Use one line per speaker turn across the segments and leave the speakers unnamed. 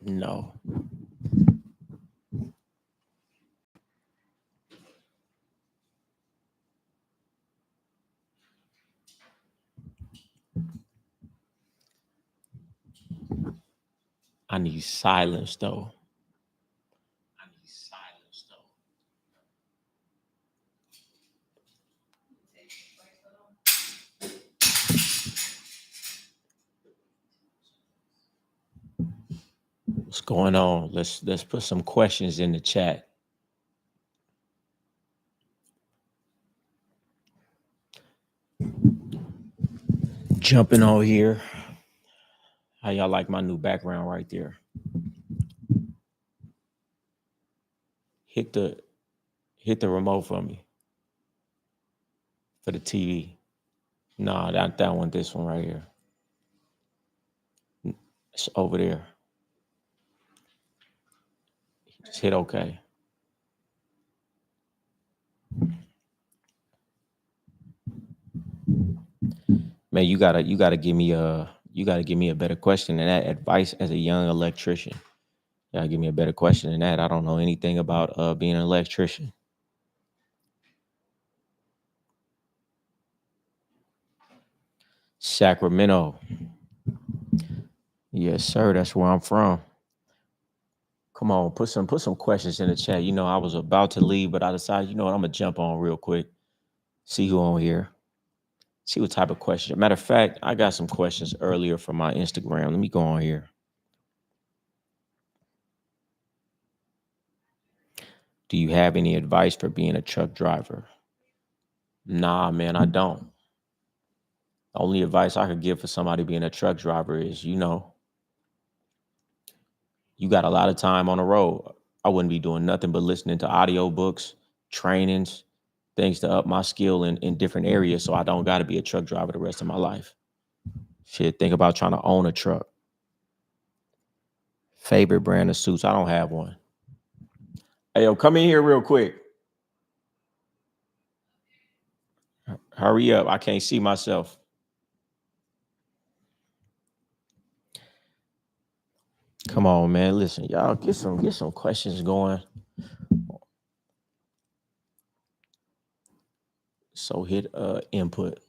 No. I need silence though. What's going on? Let's put some questions in the chat. Jumping on here. How y'all like my new background right there? Hit the remote for me for the TV. Nah, that one, this one right here. It's over there. Just hit OK. Man, you gotta give me a better question than that. Advice as a young electrician. You gotta give me a better question than that. I don't know anything about being an electrician. Sacramento. Yes, sir. That's where I'm from. Come on, put some questions in the chat. You know, I was about to leave, but I decided, you know what, I'm gonna jump on real quick. See who on here. See what type of question. Matter of fact, I got some questions earlier from my Instagram. Let me go on here. Do you have any advice for being a truck driver? Nah, man, I don't. The only advice I could give for somebody being a truck driver is, you know, you got a lot of time on the road. I wouldn't be doing nothing but listening to audiobooks, trainings, things to up my skill in different areas so I don't got to be a truck driver the rest of my life. Shit, think about trying to own a truck. Favorite brand of suits? I don't have one. Hey, yo, come in here real quick. Hurry up. I can't see myself. Come on, man. Listen, y'all get some questions going. So hit input.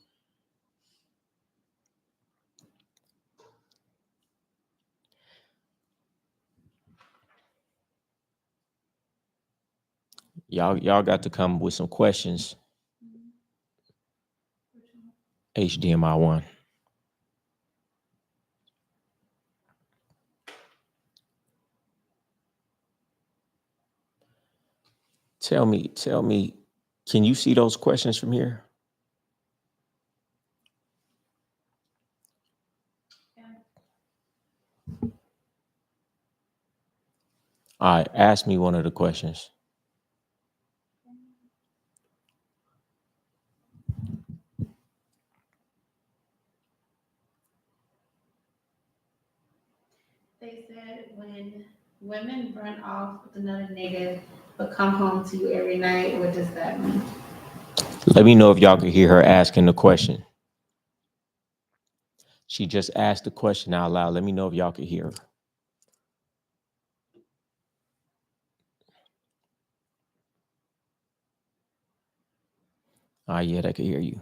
Y'all got to come with some questions. HDMI 1. Tell me, can you see those questions from here? All right, ask me one of the questions.
They said when women run off with another nigga but come home to you every night, what does that mean?
Let me know if y'all can hear her asking the question. She just asked the question out loud. Let me know if y'all can hear her. All right, yeah, they can hear you.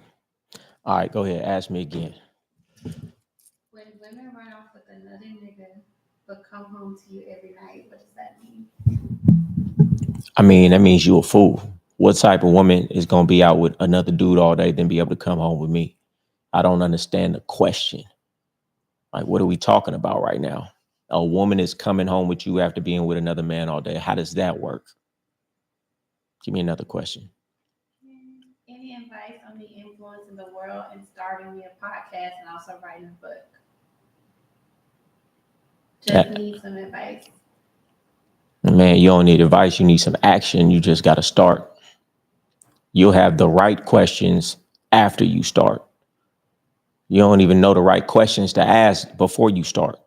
All right, go ahead. Ask me again.
When women run off with another nigga but come home to you every night, what does that mean?
I mean, that means you a fool. What type of woman is going to be out with another dude all day then be able to come home with me? I don't understand the question. Like, what are we talking about right now? A woman is coming home with you after being with another man all day. How does that work? Give me another question.
Any advice on the influence in the world and starting me a podcast and also writing a book? Just need some advice.
Man, you don't need advice. You need some action. You just got to start. You'll have the right questions after you start. You don't even know the right questions to ask before you start.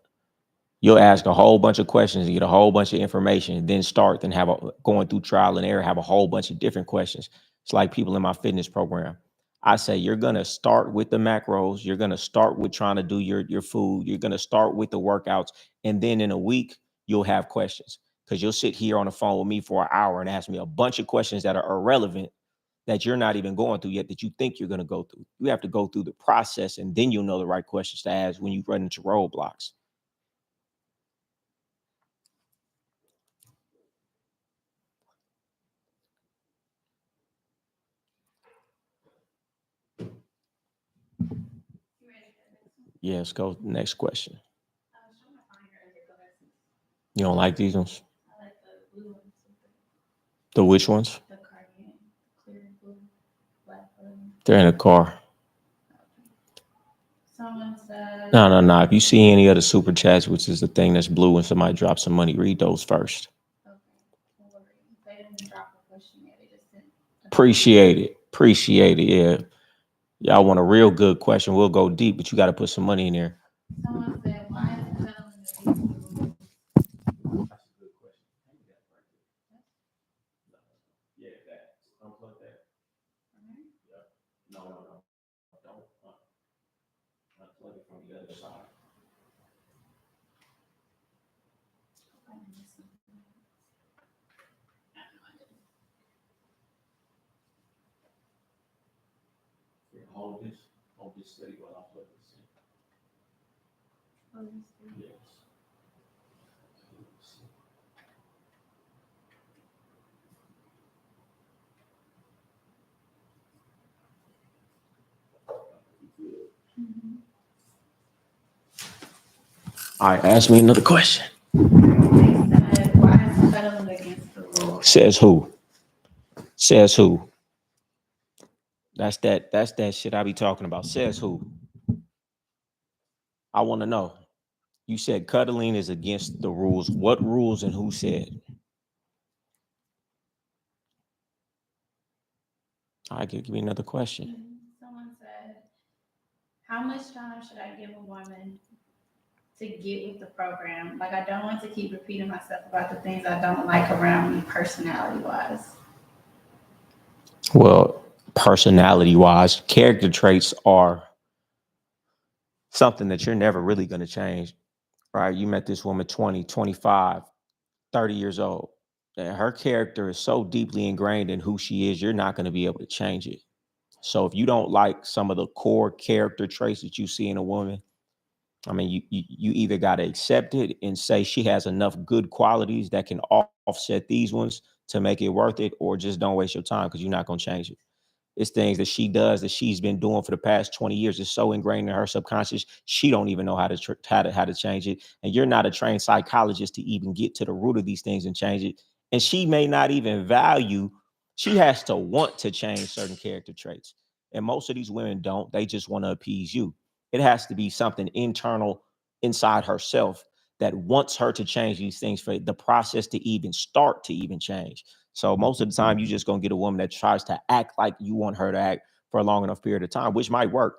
You'll ask a whole bunch of questions and get a whole bunch of information, then start, then going through trial and error, have a whole bunch of different questions. It's like people in my fitness program. I say, you're going to start with the macros. You're going to start with trying to do your food. You're going to start with the workouts. And then in a week, you'll have questions. Because you'll sit here on the phone with me for an hour and ask me a bunch of questions that are irrelevant that you're not even going through yet that you think you're going to go through. You have to go through the process and then you'll know the right questions to ask when you run into roadblocks.
You ready for the next one?
Yes, go to the next question.
I was trying to find your other glasses.
You don't like these ones?
I like the blue ones with
The which ones?
the cardigan, clear blue, black blue.
They're in the car.
Someone said,
No, no, no. If you see any other super chats, which is the thing that's blue and somebody drops some money, read those first.
okay, don't worry. They didn't drop a question yet. They just sent
Appreciate it. Appreciate it. Yeah. Y'all want a real good question. We'll go deep, but you got to put some money in there.
Someone said, why is cuddling against the rules?
That's a good question. Yeah, that. Unplug that. No, no, no. Don't unplug it from the other side. Yeah, hold this steady while I plug this in. Yes. All right, ask me another question.
They said, why is cuddling against the rules?
Says who? Says who? That's that shit I be talking about. Says who? I want to know. You said cuddling is against the rules. What rules and who said? I could give me another question.
Someone said, how much time should I give a woman to get with the program? Like, I don't want to keep repeating myself about the things I don't like around me personality wise.
Well, personality wise, character traits are something that you're never really going to change, right? You met this woman 20, 25, 30 years old. And her character is so deeply ingrained in who she is, you're not going to be able to change it. So if you don't like some of the core character traits that you see in a woman, I mean, you either got to accept it and say she has enough good qualities that can offset these ones to make it worth it, or just don't waste your time because you're not going to change it. It's things that she does that she's been doing for the past 20 years. It's so ingrained in her subconscious. She don't even know how to change it. And you're not a trained psychologist to even get to the root of these things and change it. And she may not even value, she has to want to change certain character traits. And most of these women don't. They just want to appease you. It has to be something internal inside herself that wants her to change these things for the process to even start to even change. So most of the time, you're just gonna get a woman that tries to act like you want her to act for a long enough period of time, which might work.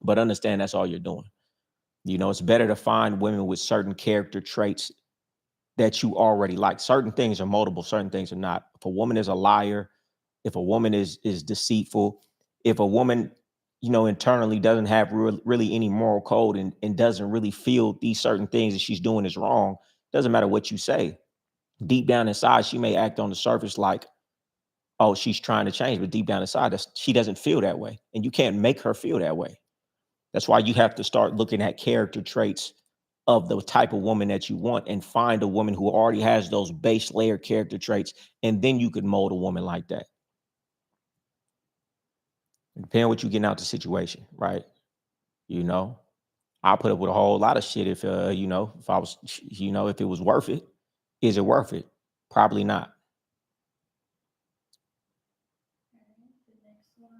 But understand that's all you're doing. You know, it's better to find women with certain character traits that you already like. Certain things are moldable, certain things are not. If a woman is a liar, if a woman is deceitful, if a woman, internally doesn't have really any moral code and doesn't really feel these certain things that she's doing is wrong, doesn't matter what you say. Deep down inside, she may act on the surface like, oh, she's trying to change, but deep down inside, she doesn't feel that way. And you can't make her feel that way. That's why you have to start looking at character traits of the type of woman that you want and find a woman who already has those base layer character traits. And then you could mold a woman like that. Depending on what you're getting out the situation, right? You know, I'll put up with a whole lot of shit if, if I was, if it was worth it. Is it worth it? Probably not.
The next one.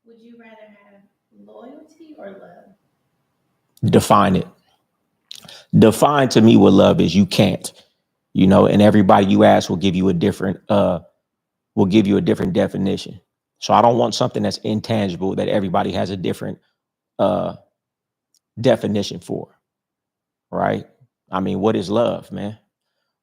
Would you rather have loyalty or love?
Define it. Define to me what love is. You can't, and everybody you ask will give you a different definition. So I don't want something that's intangible that everybody has a different uh definition for, right? I mean, what is love, man?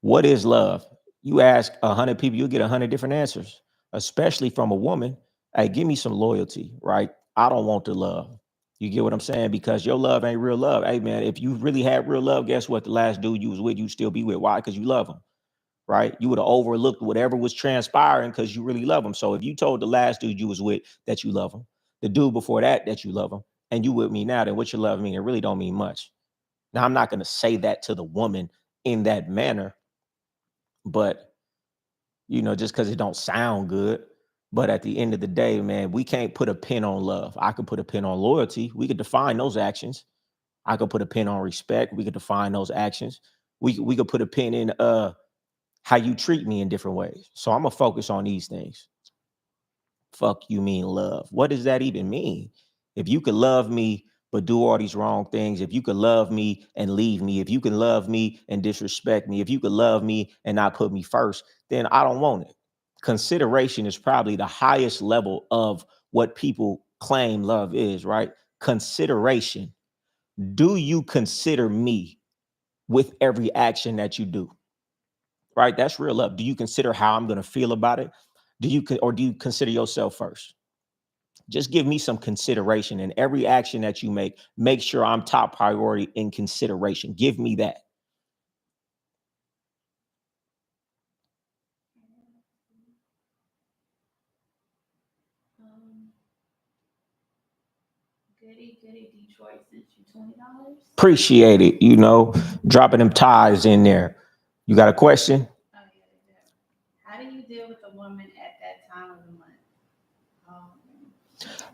What is love? You ask 100 people, you'll get 100 different answers, especially from a woman. Hey, give me some loyalty, right? I don't want the love. You get what I'm saying? Because your love ain't real love. Hey man, if you really had real love, guess what? The last dude you was with, you still be with. Why? Because you love him, right? You would have overlooked whatever was transpiring because you really love him. So if you told the last dude you was with that you love him, the dude before that you love him, and you with me now, then what your love mean? It really don't mean much. Now I'm not gonna say that to the woman in that manner, but just because it don't sound good. But at the end of the day, man, we can't put a pin on love. I could put a pin on loyalty. We could define those actions. I could put a pin on respect. We could define those actions. We could put a pin in how you treat me in different ways. So I'm gonna focus on these things. Fuck you mean love. What does that even mean? If you could love me but do all these wrong things, if you could love me and leave me, if you can love me and disrespect me, if you could love me and not put me first, then I don't want it. Consideration is probably the highest level of what people claim love is, right? Consideration. Do you consider me with every action that you do? Right? That's real love. Do you consider how I'm going to feel about it? Do you consider yourself first? Just give me some consideration in every action that you make. Make sure I'm top priority in consideration. Give me that.
Um, goody Detroit sent you $20.
Appreciate it. Dropping them ties in there. You got a question?
Oh yeah, they do. How do you deal with a woman at that time of the month? Um,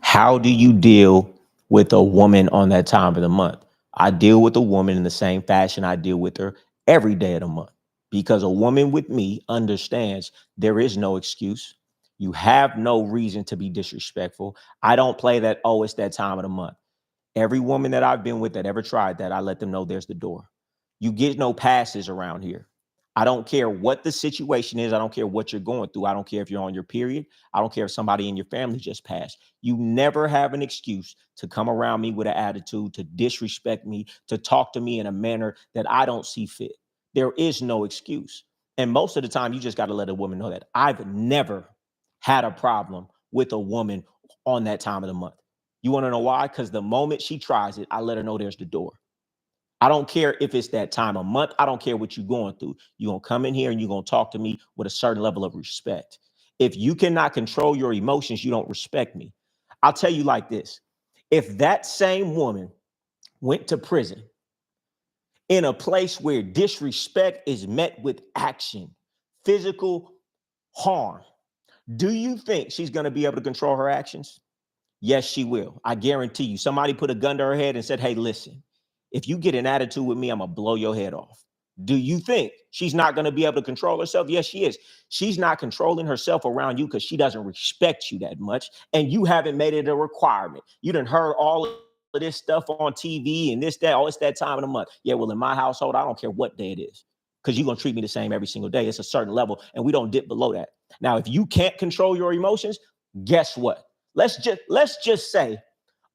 How do you deal with a woman on that time of the month? I deal with a woman in the same fashion I deal with her every day of the month because a woman with me understands there is no excuse. You have no reason to be disrespectful. I don't play that, oh, it's that time of the month. Every woman that I've been with that ever tried that, I let them know there's the door. You get no passes around here. I don't care what the situation is. I don't care what you're going through. I don't care if you're on your period. I don't care if somebody in your family just passed. You never have an excuse to come around me with an attitude, to disrespect me, to talk to me in a manner that I don't see fit. There is no excuse. And most of the time, you just got to let a woman know that I've never had a problem with a woman on that time of the month. You want to know why? Because the moment she tries it, I let her know there's the door. I don't care if it's that time of month. I don't care what you're going through. You're going to come in here and you're going to talk to me with a certain level of respect. If you cannot control your emotions, you don't respect me. I'll tell you like this. If that same woman went to prison in a place where disrespect is met with action, physical harm, do you think she's going to be able to control her actions? Yes, she will. I guarantee you. Somebody put a gun to her head and said, hey, listen, if you get an attitude with me, I'm going to blow your head off. Do you think she's not going to be able to control herself? Yes, she is. She's not controlling herself around you because she doesn't respect you that much. And you haven't made it a requirement. You done heard all of this stuff on TV and this, that, oh, it's that time of the month. Yeah, well, in my household, I don't care what day it is because you're going to treat me the same every single day. It's a certain level and we don't dip below that. Now, if you can't control your emotions, guess what? Let's just say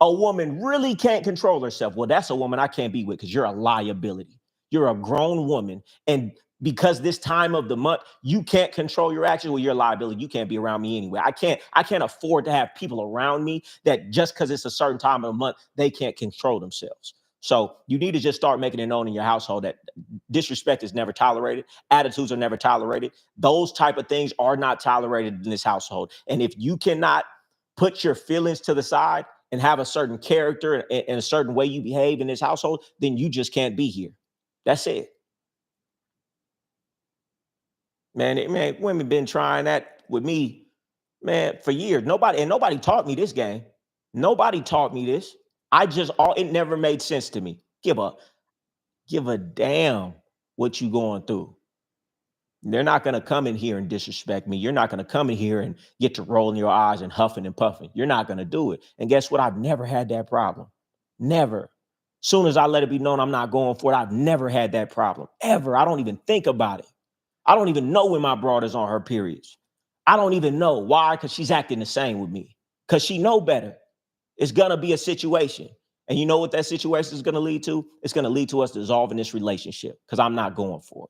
a woman really can't control herself. Well, that's a woman I can't be with because you're a liability. You're a grown woman. And because this time of the month, you can't control your actions, well, you're a liability. You can't be around me anyway. I can't afford to have people around me that just because it's a certain time of the month, they can't control themselves. So you need to just start making it known in your household that disrespect is never tolerated. Attitudes are never tolerated. Those type of things are not tolerated in this household. And if you cannot put your feelings to the side and have a certain character and a certain way you behave in this household, then you just can't be here. That's it. Man, women been trying that with me, man, for years. Nobody taught me this game. Nobody taught me this. It never made sense to me. Give a damn what you going through. They're not going to come in here and disrespect me. You're not going to come in here and get to rolling your eyes and huffing and puffing. You're not going to do it. And guess what? I've never had that problem. Never. Soon as I let it be known I'm not going for it, I've never had that problem. Ever. I don't even think about it. I don't even know when my broad is on her periods. I don't even know why, because she's acting the same with me. Because she know better. It's going to be a situation. And you know what that situation is going to lead to? It's going to lead to us dissolving this relationship because I'm not going for it.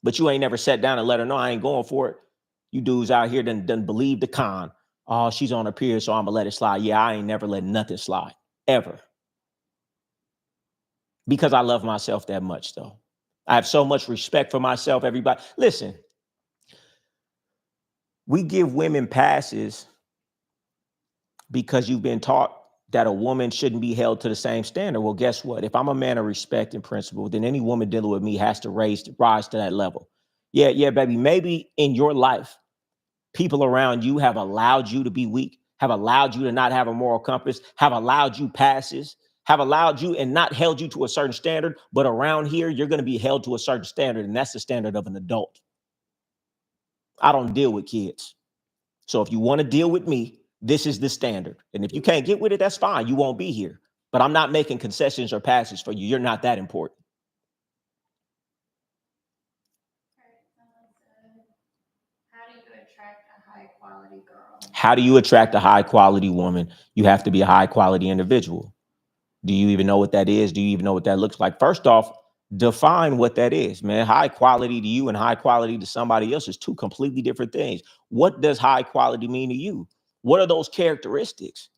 But you ain't never sat down and let her know I ain't going for it. You dudes out here done believe the con. Oh, she's on her period, so I'm gonna let it slide. Yeah, I ain't never let nothing slide ever because I love myself that much, though. I have so much respect for myself. Everybody, listen, we give women passes because you've been taught that a woman shouldn't be held to the same standard. Well, guess what? If I'm a man of respect and principle, then any woman dealing with me has to rise to that level. Yeah, yeah, baby. Maybe in your life, people around you have allowed you to be weak, have allowed you to not have a moral compass, have allowed you passes, have allowed you and not held you to a certain standard. But around here, you're going to be held to a certain standard, and that's the standard of an adult. I don't deal with kids. So if you want to deal with me, this is the standard. And if you can't get with it, that's fine. You won't be here. But I'm not making concessions or passes for you. You're not that important.
How do you attract a high quality girl?
How do you attract a high quality woman? You have to be a high quality individual. Do you even know what that is? Do you even know what that looks like? First off, define what that is, man. High quality to you and high quality to somebody else is two completely different things. What does high quality mean to you? What are those characteristics?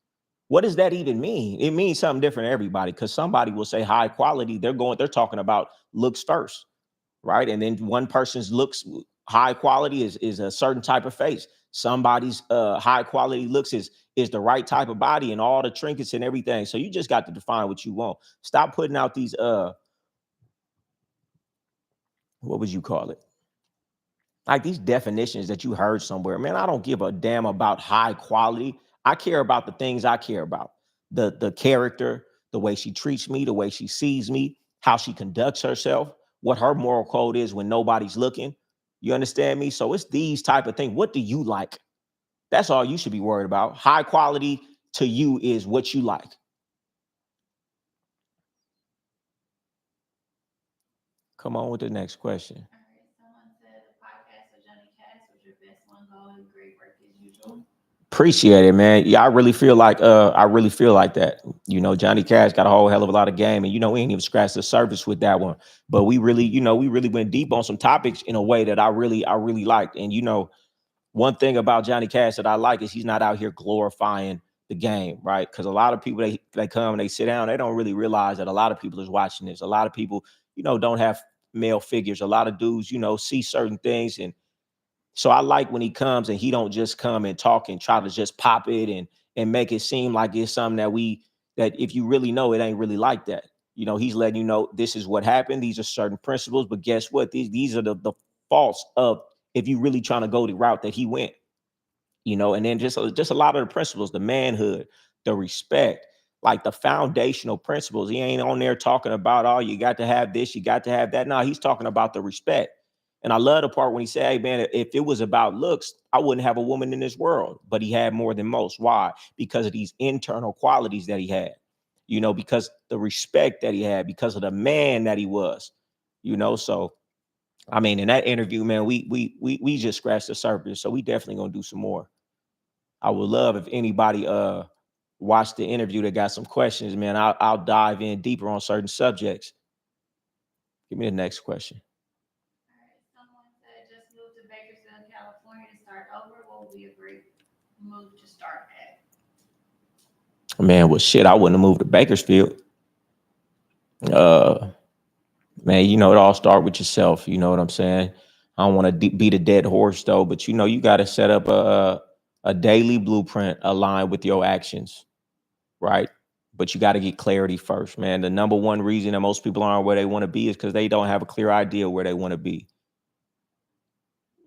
What does that even mean? It means something different to everybody because somebody will say high quality. They're talking about looks first, right? And then one person's looks high quality is a certain type of face. Somebody's high quality looks is the right type of body and all the trinkets and everything. So you just got to define what you want. Stop putting out these what would you call it? Like these definitions that you heard somewhere. Man, I don't give a damn about high quality. I care about the things I care about. The character, the way she treats me, the way she sees me, how she conducts herself, what her moral code is when nobody's looking. You understand me? So it's these type of things. What do you like? That's all you should be worried about. High quality to you is what you like. Come on with the next question.
All right. Someone said the podcast with Johnny Cash was your best one. Going great work as usual.
Appreciate it, man. Yeah, I really feel like that. You know, Johnny Cash got a whole hell of a lot of game, and you know, we ain't even scratched the surface with that one. But we really went deep on some topics in a way that I really liked. And you know, one thing about Johnny Cash that I like is he's not out here glorifying the game, right? Because a lot of people they come and they sit down, they don't really realize that a lot of people is watching this. A lot of people, you know, don't have male figures. A lot of dudes, you know, see certain things and so I like when he comes and he don't just come and talk and try to just pop it and make it seem like it's something that if you really know it ain't really like that. You know, he's letting you know this is what happened. These are certain principles, but guess what? These are the faults of if you really trying to go the route that he went. You know, and then just a lot of the principles, the manhood, the respect, like the foundational principles. He ain't on there talking about, oh, you got to have this, you got to have that. No, he's talking about the respect. And I love the part when he said, hey, man, if it was about looks, I wouldn't have a woman in this world. But he had more than most. Why? Because of these internal qualities that he had, you know, because the respect that he had, because of the man that he was, you know. So, I mean, in that interview, man, we just scratched the surface. So we definitely gonna do some more. I would love if anybody watched the interview that got some questions, man. I'll dive in deeper on certain subjects. Give me the next question.
All right. Someone said just moved to Bakersfield, California to start over. What would be a great move to start at?
Man, well shit, I wouldn't have moved to Bakersfield. Uh man, you know, it all start with yourself. You know what I'm saying? I don't want to beat a dead horse though, but you know, you got to set up a daily blueprint aligned with your actions, right? But you got to get clarity first, man. The number one reason that most people aren't where they want to be is because they don't have a clear idea where they want to be.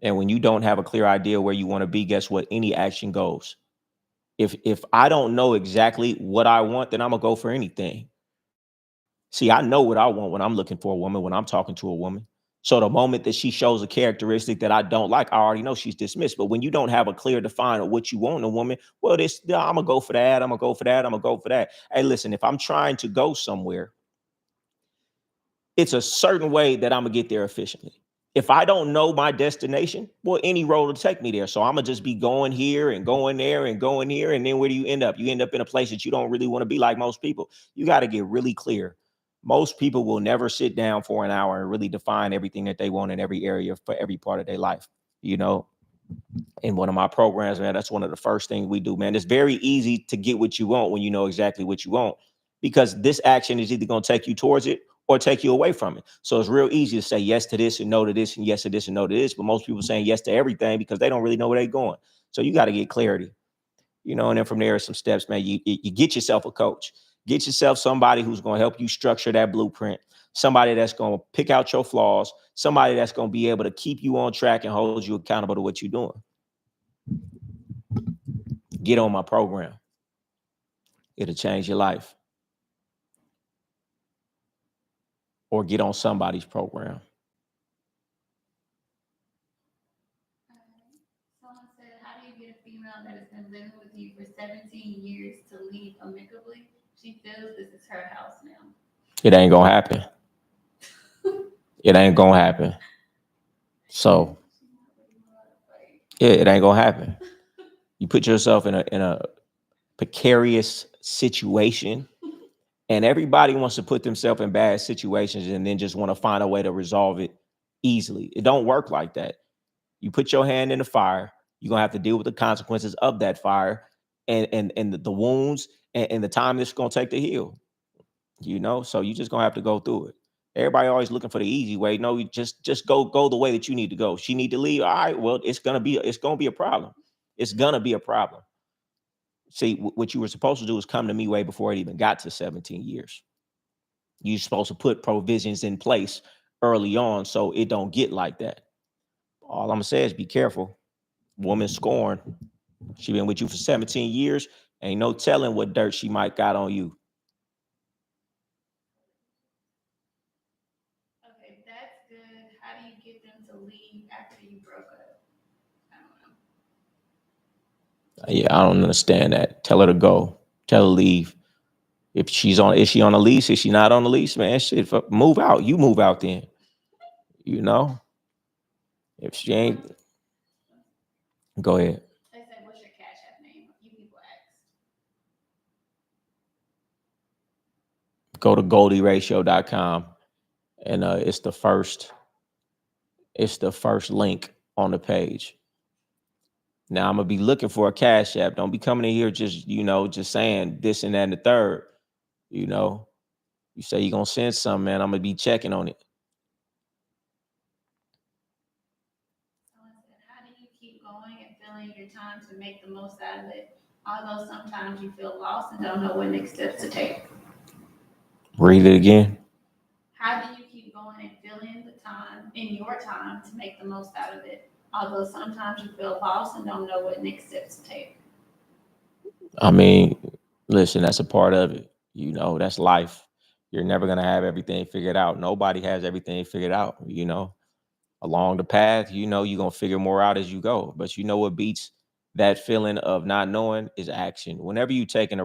And when you don't have a clear idea where you want to be, guess what? Any action goes. If I don't know exactly what I want, then I'm gonna go for anything. See, I know what I want when I'm looking for a woman, when I'm talking to a woman. So the moment that she shows a characteristic that I don't like, I already know she's dismissed. But when you don't have a clear define of what you want in a woman, well, I'm gonna go for that. I'm gonna go for that. I'm gonna go for that. Hey, listen, if I'm trying to go somewhere, it's a certain way that I'm gonna get there efficiently. If I don't know my destination, well, any road will take me there. So I'm gonna just be going here and going there and going here. And then where do you end up? You end up in a place that you don't really want to be like most people. You got to get really clear. Most people will never sit down for an hour and really define everything that they want in every area for every part of their life. You know, In one of my programs, man, that's one of the first things we do, man. It's very easy to get what you want when you know exactly what you want, because this action is either going to take you towards it or take you away from it. So it's real easy to say yes to this and no to this and yes to this and no to this. But most people saying yes to everything because they don't really know where they're going. So you got to get clarity, and then from there are some steps, man. You get yourself a coach, get yourself somebody who's going to help you structure that blueprint, somebody that's going to pick out your flaws, somebody that's going to be able to keep you on track and hold you accountable to what you're doing. Get on my program. It'll change your life. Or get on somebody's program.
Someone said, how do you get a female that has been living with you for 17 years to leave amicably? She feels this is her house now.
It ain't gonna happen. It ain't gonna happen. So yeah, it ain't gonna happen. You put yourself in a precarious situation, and everybody wants to put themselves in bad situations and then just want to find a way to resolve it easily. It don't work like that. You put your hand in the fire, you're gonna have to deal with the consequences of that fire, and the wounds and the time it's gonna take to heal. So you just gonna have to go through it. Everybody always looking for the easy way. No, you just go the way that you need to go. She need to leave. All right, well, it's gonna be a problem. It's gonna be a problem. See, what you were supposed to do is come to me way before it even got to 17 years. You're supposed to put provisions in place early on so it don't get like that. All I'm gonna say is be careful. Woman scorn. She been with you for 17 years. Ain't no telling what dirt she might got on you.
Okay, that's good. How do you get them to leave after you broke up? I don't know.
Yeah, I don't understand that. Tell her to go. Tell her to leave. Is she on a lease? Is she not on a lease? Man, shit, move out. You move out then. You know? If she ain't, go ahead.
They said, what's your Cash App name? A few people asked.
Go to goldieratio.com, and it's the first link on the page. Now I'm gonna be looking for a Cash App. Don't be coming in here just saying this and that and the third. You know, you say you're gonna send something, man. I'm gonna be checking on it.
Someone said, how do you keep going and filling your time to make the most out of it? Although sometimes you feel lost and don't know what next steps to take.
Read it again.
How do you keep going and filling the time in your time to make the most out of it? Although sometimes you feel lost and don't know what next steps to take.
I mean, listen, that's a part of it. That's life. You're never gonna have everything figured out. Nobody has everything figured out. Along the path, you're gonna figure more out as you go. But you know what beats that feeling of not knowing is action. Whenever you're taking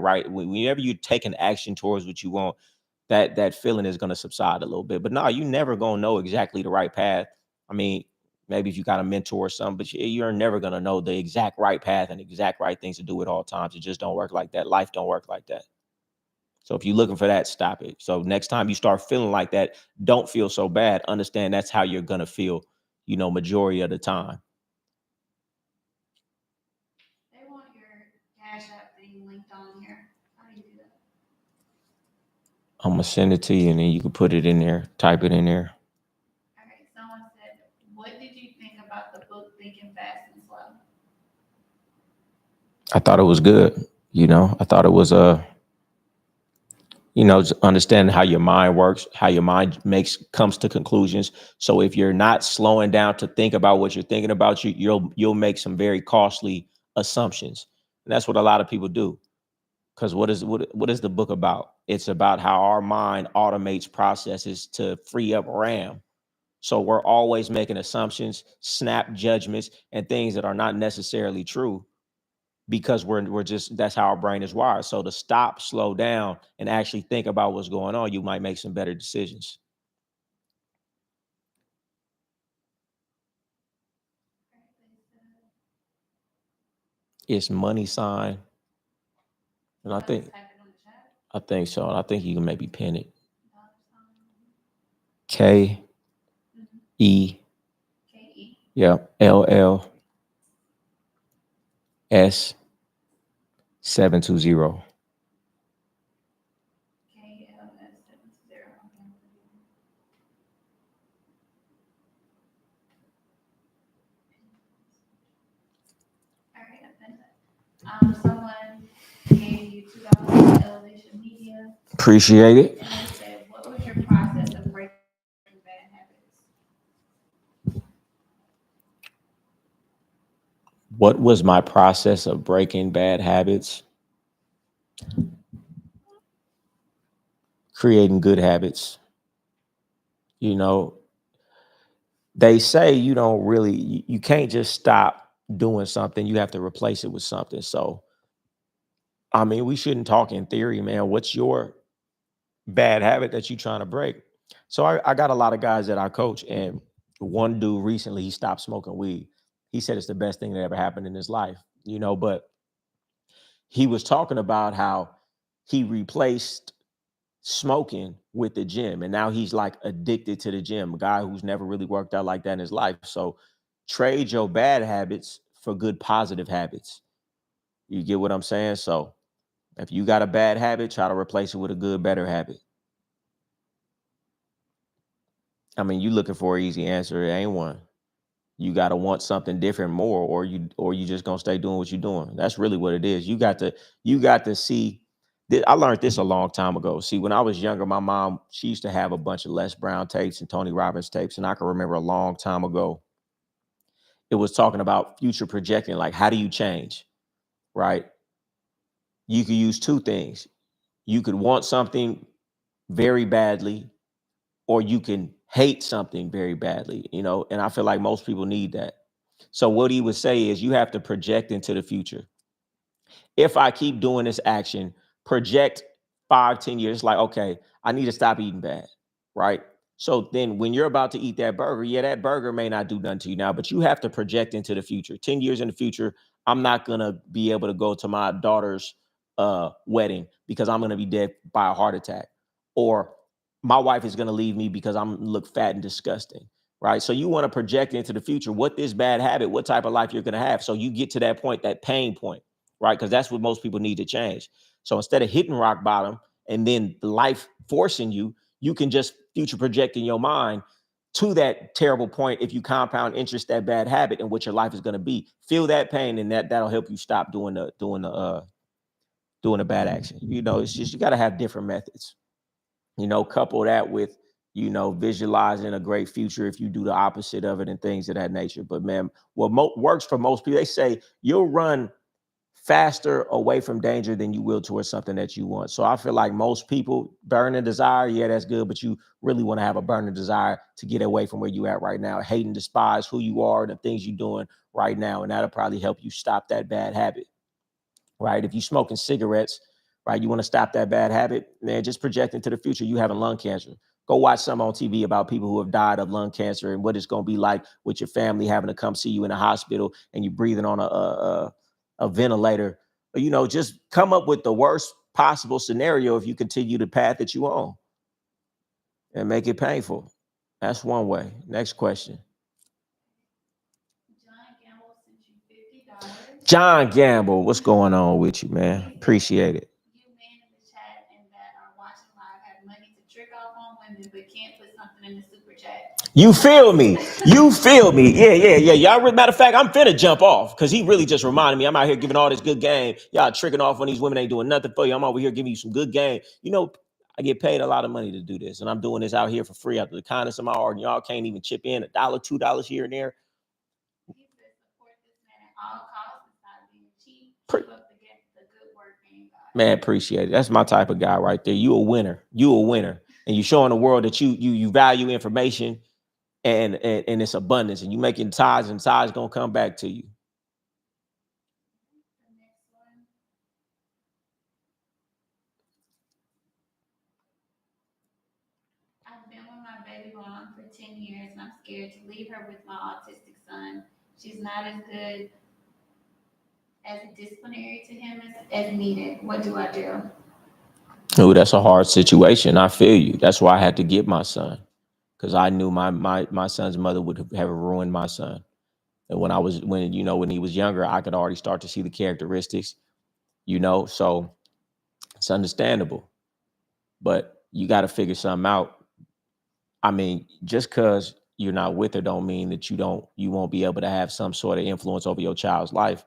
action towards what you want, that feeling is gonna subside a little bit. But no, you never gonna know exactly the right path. I mean, maybe if you got a mentor or something, but you're never gonna know the exact right path and exact right things to do at all times. It just don't work like that. Life don't work like that. So if you're looking for that, stop it. So next time you start feeling like that, don't feel so bad. Understand that's how you're gonna feel, majority of the time.
They want your Cash App thing linked on here. How do you do that?
I'm gonna send it to you, and then you can put it in there, type it in there.
Okay, someone said, what did you think about the book Thinking Fast and Slow?
I thought it was good. I thought it was just understanding how your mind works, how your mind comes to conclusions. So if you're not slowing down to think about what you're thinking about, you'll make some very costly assumptions. And that's what a lot of people do. Because what is the book about? It's about how our mind automates processes to free up RAM. So we're always making assumptions, snap judgments, and things that are not necessarily true, because we're just that's how our brain is wired. So to stop, slow down, and actually think about what's going on, you might make some better decisions. It's money sign, and I think
Type it on the chat.
I think so. And I think you can maybe pin it.
$.
KE.
KE.
Yep. LL. S720.
KLS 720. All right, I've done that. Someone gave you $2 for elevation media,
Appreciate it.
and they said, "What was your process of breaking bad habits?"
What was my process of breaking bad habits? Creating good habits. You know, they say you don't really, you can't just stop doing something. You have to replace it with something. So, I mean, we shouldn't talk in theory, man. What's your bad habit that you're trying to break? So I got a lot of guys that I coach, and one dude recently, he stopped smoking weed. He said it's the best thing that ever happened in his life, but he was talking about how he replaced smoking with the gym, and now he's like addicted to the gym, a guy who's never really worked out like that in his life. So trade your bad habits for good positive habits. You get what I'm saying? So if you got a bad habit, try to replace it with a good, better habit. I mean, you looking for an easy answer, it ain't one. You got to want something different more, or you just gonna stay doing what you're doing. That's really what it is. You got to see. I learned this a long time ago. See, when I was younger, my mom, she used to have a bunch of Les Brown tapes and Tony Robbins tapes, and I can remember a long time ago, it was talking about future projecting, like how do you change, right? You could use two things. You could want something very badly, or you can hate something very badly, and I feel like most people need that. So what he would say is you have to project into the future. If I keep doing this action, project 5, 10 years, like, okay, I need to stop eating bad, right? So then when you're about to eat that burger, yeah, that burger may not do nothing to you now, but you have to project into the future. 10 years in the future, I'm not gonna be able to go to my daughter's wedding because I'm gonna be dead by a heart attack. Or my wife is gonna leave me because I'm look fat and disgusting. Right. So you want to project into the future what this bad habit, what type of life you're gonna have. So you get to that point, that pain point, right? Because that's what most people need to change. So instead of hitting rock bottom and then life forcing you, you can just future project in your mind to that terrible point. If you compound interest, that bad habit and what your life is going to be, feel that pain, and that'll help you stop doing the bad action. It's just you got to have different methods. Couple that with visualizing a great future if you do the opposite of it and things of that nature. But man, what works for most people, they say you'll run faster away from danger than you will towards something that you want. So I feel like most people burning desire, yeah, that's good, but you really want to have a burning desire to get away from where you at right now, hate and despise who you are and the things you're doing right now, and that'll probably help you stop that bad habit, right? If you're smoking cigarettes, right, you want to stop that bad habit, man, just project into the future you having lung cancer. Go watch some on TV about people who have died of lung cancer and what it's going to be like with your family having to come see you in the hospital and you're breathing on a ventilator. Just come up with the worst possible scenario if you continue the path that you on and make it painful. That's one way. Next question.
John Gamble sent you $50.
John Gamble, what's going on with you, man?
He said,
Appreciate it.
"You men in the chat and that are watching live have money to trick off on women, but can't put something in the super chat."
You feel me? You feel me? Yeah, yeah, yeah. Y'all, matter of fact, I'm finna jump off because he really just reminded me. I'm out here giving all this good game. Y'all tricking off when these women ain't doing nothing for you. I'm over here giving you some good game. I get paid a lot of money to do this, and I'm doing this out here for free out of the kindness of my heart. And y'all can't even chip in $1, $2 here and there.
He said, "Support this man at all costs and stop being cheap.
Pre-
Keep up the good work, man, God."
Man, appreciate it. That's my type of guy right there. You a winner. You a winner, and you showing the world that you value information and it's abundance, and you making ties, and ties gonna come back to you.
The next one. "I've been with my baby mom for 10 years and I'm scared to leave her with my autistic son. She's not as good as a disciplinary to him as needed. What do I do?"
Oh, that's a hard situation. I feel you. That's why I had to get my son because I knew my son's mother would have ruined my son. And when he was younger, I could already start to see the characteristics, so it's understandable. But you got to figure something out. I mean, just because you're not with her don't mean that you won't be able to have some sort of influence over your child's life.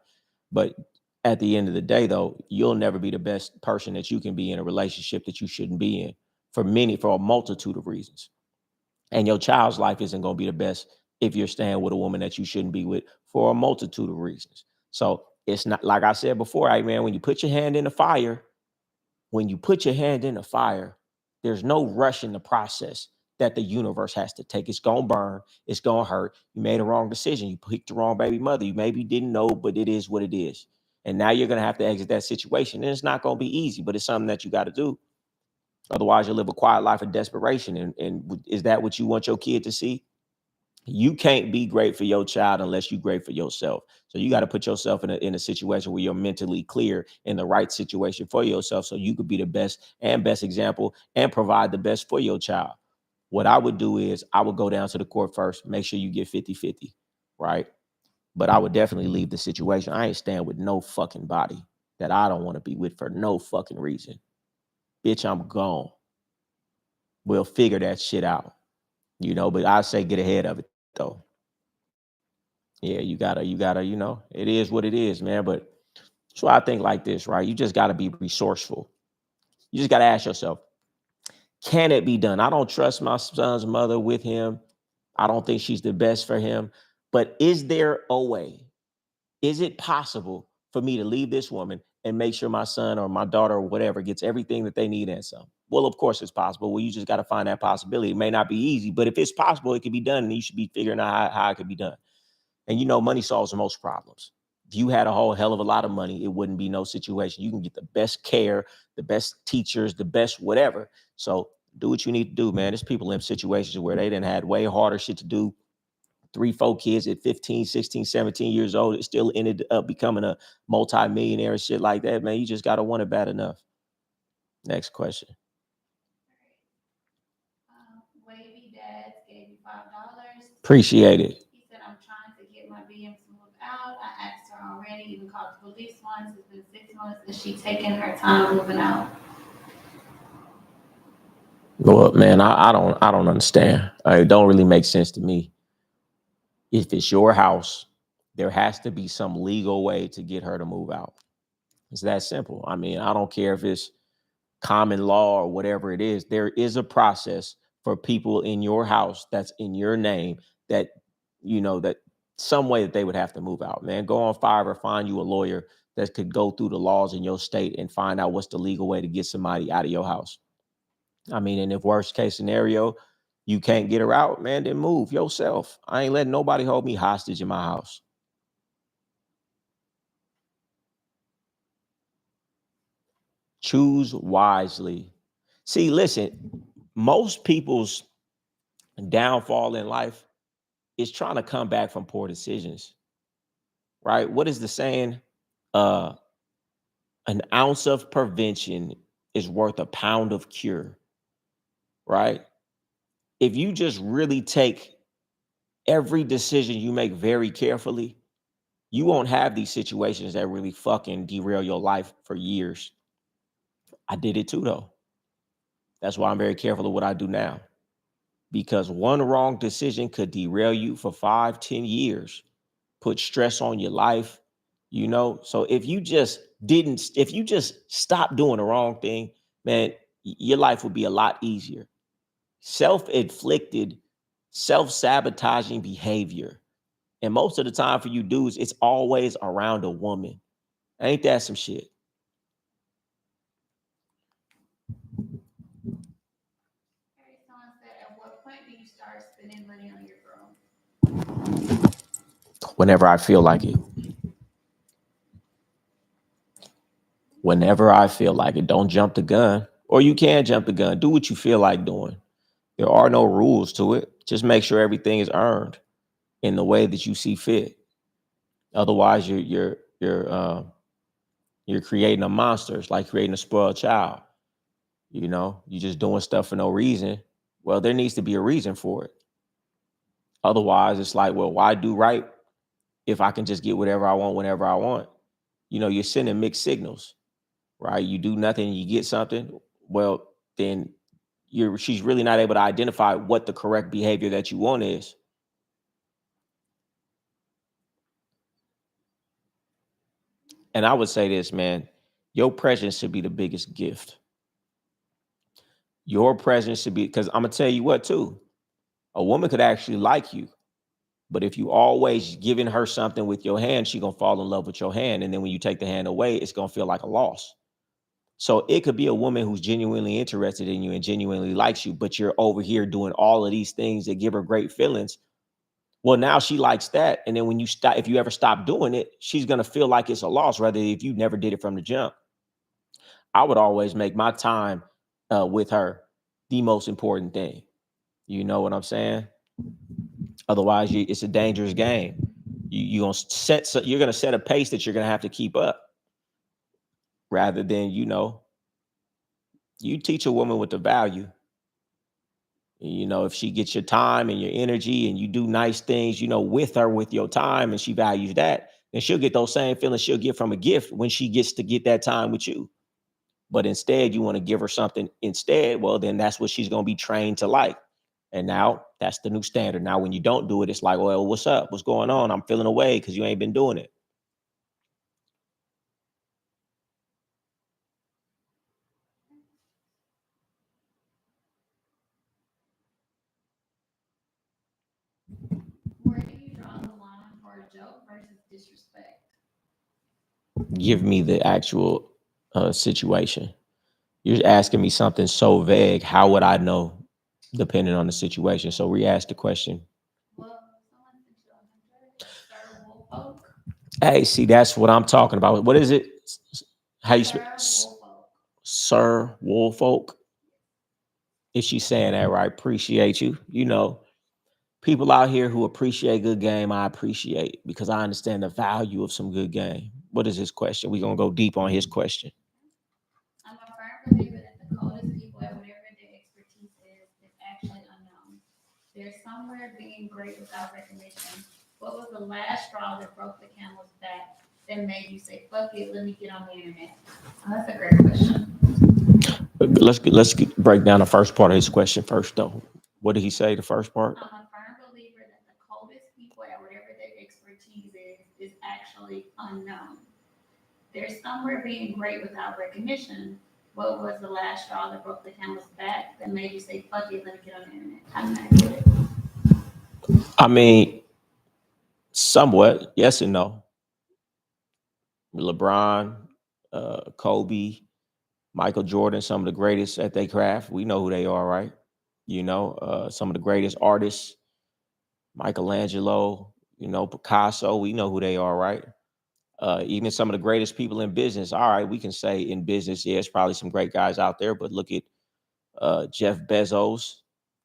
But at the end of the day, though, you'll never be the best person that you can be in a relationship that you shouldn't be in for a multitude of reasons. And your child's life isn't going to be the best if you're staying with a woman that you shouldn't be with for a multitude of reasons. So it's not like I said before, man, when you put your hand in the fire, there's no rush in the process that the universe has to take. It's going to burn. It's going to hurt. You made a wrong decision. You picked the wrong baby mother. You maybe didn't know, but it is what it is. And now you're going to have to exit that situation. And it's not going to be easy, but it's something that you got to do. Otherwise, you'll live a quiet life of desperation. And is that what you want your kid to see? You can't be great for your child unless you're great for yourself. So you got to put yourself in a situation where you're mentally clear in the right situation for yourself so you could be the best example and provide the best for your child. What I would do is I would go down to the court first, make sure you get 50-50, right? But I would definitely leave the situation. I ain't staying with no fucking body that I don't want to be with for no fucking reason. Bitch, I'm gone. We'll figure that shit out, but I say get ahead of it though. Yeah, you gotta, it is what it is, man. But so I think like this, right? You just gotta be resourceful. You just gotta ask yourself, can it be done? I don't trust my son's mother with him. I don't think she's the best for him. But is there a way? Is it possible for me to leave this woman and make sure my son or my daughter or whatever gets everything that they need and some? Well, of course it's possible. Well, you just got to find that possibility. It may not be easy, but if it's possible, it can be done, and you should be figuring out how it can be done. And money solves most problems. If you had a whole hell of a lot of money, it wouldn't be no situation. You can get the best care, the best teachers, the best whatever. So do what you need to do, man. There's people in situations where they didn't had way harder shit to do. 3, 4 kids at 15, 16, 17 years old. It still ended up becoming a multi-millionaire and shit like that, man. You just got to want it bad enough. Next question.
Wavy Dads gave you $5.
Appreciate it.
He said, I'm trying to get my BM to move out. I asked her already, even called the police once. It's been 6 months. Is she taking her time moving out?
Well, man, I don't understand. It don't really make sense to me. If it's your house, there has to be some legal way to get her to move out. It's that simple. I mean, I don't care if it's common law or whatever it is. There is a process for people in your house that's in your name that, that some way that they would have to move out, man. Go on Fiverr, find you a lawyer that could go through the laws in your state and find out what's the legal way to get somebody out of your house. I mean, and if worst case scenario, you can't get her out, man, then move yourself. I ain't letting nobody hold me hostage in my house. Choose wisely. See, listen, most people's downfall in life is trying to come back from poor decisions, right? What is the saying? Uh, an ounce of prevention is worth a pound of cure, right? If you just really take every decision you make very carefully, you won't have these situations that really fucking derail your life for years. I did it too, though. That's why I'm very careful of what I do now, because one wrong decision could derail you for 5, 10 years, put stress on your life. So if you just stop doing the wrong thing, man, your life would be a lot easier. Self-inflicted, self-sabotaging behavior. And most of the time for you dudes, it's always around a woman. Ain't that some shit?
Someone said, at what point do you start spending money on your girl?
Whenever I feel like it. Whenever I feel like it. Don't jump the gun. Or you can jump the gun. Do what you feel like doing. There are no rules to it. Just make sure everything is earned in the way that you see fit. Otherwise, you're creating a monster. It's like creating a spoiled child. You're just doing stuff for no reason. Well, there needs to be a reason for it. Otherwise, it's like, well, why do right if I can just get whatever I want whenever I want. You're sending mixed signals, right? You do nothing, you get something. Well, then she's really not able to identify what the correct behavior that you want is. And I would say this, man, your presence should be the biggest gift. Your presence should be, because I'm gonna tell you what too. A woman could actually like you, but if you always giving her something with your hand, she gonna fall in love with your hand. And then when you take the hand away, it's gonna feel like a loss. So it could be a woman who's genuinely interested in you and genuinely likes you, but you're over here doing all of these things that give her great feelings. Well, now she likes that. And then when you stop, if you ever stop doing it, she's gonna feel like it's a loss, rather if you never did it from the jump. I would always make my time with her the most important thing. You know what I'm saying? Otherwise, it's a dangerous game. You're gonna set a pace that you're gonna have to keep up, rather than you teach a woman with the value. If she gets your time and your energy, and you do nice things, with her with your time, and she values that, then she'll get those same feelings she'll get from a gift when she gets to get that time with you. But instead, you want to give her something instead. Well, then that's what she's going to be trained to like. And now that's the new standard. Now, when you don't do it, it's like, well, what's up? What's going on? I'm feeling away because you ain't been doing it.
Where do you draw the line for a joke versus disrespect?
Give me the actual situation. You're asking me something so vague. How would I know, depending on the situation? So re-ask the question.
Well, someone said you on Sir Woolfolk.
Hey, see, that's what I'm talking about. What is it? How you spell?
Sir Woolfolk.
Sir Woolfolk? Is she saying that right? Appreciate you. People out here who appreciate good game, I appreciate, because I understand the value of some good game. What is his question? We're gonna go deep on his question.
I'm a firm believer that the coldest people at whatever their expertise is actually unknown. They're somewhere being great without recognition. What was the last straw that broke the camel's back that made you say, fuck it, let me get on the internet? Oh, that's a great question.
Let's break down the first part of his question first, though. What did he say? The first part.
I'm a firm believer that the coldest people at whatever their expertise is actually unknown. They're somewhere being great without recognition. What was the last straw that broke the camel's back that made you say, fuck it, let me get on the internet? How did I get it?
I mean, somewhat yes and no. LeBron, Kobe, Michael Jordan, some of the greatest at their craft. We know who they are, right? Some of the greatest artists, Michelangelo, Picasso. We know who they are, right? Even some of the greatest people in business. All right, we can say in business, yeah, there's probably some great guys out there, but look at Jeff Bezos,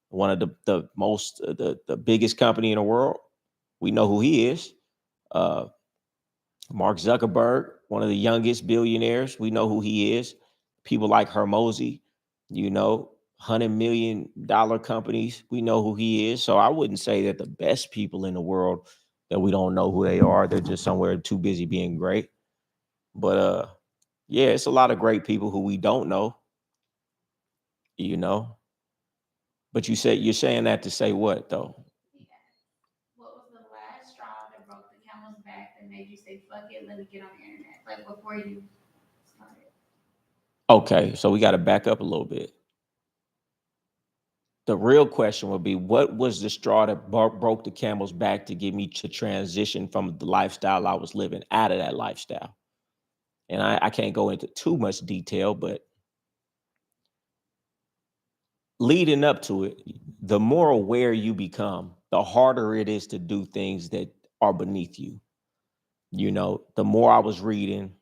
one of the most the biggest company in the world. We know who he is. Uh, Mark Zuckerberg, one of the youngest billionaires. We know who he is. People like Hermosi, $100 million companies. We know who he is. So I wouldn't say that the best people in the world that we don't know who they are. They're just somewhere too busy being great. But yeah, it's a lot of great people who we don't know, you know. But you're saying that to say what though?
Yeah. What was the last straw that broke the camel's back that made you say, fuck it, let me get on the internet? Like before you started.
Okay, so we got to back up a little bit. The real question would be, what was the straw that broke the camel's back to get me to transition from the lifestyle I was living out of that lifestyle? And I can't go into too much detail, but leading up to it, the more aware you become, the harder it is to do things that are beneath you. The more I was reading,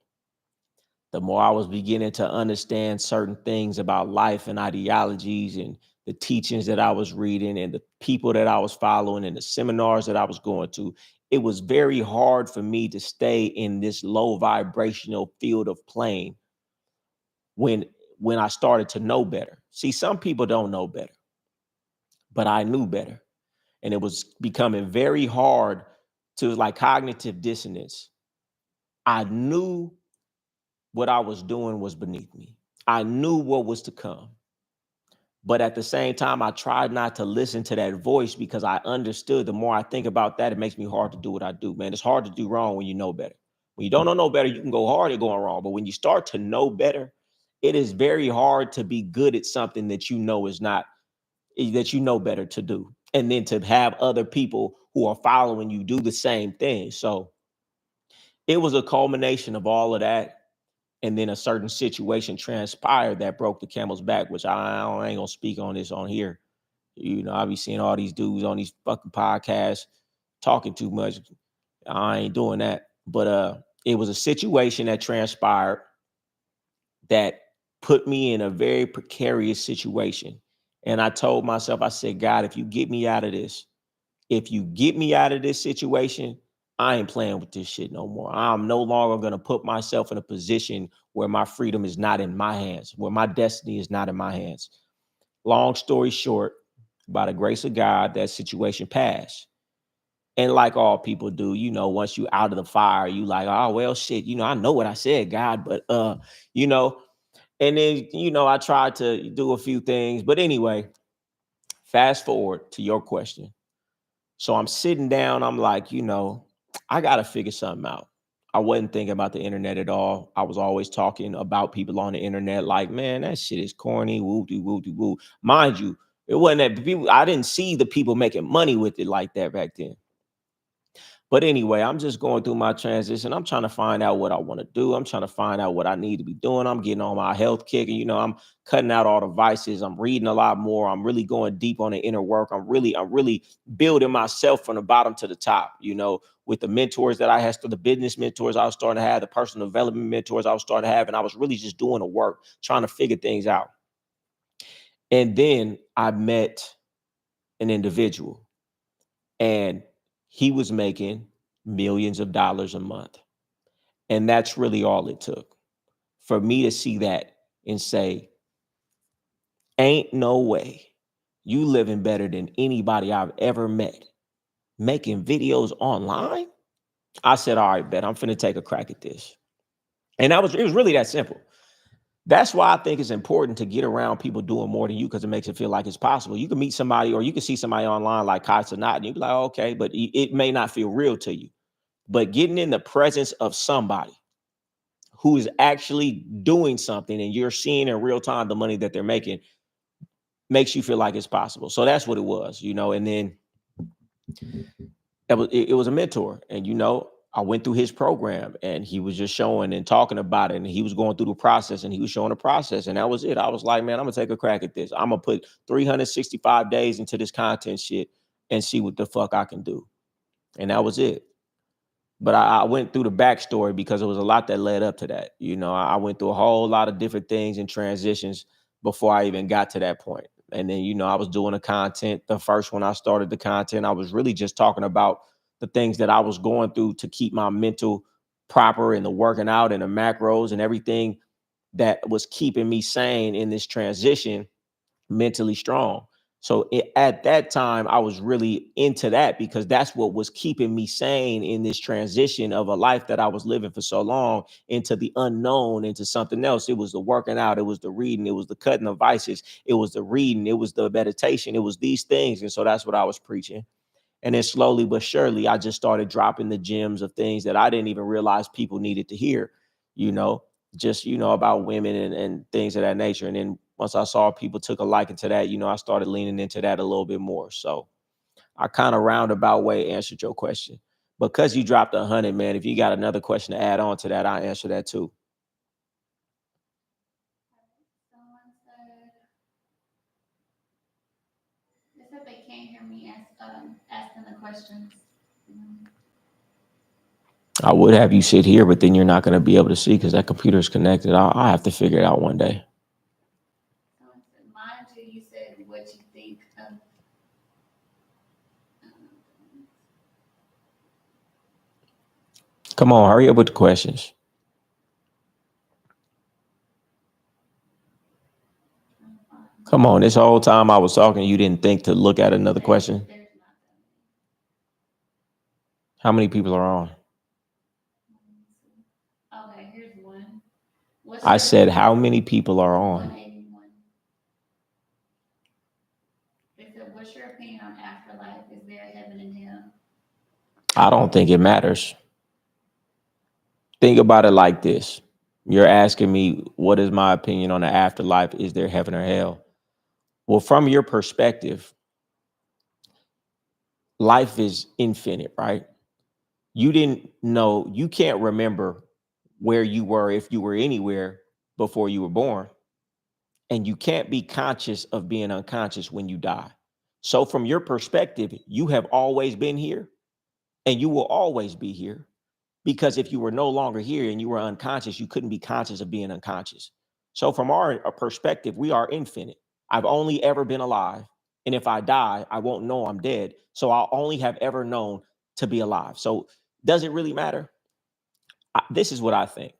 the more I was beginning to understand certain things about life and ideologies and the teachings that I was reading and the people that I was following and the seminars that I was going to. It was very hard for me to stay in this low vibrational field of plane when when I started to know better. See, some people don't know better, but I knew better. And it was becoming very hard to like cognitive dissonance. I knew what I was doing was beneath me. I knew what was to come. But at the same time, I tried not to listen to that voice because I understood the more I think about that, it makes me hard to do what I do, man. It's hard to do wrong when you know better. When you don't know no better, you can go hard at going wrong. But when you start to know better, it is very hard to be good at something that you know is not, that you know better to do. And then to have other people who are following you do the same thing. So it was a culmination of all of that. And then a certain situation transpired that broke the camel's back, which I ain't gonna speak on this on here. I be seeing all these dudes on these fucking podcasts talking too much. I ain't doing that. But it was a situation that transpired that put me in a very precarious situation. And I told myself, I said, God, if you get me out of this, if you get me out of this situation, I ain't playing with this shit no more. I'm no longer going to put myself in a position where my freedom is not in my hands, where my destiny is not in my hands. Long story short, by the grace of God, that situation passed. And like all people do, once you out of the fire, you like, oh, well, shit, I know what I said, God, but, you know, and then, I tried to do a few things. But anyway, fast forward to your question. So I'm sitting down. I'm like, I got to figure something out. I wasn't thinking about the internet at all. I was always talking about people on the internet like, man, that shit is corny. Woo doo woo doo woo. Mind you, it wasn't that people, I didn't see the people making money with it like that back then. But anyway, I'm just going through my transition. I'm trying to find out what I want to do. I'm trying to find out what I need to be doing. I'm getting on my health kick. And, I'm cutting out all the vices. I'm reading a lot more. I'm really going deep on the inner work. I'm really building myself from the bottom to the top, with the mentors that I had, the business mentors I was starting to have, the personal development mentors I was starting to have. And I was really just doing the work, trying to figure things out. And then I met an individual, and he was making millions of dollars a month. And that's really all it took for me to see that and say, ain't no way you living better than anybody I've ever met, making videos online. I said, all right, bet I'm finna take a crack at this. And it was really that simple. That's why I think it's important to get around people doing more than you, because it makes it feel like it's possible. You can meet somebody, or you can see somebody online like Kai Sanat, and you be like, okay, but it may not feel real to you. But getting in the presence of somebody who is actually doing something and you're seeing in real time the money that they're making makes you feel like it's possible. So that's what it was, and then it was a mentor. And I went through his program, and he was just showing and talking about it, and he was going through the process, and he was showing the process, and that was it. I was like, man, I'm gonna take a crack at this. I'm gonna put 365 days into this content shit and see what the fuck I can do. And that was it. But I went through the backstory because it was a lot that led up to that. I went through a whole lot of different things and transitions before I even got to that point. And then, I was doing the content. The first when I started the content, I was really just talking about the things that I was going through to keep my mental proper, and the working out and the macros and everything that was keeping me sane in this transition, mentally strong. So at that time, I was really into that because that's what was keeping me sane in this transition of a life that I was living for so long into the unknown, into something else. It was the working out, it was the reading, it was the cutting of vices, it was the reading, it was the meditation, it was these things. And so that's what I was preaching. And then slowly but surely, I just started dropping the gems of things that I didn't even realize people needed to hear, you know, just, about women and things of that nature. And then once I saw people took a liking to that, I started leaning into that a little bit more. So I kind of roundabout way answered your question. Because you dropped 100, man, if you got another question to add on to that, I'll answer that too.
Someone said, they said they can't hear me asking the questions.
I would have you sit here, but then you're not going to be able to see because that computer is connected. I'll have to figure it out one day.
Someone said, mind you said what you think of.
Come on, hurry up with the questions. Come on, this whole time I was talking, you didn't think to look at another question. How many people are on?
Okay, here's one. What's
I
your
said, how many people are on?
181? They said, what's your opinion on afterlife? Is there a heaven and hell?
I don't think it matters. Think about it like this. You're asking me, what is my opinion on the afterlife? Is there heaven or hell? Well, from your perspective, life is infinite, right? You didn't know, you can't remember where you were if you were anywhere before you were born. And you can't be conscious of being unconscious when you die. So, from your perspective, you have always been here and you will always be here. Because if you were no longer here and you were unconscious, you couldn't be conscious of being unconscious. So, from our perspective, we are infinite. I've only ever been alive. And if I die, I won't know I'm dead. So, I'll only have ever known to be alive. So, does it really matter? This is what I think.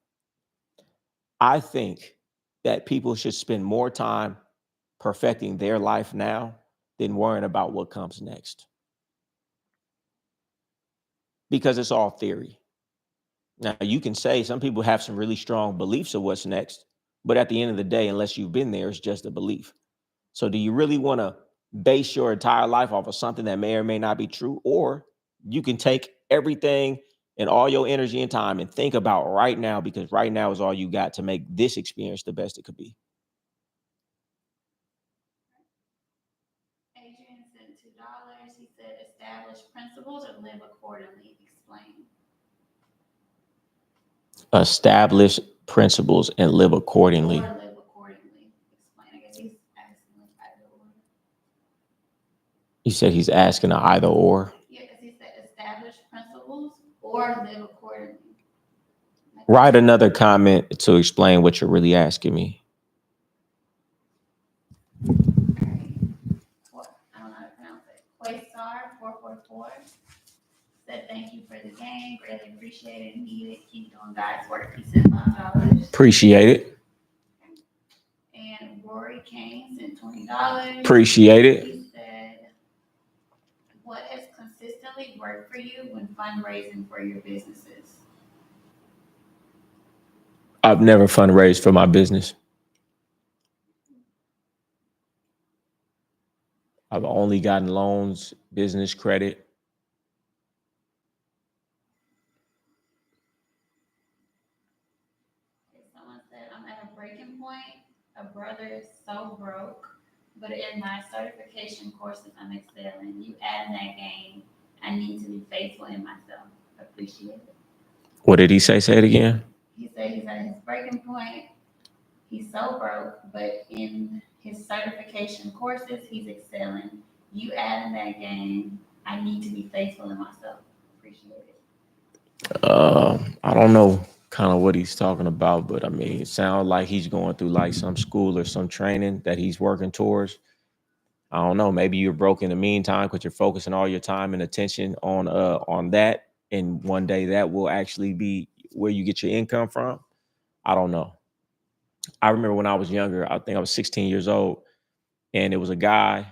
I think that people should spend more time perfecting their life now than worrying about what comes next. Because it's all theory. Now, you can say some people have some really strong beliefs of what's next, but at the end of the day, unless you've been there, it's just a belief. So, do you really want to base your entire life off of something that may or may not be true? Or you can take everything and all your energy and time and think about right now, because right now is all you got to make this experience the best it could be.
Adrian sent $2. He said, establish principles or live accordingly. Explain.
Establish principles and live accordingly.
Or live accordingly. Explain. I guess he's asking like either or.
He said he's asking an either or.
Yeah, because he said establish principles or live accordingly.
Write another comment to explain what you're really asking me.
I don't know how to pronounce it. Quasar444 said thank you for the game. Greatly appreciate it. Need it. Keep doing God's work. He sent $5.
Appreciate it.
And Rory Kane sent $20.
Appreciate it.
He said, what has consistently worked for you when fundraising for your businesses?
I've never fundraised for my business. I've only gotten loans, business credit.
Someone said, I'm at a breaking point. A brother is so broke, but in my certification courses, I'm excelling. You add in that game, I need to be faithful in myself. Appreciate it.
What did he say? Say it again.
He said he's at his breaking point. He's so broke, but in his certification courses, he's excelling. You add in that game, I need to be faithful in myself. Appreciate it.
I don't know kind of what he's talking about, but I mean, it sounds like he's going through like some school or some training that he's working towards. I don't know. Maybe you're broke in the meantime because you're focusing all your time and attention on that, and one day that will actually be where you get your income from. I don't know. I remember when I was younger. I think I was 16 years old, and it was a guy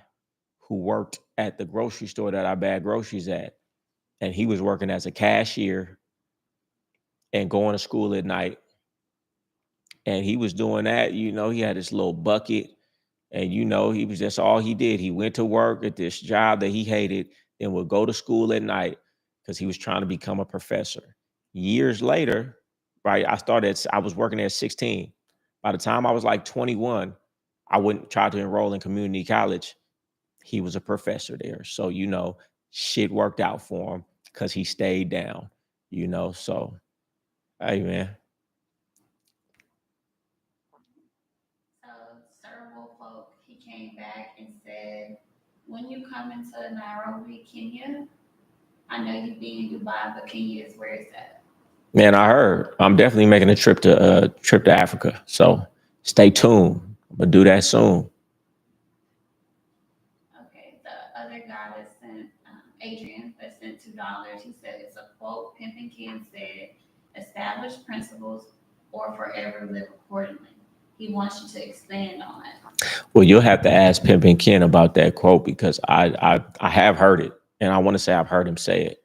who worked at the grocery store that I bag groceries at, and he was working as a cashier and going to school at night. And he was doing that. He had this little bucket. And he was just all he did. He went to work at this job that he hated, then would go to school at night because he was trying to become a professor. Years later, right? I was working there at 16. By the time I was like 21, I wouldn't try to enroll in community college. He was a professor there. So, shit worked out for him because he stayed down, So, hey, man.
So Serval Folk, he came back and said, when you come into Nairobi, Kenya, I know you be in Dubai, but Kenya is where it's at.
Man, I heard. I'm definitely making a trip to Africa. So stay tuned. I'm gonna do that soon.
Okay, the other guy that sent Adrian that sent $2. He said it's a quote. Pimpin' Ken said, "Establish principles or forever live accordingly." He wants you to expand on it.
Well, you'll have to ask Pimpin' Ken about that quote because I have heard it, and I want to say I've heard him say it.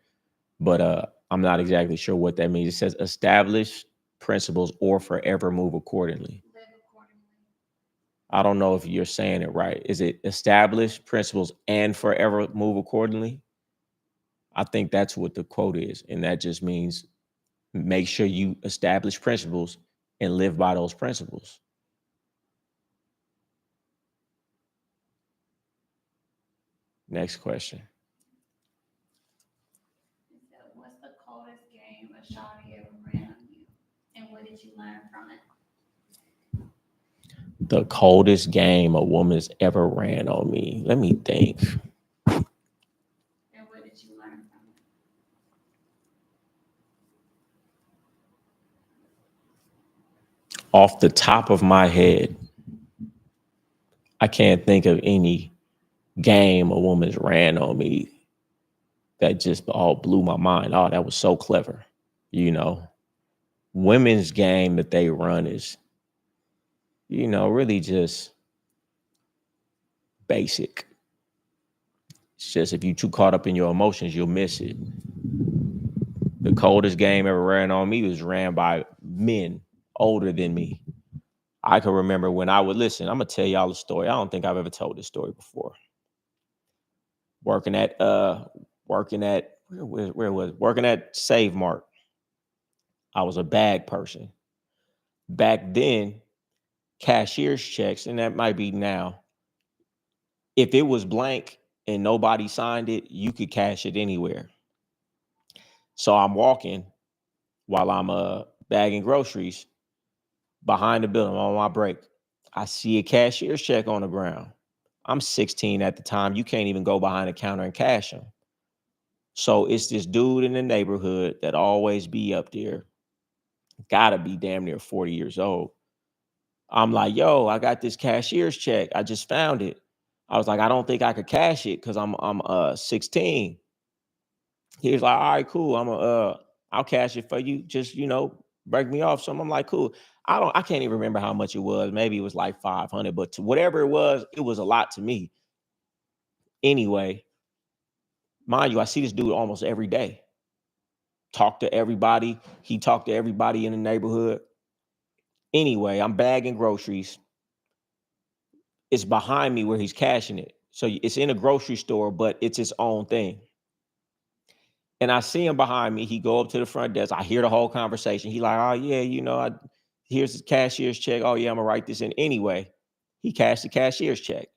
but I'm not exactly sure what that means. It says establish principles or forever move accordingly.
Live accordingly.
I don't know if you're saying it right. Is it establish principles and forever move accordingly? I think that's what the quote is. And that just means make sure you establish principles and live by those principles. Next question.
So what's the coldest game a shawty ever ran on you? And what did you learn from it?
The coldest game a woman's ever ran on me. Let me think.
And what did you learn from it?
Off the top of my head, I can't think of any game a woman's ran on me that just all blew my mind. Oh, that was so clever. You know, women's game that they run is, really just basic. It's just if you're too caught up in your emotions, you'll miss it. The coldest game ever ran on me was ran by men older than me. I can remember when I would listen. I'm gonna tell y'all a story. I don't think I've ever told this story before. Working at where was it? Working at Save Mart. I was a bag person. Back then, cashier's checks, and that might be now. If it was blank and nobody signed it, you could cash it anywhere. So I'm walking while I'm bagging groceries behind the building on my break. I see a cashier's check on the ground. I'm 16 at the time. You can't even go behind the counter and cash them. So it's this dude in the neighborhood that always be up there. Gotta be damn near 40 years old. I'm like, yo, I got this cashier's check. I just found it. I was like, I don't think I could cash it because I'm 16. He was like, all right, cool. I'll cash it for you. Just, break me off some. I'm like, cool. I can't even remember how much it was. Maybe it was like 500, but to whatever it was a lot to me. Anyway, mind you, I see this dude almost every day. Talk to everybody. He talked to everybody in the neighborhood. Anyway, I'm bagging groceries. It's behind me where he's cashing it. So it's in a grocery store, but it's its own thing. And I see him behind me. He go up to the front desk. I hear the whole conversation. He like, oh yeah, here's the cashier's check. Oh yeah, I'm gonna write this in anyway. He cashed the cashier's check.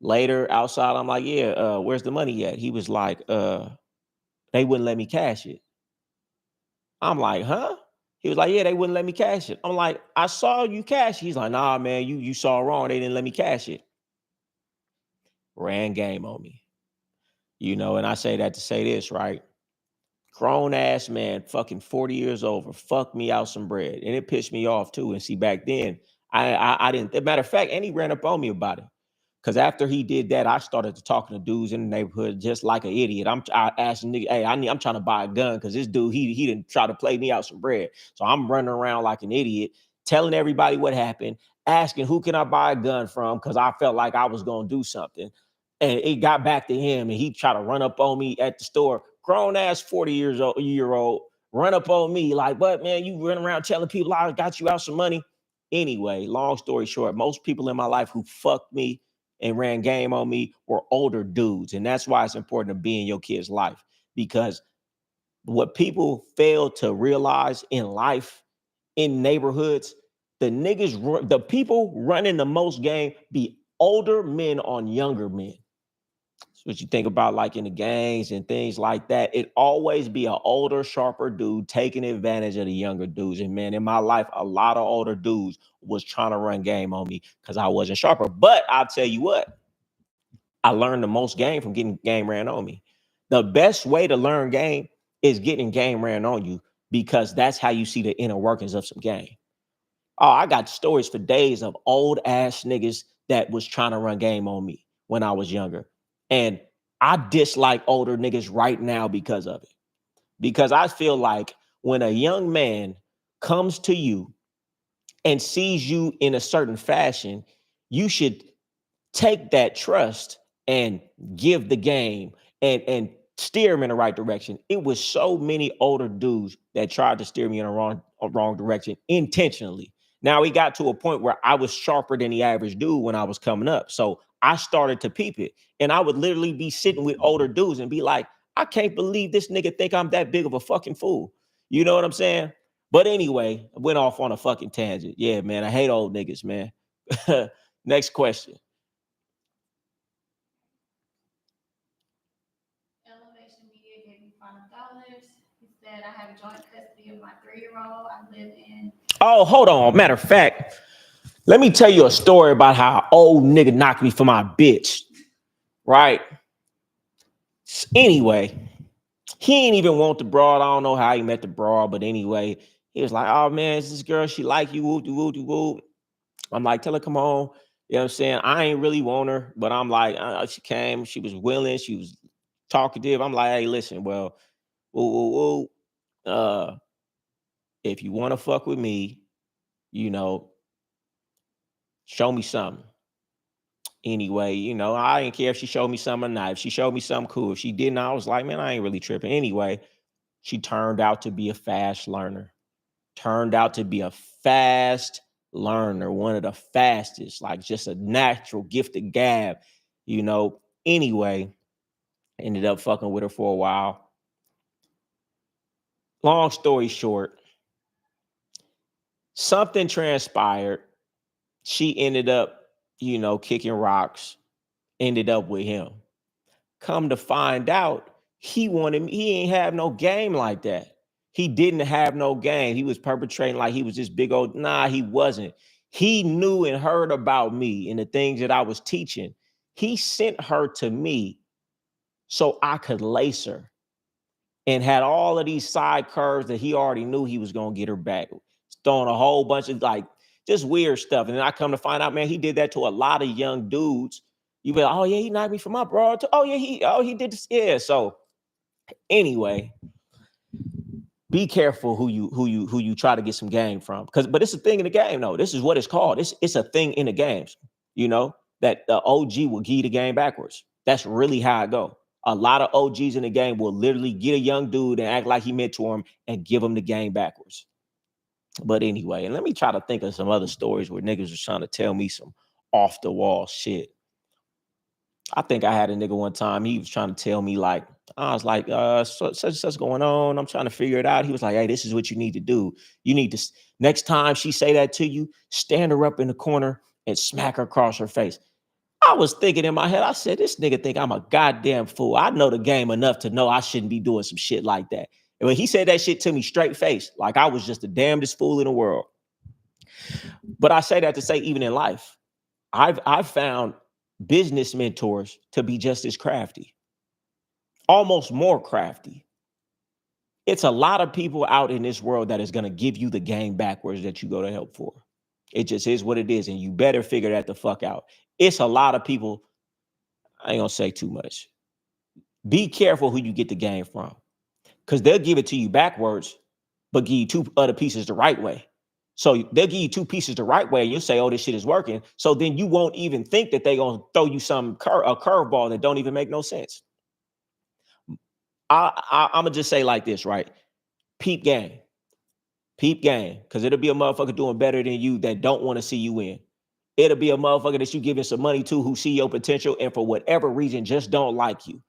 Later outside, I'm like, yeah, where's the money at? He was like, they wouldn't let me cash it. I'm like, huh? He was like, yeah, they wouldn't let me cash it. I'm like, I saw you cash. He's like, nah, man, you saw wrong. They didn't let me cash it. Ran game on me. And I say that to say this, right? Grown ass man, fucking 40 years over, fuck me out some bread. And it pissed me off too. And see, back then, I didn't, as a matter of fact, and he ran up on me about it. Because after he did that, I started to talking to dudes in the neighborhood just like an idiot. I asked a nigga, hey, I'm trying to buy a gun because this dude, he didn't try to play me out some bread. So I'm running around like an idiot, telling everybody what happened, asking who can I buy a gun from because I felt like I was going to do something. And it got back to him and he tried to run up on me at the store. Grown ass 40-year-old run up on me like, what, man, you run around telling people I got you out some money. Anyway, long story short, most people in my life who fucked me and ran game on me were older dudes. And that's why it's important to be in your kid's life, because what people fail to realize in life, in neighborhoods, the people running the most game be older men on younger men. That's what you think about, like in the gangs and things like that. It always be an older, sharper dude taking advantage of the younger dudes. And man, in my life, a lot of older dudes was trying to run game on me because I wasn't sharper. But I'll tell you what, I learned the most game from getting game ran on me. The best way to learn game is getting game ran on you, because that's how you see the inner workings of some game. Oh, I got stories for days of old ass niggas that was trying to run game on me when I was younger. And I dislike older niggas right now because of it. Because I feel like when a young man comes to you and sees you in a certain fashion, you should take that trust and give the game and steer him in the right direction. It was so many older dudes that tried to steer me in a wrong direction intentionally. Now he got to a point where I was sharper than the average dude when I was coming up. So I started to peep it. And I would literally be sitting with older dudes and be like, I can't believe this nigga think I'm that big of a fucking fool. You know what I'm saying? But anyway, I went off on a fucking tangent. Yeah, man, I hate old niggas, man. Next question.
Elevation Media gave me $5. He said I have joint custody of my 3-year-old. I live in.
Oh, hold on. Matter of fact, let me tell you a story about how an old nigga knocked me for my bitch. Right? Anyway, he ain't even want the broad. I don't know how he met the broad, but anyway, he was like, oh man, it's this girl, she like you, woo, woo, woo. I'm like, tell her, come on. You know what I'm saying? I ain't really want her, but I'm like, she came, she was willing, she was talkative. I'm like, hey, listen, well, woo, woo, woo. If you want to fuck with me, you know, show me something. Anyway, I didn't care if she showed me something or not. If she showed me something, cool. If she didn't, I was like, man, I ain't really tripping. Anyway, she turned out to be a fast learner. Turned out to be a fast learner, one of the fastest, like just a natural gifted gab, you know. Anyway, ended up fucking with her for a while. Long story short, something transpired. She ended up, kicking rocks, ended up with him. Come to find out, he ain't have no game like that. He didn't have no game. He was perpetrating like he was this big old, nah, he wasn't. He knew and heard about me and the things that I was teaching. He sent her to me so I could lace her and had all of these side curves that he already knew he was going to get her back. Throwing a whole bunch of like just weird stuff. And then I come to find out, man, he did that to a lot of young dudes. You be like, oh yeah, he knocked me from up, bro. Oh yeah, he did this. Yeah. So anyway, be careful who you try to get some game from. But it's a thing in the game. No, this is what it's called. It's a thing in the games, that the OG will give you the game backwards. That's really how it go. A lot of OGs in the game will literally get a young dude and act like he mentor him and give him the game backwards. But anyway, and let me try to think of some other stories where niggas was trying to tell me some off the wall shit. I think I had a nigga one time. He was trying to tell me like, I was like, such and such going on. I'm trying to figure it out. He was like, hey, this is what you need to do. You need to, next time she say that to you, stand her up in the corner and smack her across her face. I was thinking in my head, I said, this nigga think I'm a goddamn fool. I know the game enough to know I shouldn't be doing some shit like that. And when he said that shit to me straight face, like I was just the damnedest fool in the world. But I say that to say, even in life, I've found business mentors to be just as crafty, almost more crafty. It's a lot of people out in this world that is going to give you the game backwards that you go to help for. It just is what it is. And you better figure that the fuck out. It's a lot of people. I ain't going to say too much. Be careful who you get the game from, because they'll give it to you backwards, but give you two other pieces the right way. So they'll give you two pieces the right way. And you'll say, oh, this shit is working. So then you won't even think that they're going to throw you a curveball that don't even make no sense. I'm going to just say like this, right? Peep game. Peep game. Because it'll be a motherfucker doing better than you that don't want to see you in. It'll be a motherfucker that you giving some money to who see your potential and for whatever reason just don't like you.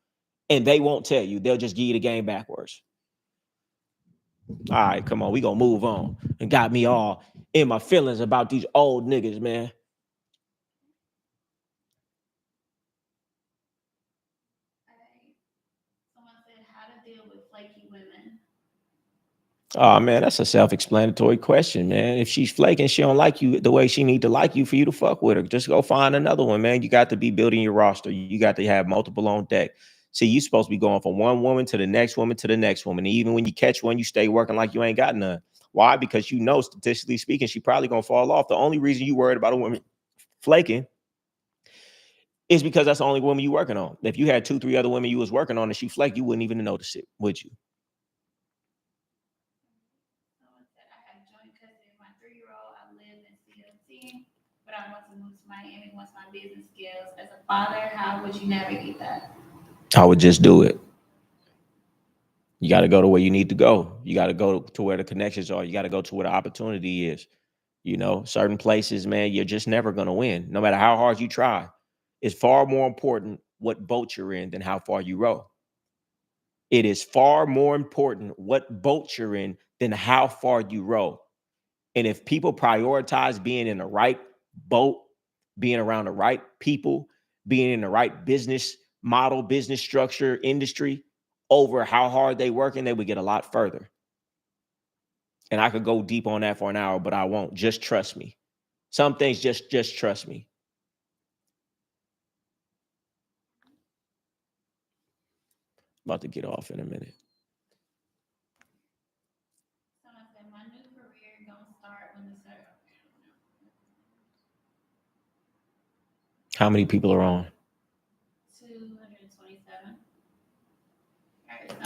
And they won't tell you. They'll just give you the game backwards. All right, come on. We going to move on. And got me all in my feelings about these old niggas, man.
Someone said how to deal with flaky women.
Oh man, that's a self-explanatory question, man. If she's flaking, she don't like you the way she need to like you for you to fuck with her. Just go find another one, man. You got to be building your roster. You got to have multiple on deck. See, you supposed to be going from one woman to the next woman to the next woman. And even when you catch one, you stay working like you ain't got none. Why? Because you know, statistically speaking, she probably gonna fall off. The only reason you worried about a woman flaking is because that's the only woman you working on. If you had 2, 3 other women you was working on and she flaked, you wouldn't even notice it, would you?
Someone said I have joint custody of my 3-year-old. I live in CLT, but I want to move to Miami once my business scales. As a father, how would you navigate that?
I would just do it. You got to go to where you need to go. You got to go to where the connections are. You got to go to where the opportunity is. Certain places, man, you're just never going to win, no matter how hard you try. It's far more important what boat you're in than how far you row. It is far more important what boat you're in than how far you row. And if people prioritize being in the right boat, being around the right people, being in the right business model, business structure, industry, over how hard they work, and they would get a lot further. And I could go deep on that for an hour, but I won't. Just trust me. Some things just trust me. About to get off in a minute.
Someone said, my new career gonna start when the service.
How many people are on?
227.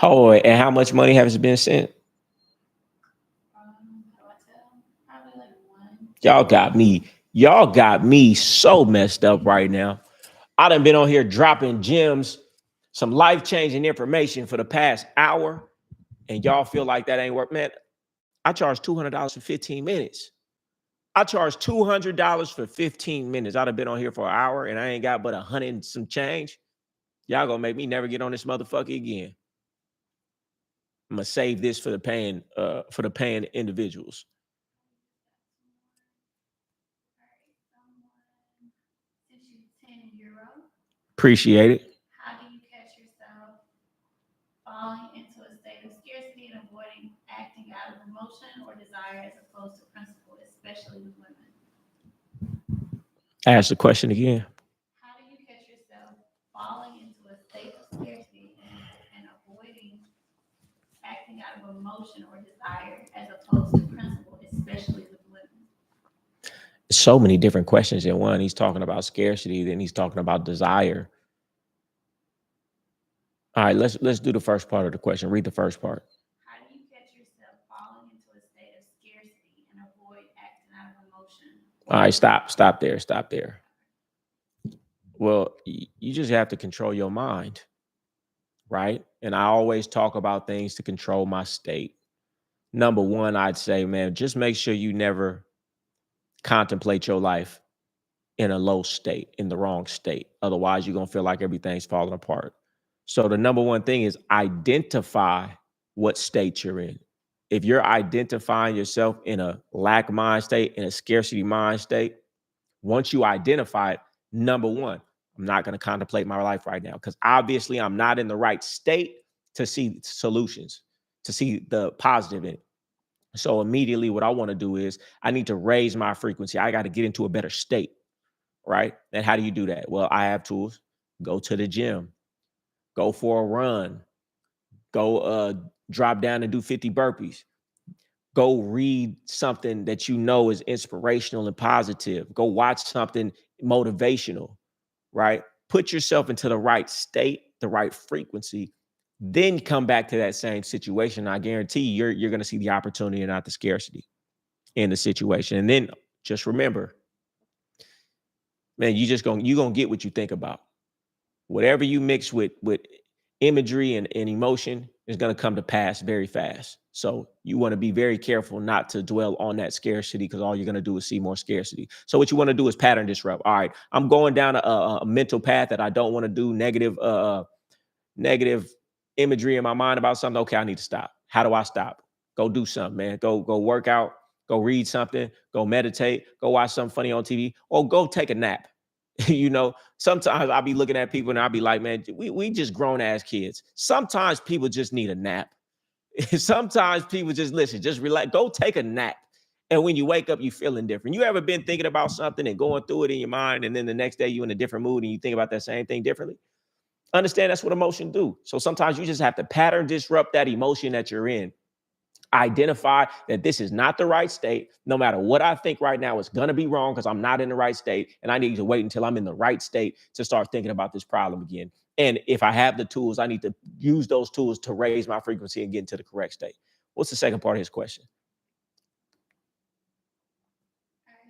Oh, and how much money has been sent?
How do I tell? Probably like one.
Y'all got me so messed up right now. I done been on here dropping gems, some life-changing information for the past hour, and y'all feel like that ain't work. Man, I charge $200 for 15 minutes. I charge $200 for 15 minutes. I'd have been on here for an hour and I ain't got but 100 and some change. Y'all gonna make me never get on this motherfucker again. I'm gonna save this for the paying individuals.
Since you €10,
Appreciate it.
how do you catch yourself falling into a state of scarcity and avoiding acting out of emotion or desire as opposed to principle, especially with women?
Ask the question again.
How do you catch yourself falling into a state of scarcity and avoiding acting out of emotion or desire as opposed to principle, especially with women?
So many different questions in one. He's talking about scarcity, then he's talking about desire. All right, let's do the first part of the question. Read the first part.
How do you catch yourself falling into a state of scarcity and avoid acting out of emotion?
All right, stop there. Well, you just have to control your mind, right? And I always talk about things to control my state. Number one, I'd say, man, just make sure you never contemplate your life in a low state, in the wrong state. Otherwise, you're going to feel like everything's falling apart. So the number one thing is identify what state you're in. If you're identifying yourself in a lack mind state, in a scarcity mind state, once you identify it, number one, I'm not going to contemplate my life right now because obviously I'm not in the right state to see solutions, to see the positive in it. So immediately what I want to do is I need to raise my frequency. I got to get into a better state, right? And how do you do that? Well, I have tools. Go to the gym, go for a run, go drop down and do 50 burpees. Go read something that you know is inspirational and positive. Go watch something motivational, right? Put yourself into the right state, the right frequency, then come back to that same situation. I guarantee you're going to see the opportunity and not the scarcity in the situation. And then just remember, man, you're gonna get what you think about. Whatever you mix with imagery and emotion is going to come to pass very fast. So you want to be very careful not to dwell on that scarcity because all you're going to do is see more scarcity. So what you want to do is pattern disrupt. All right, I'm going down a mental path that I don't want to do, negative imagery in my mind about something. Okay, I need to stop. How do I stop? Go do something, man. Go work out, go read something, go meditate, go watch something funny on TV, or go take a nap. Sometimes I'll be looking at people and I'll be like, man, we just grown ass kids. Sometimes people just need a nap. Sometimes people just listen, just relax, go take a nap. And when you wake up, you feeling different. You ever been thinking about something and going through it in your mind, and then the next day you in a different mood and you think about that same thing differently? Understand that's what emotion do. So sometimes you just have to pattern disrupt that emotion that you're in. Identify that this is not the right state. No matter what I think right now, it's going to be wrong because I'm not in the right state. And I need to wait until I'm in the right state to start thinking about this problem again. And if I have the tools, I need to use those tools to raise my frequency and get into the correct state. What's the second part of his question?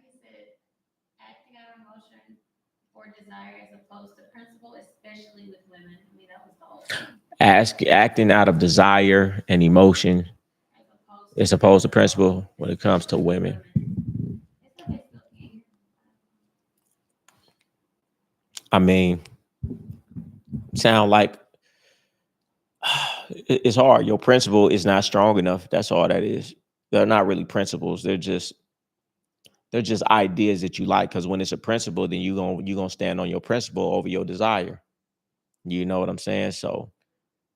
He said, acting out of emotion or desire as opposed to principle, especially with women. I mean, that was the whole thing.
Acting out of desire and emotion
As opposed
is
to
opposed to principle when it comes to women.
it's okay, still can.
I mean, sound like it's hard. Your principle is not strong enough. That's all that is. They're not really principles. They're just ideas that you like. Because when it's a principle, then you gonna stand on your principle over your desire. You know what I'm saying? So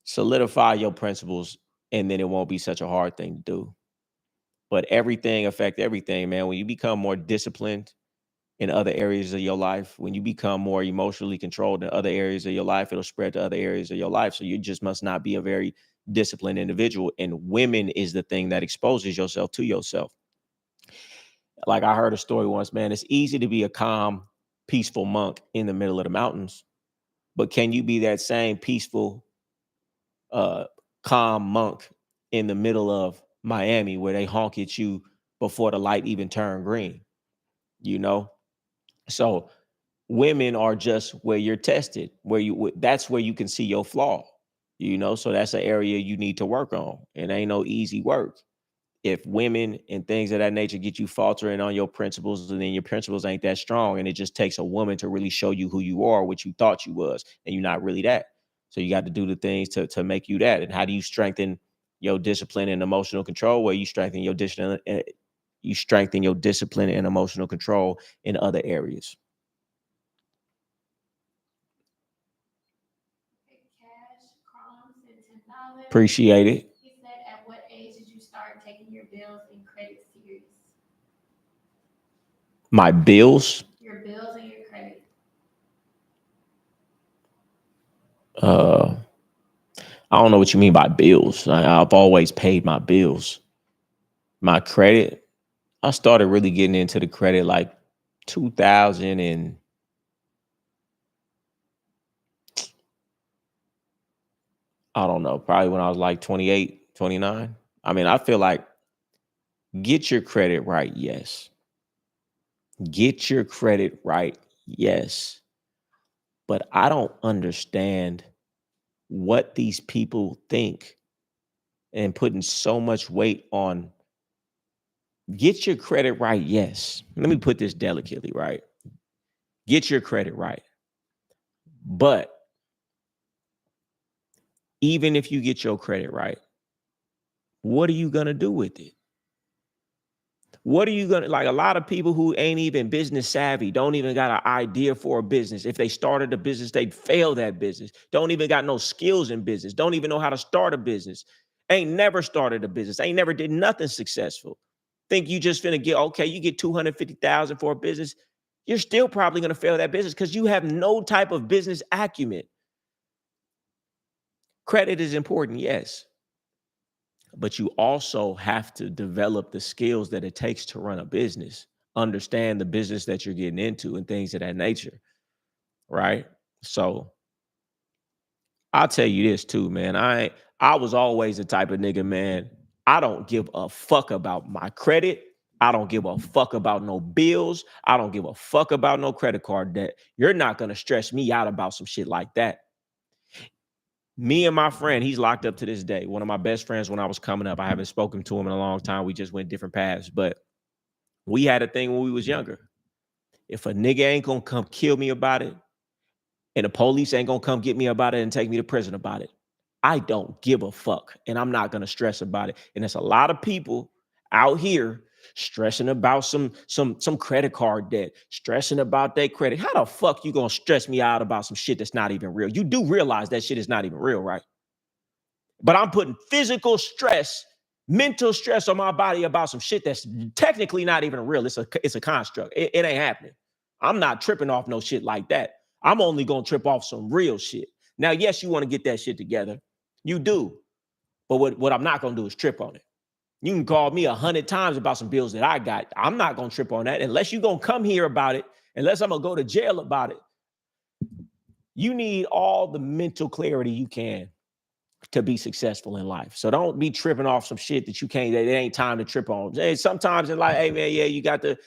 solidify your principles, and then it won't be such a hard thing to do. But everything affect everything, man. When you become more disciplined in other areas of your life, when you become more emotionally controlled in other areas of your life, it'll spread to other areas of your life. So you just must not be a very disciplined individual. And women is the thing that exposes yourself to yourself. Like I heard a story once, man. It's easy to be a calm, peaceful monk in the middle of the mountains, but can you be that same peaceful, uh, calm monk in the middle of Miami where they honk at you before the light even turned green? You know, so women are just where you're tested, that's where you can see your flaw. You know, so that's an area you need to work on. It ain't no easy work. If women and things of that nature get you faltering on your principles, and then your principles ain't that strong, and it just takes a woman to really show you who you are, what you thought you was, and you're not really that. So you got to do the things to make you that. And how do you strengthen your discipline and emotional control? Where you strengthen your discipline and emotional control in other areas.
Okay, Cash, Crumbs, and $10.
Appreciate it.
He said, at what age did you start taking your bills and credit serious?
My bills.
Your bills and your credit.
Uh, I don't know what you mean by bills. I've always paid my bills. My credit, I started really getting into the credit like 2000 and I don't know, probably when I was like 28, 29. I mean, I feel like get your credit right, yes. Get your credit right, yes. But I don't understand what these people think and putting so much weight on get your credit right, yes. Let me put this delicately, right? Get your credit right. But even if you get your credit right, what are you going to do with it? What are you going to like? A lot of people who ain't even business savvy don't even got an idea for a business. If they started a business, they'd fail that business. Don't even got no skills in business. Don't even know how to start a business. Ain't never started a business. Ain't never did nothing successful. Think you just finna get, okay, you get 250,000 for a business. You're still probably going to fail that business because you have no type of business acumen. Credit is important, yes. But you also have to develop the skills that it takes to run a business, understand the business that you're getting into and things of that nature, right? So I'll tell you this too, man. I was always the type of nigga, man. I don't give a fuck about my credit. I don't give a fuck about no bills. I don't give a fuck about no credit card debt. You're not gonna stress me out about some shit like that. Me and my friend, he's locked up to this day. One of my best friends when I was coming up. I haven't spoken to him in a long time. We just went different paths, but we had a thing when we was younger. If a nigga ain't gonna come kill me about it, and the police ain't gonna come get me about it and take me to prison about it, I don't give a fuck, and I'm not gonna stress about it. And there's a lot of people out here stressing about some credit card debt, stressing about their credit. How the fuck you gonna stress me out about some shit that's not even real? You do realize that shit is not even real, right? But I'm putting physical stress, mental stress on my body about some shit that's technically not even real. It's a construct. It ain't happening. I'm not tripping off no shit like that. I'm only gonna trip off some real shit. Now, yes, you want to get that shit together. You do. But what I'm not gonna do is trip on it. You can call me 100 times about some bills that I got. I'm not gonna trip on that unless you gonna come here about it, unless I'm gonna go to jail about it. You need all the mental clarity you can to be successful in life. So don't be tripping off some shit that you can't, that it ain't time to trip on. Hey, sometimes in life, hey man, yeah, you got the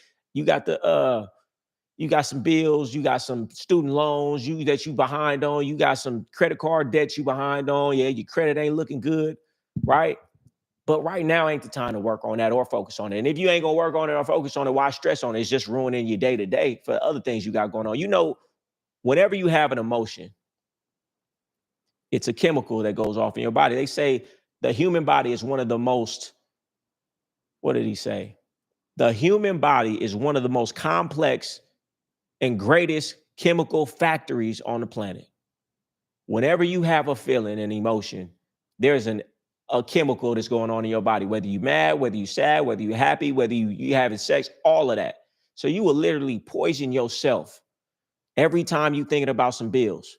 You got some bills, you got some student loans, that you behind on, you got some credit card debts you behind on. Yeah, your credit ain't looking good, right? But right now ain't the time to work on that or focus on it. And if you ain't gonna work on it or focus on it, why stress on it? It's just ruining your day to day for other things you got going on. Whenever you have an emotion, it's a chemical that goes off in your body. They say the human body is one of the most, what did he say? The human body is one of the most complex and greatest chemical factories on the planet. Whenever you have a feeling, an emotion, there's a chemical that's going on in your body, whether you're mad, whether you're sad, whether you're happy, whether you having sex, all of that. So you will literally poison yourself every time you thinking about some bills.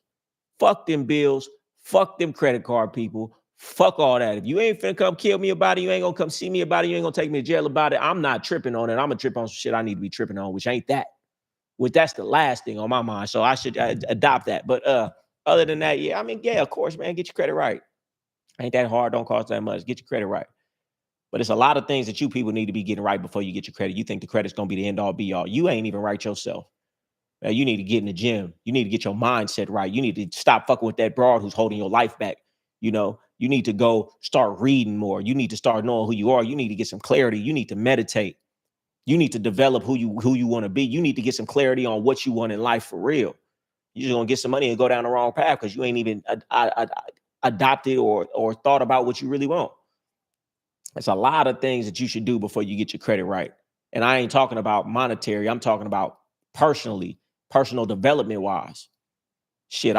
Fuck them bills. Fuck them credit card people. Fuck all that. If you ain't finna come kill me about it, you ain't gonna come see me about it, you ain't gonna take me to jail about it, I'm not tripping on it. I'm gonna trip on some shit I need to be tripping on, which ain't that. Which that's the last thing on my mind. So I should adopt that. But other than that, yeah, I mean, yeah, of course, man, get your credit right. Ain't that hard, don't cost that much. Get your credit right. But it's a lot of things that you people need to be getting right before you get your credit. You think the credit's gonna be the end all be all. You ain't even right yourself. You need to get in the gym. You need to get your mindset right. You need to stop fucking with that broad who's holding your life back. You need to go start reading more. You need to start knowing who you are. You need to get some clarity. You need to meditate. You need to develop who you want to be. You need to get some clarity on what you want in life for real. You're just gonna get some money and go down the wrong path because you ain't even adopted or thought about what you really want. There's a lot of things that you should do before you get your credit right. And I ain't talking about monetary. I'm talking about personal development wise. Shit,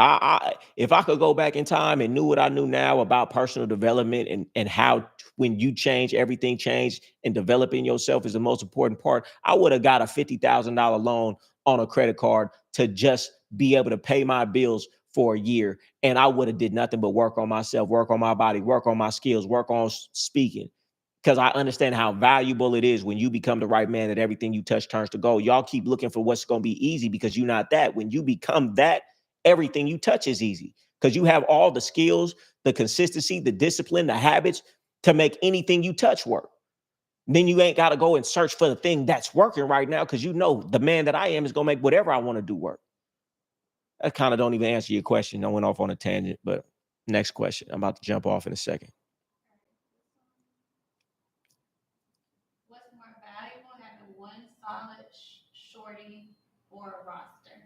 if I could go back in time and knew what I knew now about personal development and how when you change, everything changed and developing yourself is the most important part, I would have got a $50,000 loan on a credit card to just be able to pay my bills for a year. And I would have did nothing but work on myself, work on my body, work on my skills, work on speaking. Because I understand how valuable it is when you become the right man that everything you touch turns to gold. Y'all keep looking for what's going to be easy because you're not that. When you become that, everything you touch is easy because you have all the skills, the consistency, the discipline, the habits to make anything you touch work. Then you ain't got to go and search for the thing that's working right now because you know the man that I am is going to make whatever I want to do work. That kind of don't even answer your question. I went off on a tangent, but next question. I'm about to jump off in a second.
What's more valuable, having one solid shorty or a roster?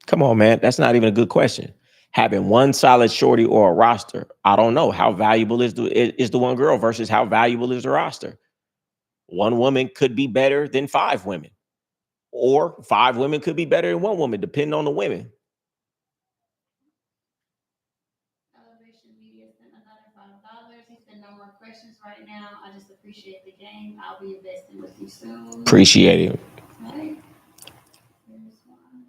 Come on, man. That's not even a good question. Having one solid shorty or a roster. I don't know. How valuable is the one girl versus how valuable is the roster? One woman could be better than 5 women. Or 5 women could be better than 1 woman, depending on the women.
Elevation Media sent another $5. He said no more questions right now. I just appreciate the game. I'll be investing with you soon.
Appreciate it.
Right. Here's one.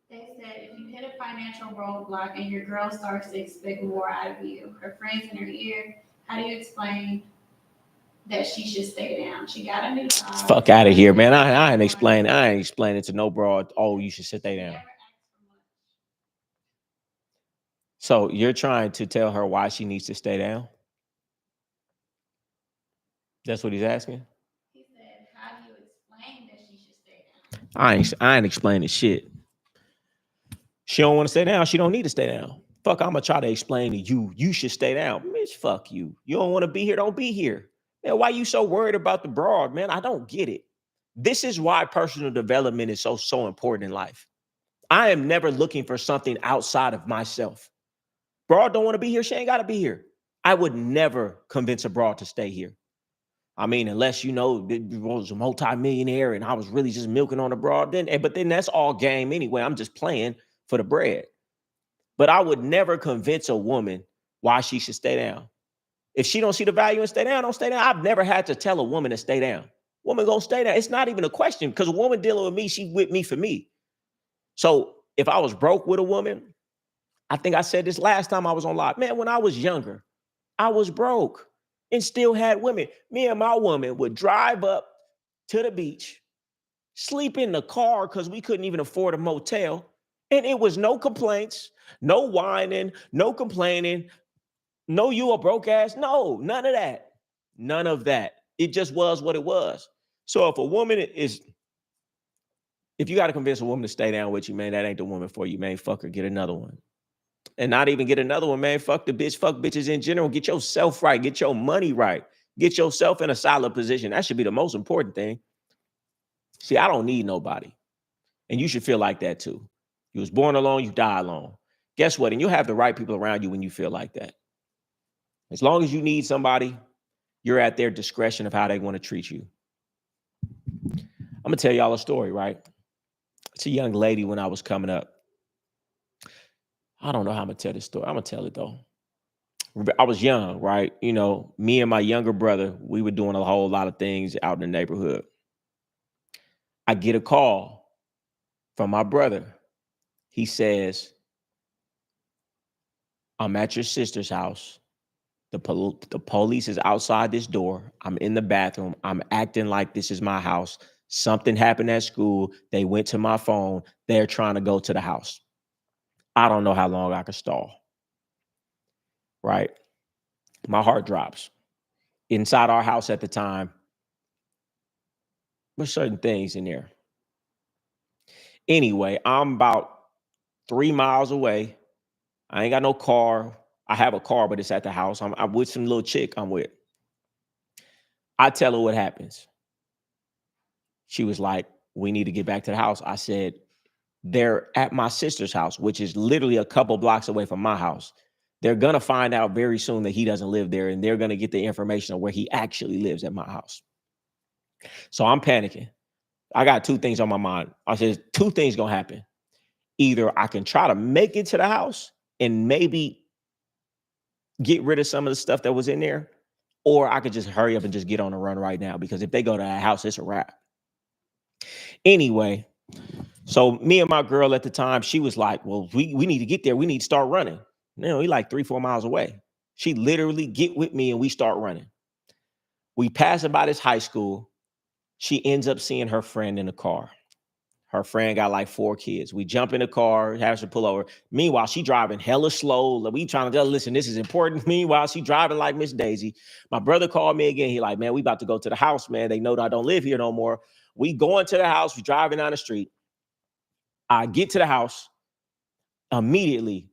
They said if you hit a financial roadblock and your girl starts to expect more out of you, her friends in her ear, how do you explain that she should stay down? She got a new job.
Fuck out of here, man. I ain't explaining to no broad. Oh, you should stay down. So you're trying to tell her why she needs to stay down? That's what he's asking.
He said, how do you explain that she should stay down?
I ain't explaining shit. She don't want to stay down. She don't need to stay down. Fuck, I'm gonna try to explain to you. You should stay down. Bitch, fuck you. You don't want to be here. Don't be here. Man, why you so worried about the broad, man? I don't get it. This is why personal development is so important in life. I am never looking for something outside of myself. Broad don't want to be here. She ain't got to be here. I would never convince a broad to stay here. I mean, unless it was a multimillionaire and I was really just milking on the broad, but then that's all game anyway. I'm just playing for the bread. But I would never convince a woman why she should stay down. If she don't see the value in stay down, don't stay down. I've never had to tell a woman to stay down. Woman gonna stay down. It's not even a question because a woman dealing with me, she with me for me. So if I was broke with a woman, I think I said this last time I was on live. Man, when I was younger, I was broke and still had women. Me and my woman would drive up to the beach, sleep in the car because we couldn't even afford a motel. And it was no complaints, no whining, no complaining, no, you a broke ass. No, none of that. None of that. It just was what it was. So if you got to convince a woman to stay down with you, man, that ain't the woman for you, man. Fuck her, get another one. And not even get another one, man. Fuck the bitch, fuck bitches in general. Get yourself right, get your money right, get yourself in a solid position. That should be the most important thing. See, I don't need nobody. And you should feel like that too. You was born alone, you die alone. Guess what? And you'll have the right people around you when you feel like that. As long as you need somebody, you're at their discretion of how they want to treat you. I'm gonna tell y'all a story, right? It's a young lady when I was coming up. I don't know how I'm gonna tell this story. I'm gonna tell it though. I was young, right? You know, me and my younger brother, we were doing a whole lot of things out in the neighborhood. I get a call from my brother. He says, I'm at your sister's house. The police is outside this door. I'm in the bathroom. I'm acting like this is my house. Something happened at school. They went to my phone. They're trying to go to the house. I don't know how long I could stall, right? My heart drops. Inside our house at the time, there's certain things in there. Anyway, I'm about 3 miles away. I ain't got no car. I have a car, but it's at the house. I'm with some little chick I'm with. I tell her what happens. She was like, we need to get back to the house. I said, they're at my sister's house, which is literally a couple blocks away from my house. They're going to find out very soon that he doesn't live there, and they're going to get the information of where he actually lives at my house. So I'm panicking. I got two things on my mind. I said, two things going to happen. Either I can try to make it to the house and maybe get rid of some of the stuff that was in there, or I could just hurry up and just get on the run right now, because if they go to that house, it's a wrap. Anyway, so me and my girl at the time, she was like, well, we need to get there. We need to start running. You know, we like 3-4 miles away. She literally get with me and we start running. We pass by this high school. She ends up seeing her friend in the car. Her friend got like 4 kids. We jump in the car, has her pull over. Meanwhile, she driving hella slow. We trying to tell her, listen, this is important. Meanwhile, she driving like Miss Daisy. My brother called me again. He like, man, we about to go to the house, man. They know that I don't live here no more. We going to the house. We driving down the street. I get to the house. Immediately,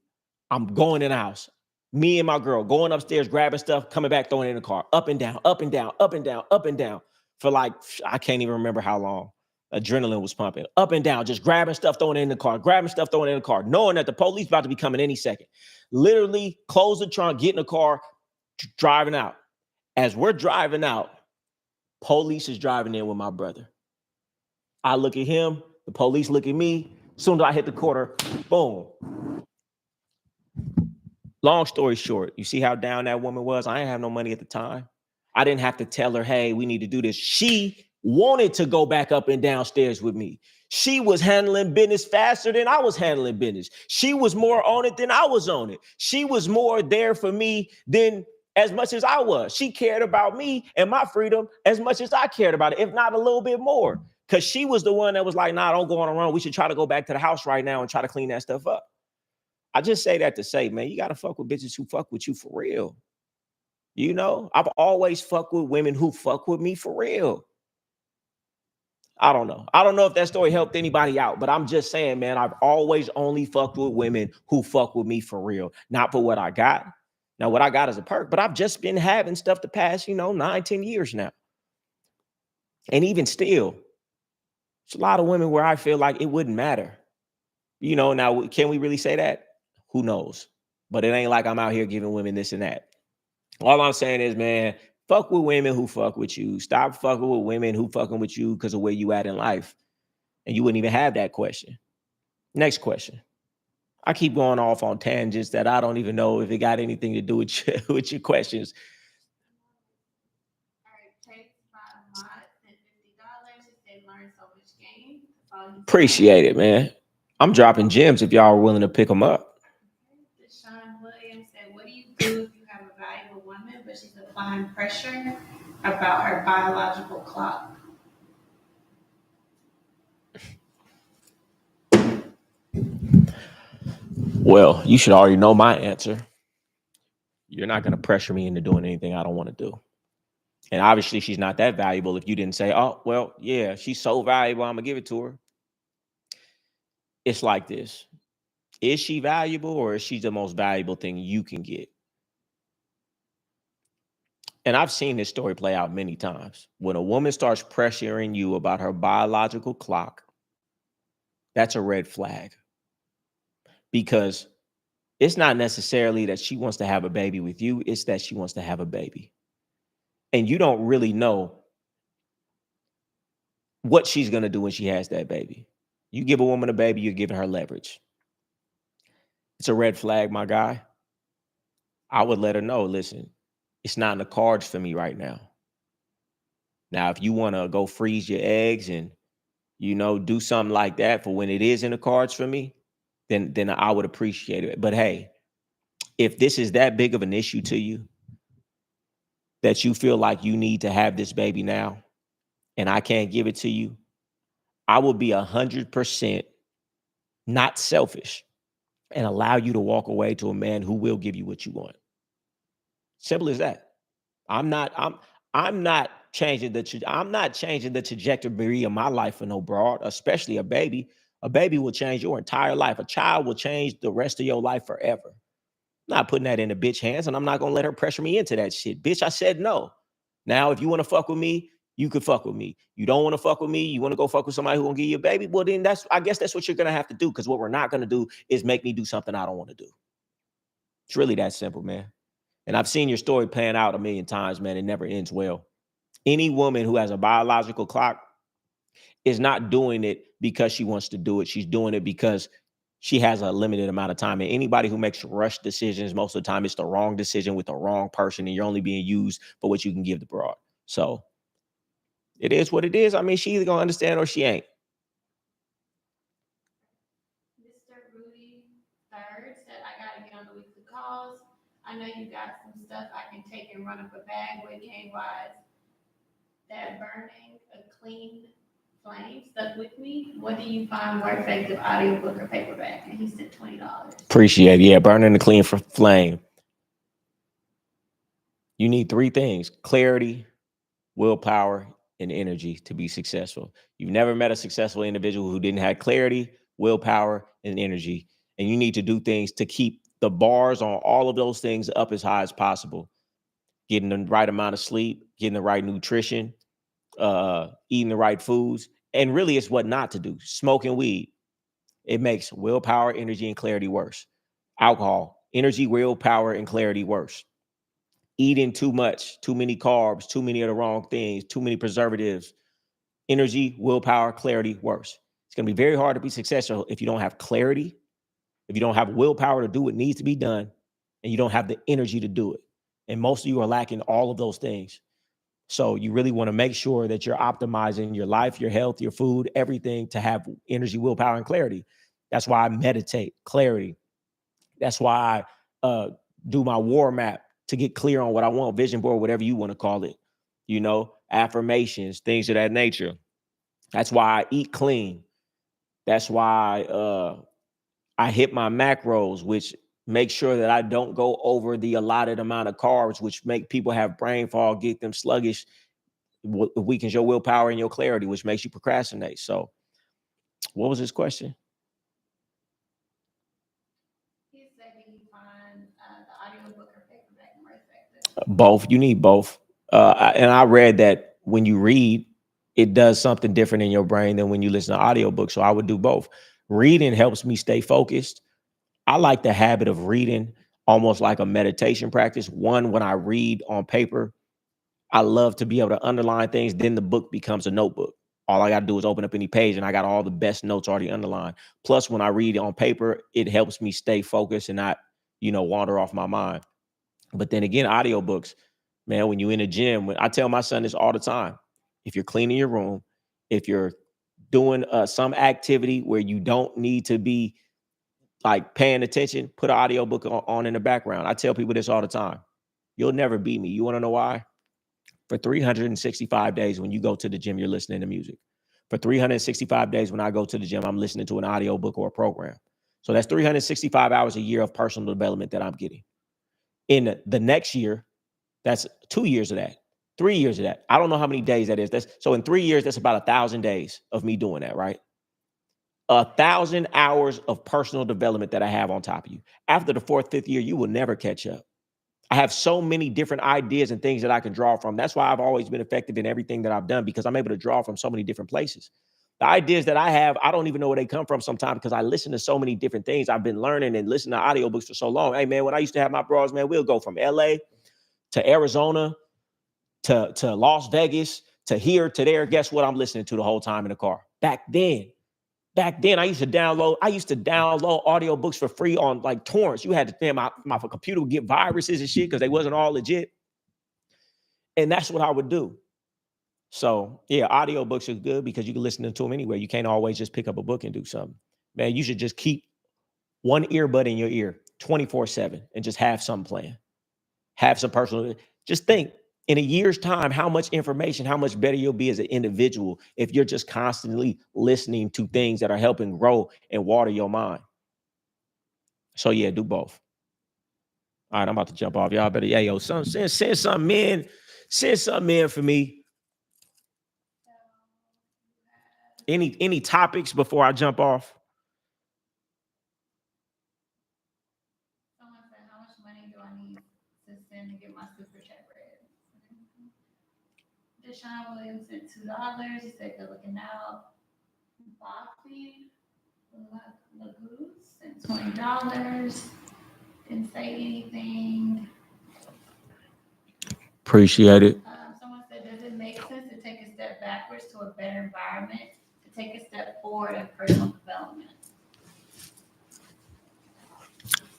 I'm going in the house. Me and my girl going upstairs, grabbing stuff, coming back, throwing it in the car. Up and down, up and down, up and down, up and down. For like, I can't even remember how long. Adrenaline was pumping. Up and down, just grabbing stuff, throwing it in the car, grabbing stuff, throwing it in the car, knowing that the police about to be coming any second. Literally close the trunk, get in the car, driving out. As we're driving out, police is driving in with my brother. I look at him, the police look at me. As soon as I hit the corner, boom. Long story short, you see how down that woman was? I didn't have no money at the time. I didn't have to tell her, hey, we need to do this. She wanted to go back up and downstairs with me. She was handling business faster than I was handling business. She was more on it than I was on it. She was more there for me than as much as I was. She cared about me and my freedom as much as I cared about it, if not a little bit more. Because she was the one that was like, nah, don't go on a run. We should try to go back to the house right now and try to clean that stuff up. I just say that to say, man, you got to fuck with bitches who fuck with you for real. You know, I've always fucked with women who fuck with me for real. I don't know. I don't know if that story helped anybody out, but I'm just saying, man, I've always only fucked with women who fuck with me for real, not for what I got. Now, what I got is a perk, but I've just been having stuff the past, 9-10 years now. And even still, it's a lot of women where I feel like it wouldn't matter. Now, can we really say that? Who knows? But it ain't like I'm out here giving women this and that. All I'm saying is, man, fuck with women who fuck with you. Stop fucking with women who fucking with you because of where you at in life. And you wouldn't even have that question. Next question. I keep going off on tangents that I don't even know if it got anything to do with with your questions.
All right, takes by mod and $50 if they learn so much game.
Appreciate it, man. I'm dropping gems if y'all are willing to pick them up.
Deshaun Williams said, what do you do if you have a valuable woman, but she's applying pressure about her biological clock?
Well, you should already know my answer. You're not going to pressure me into doing anything I don't want to do. And obviously she's not that valuable if you didn't say, oh, well, yeah, she's so valuable, I'm gonna give it to her. It's like this. Is she valuable or is she the most valuable thing you can get? And I've seen this story play out many times. When a woman starts pressuring you about her biological clock, that's a red flag because it's not necessarily that she wants to have a baby with you, it's that she wants to have a baby. And you don't really know what she's going to do when she has that baby. You give a woman a baby, you're giving her leverage. It's a red flag, my guy. I would let her know, listen, it's not in the cards for me right now. Now, if you want to go freeze your eggs and, do something like that for when it is in the cards for me, then I would appreciate it. But hey, if this is that big of an issue to you that you feel like you need to have this baby now and I can't give it to you, I will be 100% not selfish and allow you to walk away to a man who will give you what you want. Simple as that. I'm not I'm not changing I'm not changing the trajectory of my life for no broad, especially a baby. A baby will change your entire life. A child will change the rest of your life forever. I'm not putting that in a bitch hands, and I'm not gonna let her pressure me into that shit. Bitch, I said no. Now, if you want to fuck with me, you could fuck with me. You don't want to fuck with me, you want to go fuck with somebody who gonna give you a baby. Well, then I guess that's what you're gonna have to do. Because what we're not gonna do is make me do something I don't want to do. It's really that simple, man. And I've seen your story pan out a million times, man. It never ends well. Any woman who has a biological clock is not doing it because she wants to do it. She's doing it because she has a limited amount of time. And anybody who makes rush decisions, most of the time, it's the wrong decision with the wrong person, and you're only being used for what you can give the broad. So it is what it is. I mean, she either gonna understand or she ain't.
Mr. Rudy Third said, I got to get on the weekly calls. I know you got some stuff I can take and run up a bag with game wise. That burning a clean flame stuck with me. What do you find more effective, audiobook or paperback? And he said $20.
Appreciate it. Yeah, burning the clean for flame. You need three things: clarity, willpower, and energy to be successful. You've never met a successful individual who didn't have clarity, willpower, and energy. And you need to do things to keep the bars on all of those things up as high as possible. Getting the right amount of sleep, getting the right nutrition, eating the right foods. And really, it's what not to do. Smoking weed. It makes willpower, energy, and clarity worse. Alcohol, energy, willpower, and clarity worse. Eating too much, too many carbs, too many of the wrong things, too many preservatives, energy, willpower, clarity, worse. It's going to be very hard to be successful if you don't have clarity, if you don't have willpower to do what needs to be done, and you don't have the energy to do it. And most of you are lacking all of those things. So you really want to make sure that you're optimizing your life, your health, your food, everything to have energy, willpower, and clarity. That's why I meditate, clarity. That's why I do my war map to get clear on what I want, vision board, whatever you want to call it, affirmations, things of that nature. That's why I eat clean. That's why I hit my macros, which make sure that I don't go over the allotted amount of carbs, which make people have brain fog, get them sluggish, weakens your willpower and your clarity, which makes you procrastinate. So what was his question?
He said, do you find the audiobook or paperback more effective?
Both. You need both. And I read that when you read, it does something different in your brain than when you listen to audiobooks. So I would do both. Reading helps me stay focused. I like the habit of reading almost like a meditation practice. One, when I read on paper, I love to be able to underline things. Then the book becomes a notebook. All I got to do is open up any page and I got all the best notes already underlined. Plus, when I read on paper, it helps me stay focused and not, wander off my mind. But then again, audiobooks, man, when you're in the gym, I tell my son this all the time. If you're cleaning your room, if you're doing some activity where you don't need to be like paying attention, put an audiobook on in the background. I tell people this all the time. You'll never beat me. You want to know why? For 365 days, when you go to the gym, you're listening to music. For 365 days, when I go to the gym, I'm listening to an audiobook or a program. So that's 365 hours a year of personal development that I'm getting. In the next year, that's 2 years of that. 3 years of that. I don't know how many days that is. So in 3 years, that's about 1,000 days of me doing that, right? 1,000 hours of personal development that I have on top of you. After the fourth, fifth year, you will never catch up. I have so many different ideas and things that I can draw from. That's why I've always been effective in everything that I've done, because I'm able to draw from so many different places. The ideas that I have, I don't even know where they come from sometimes, because I listen to so many different things. I've been learning and listening to audiobooks for so long. Hey, man, when I used to have my bros, man, we'll go from LA to Arizona to Las Vegas to here to there. Guess what I'm listening to the whole time in the car? Back then, I used to download audiobooks for free on like torrents. You had to think my computer would get viruses and shit because they wasn't all legit. And that's what I would do. So yeah, audiobooks are good because you can listen to them anywhere. You can't always just pick up a book and do something. Man, you should just keep one earbud in your ear 24/7 and just have something playing. Have some personal, just think in a year's time, how much information, how much better you'll be as an individual if you're just constantly listening to things that are helping grow and water your mind. So yeah, do both. All right, I'm about to jump off. Y'all better, send something in. Send something in for me. Any topics before I jump off?
Someone said, how much money do I need to send to get my super chat read? Deshaun Williams sent $2. He said, good looking out. Bobby Lagoose sent $20. Didn't say anything.
Appreciate it.
Someone said, does it make sense to take a step backwards to a better environment, to take a step forward in personal development?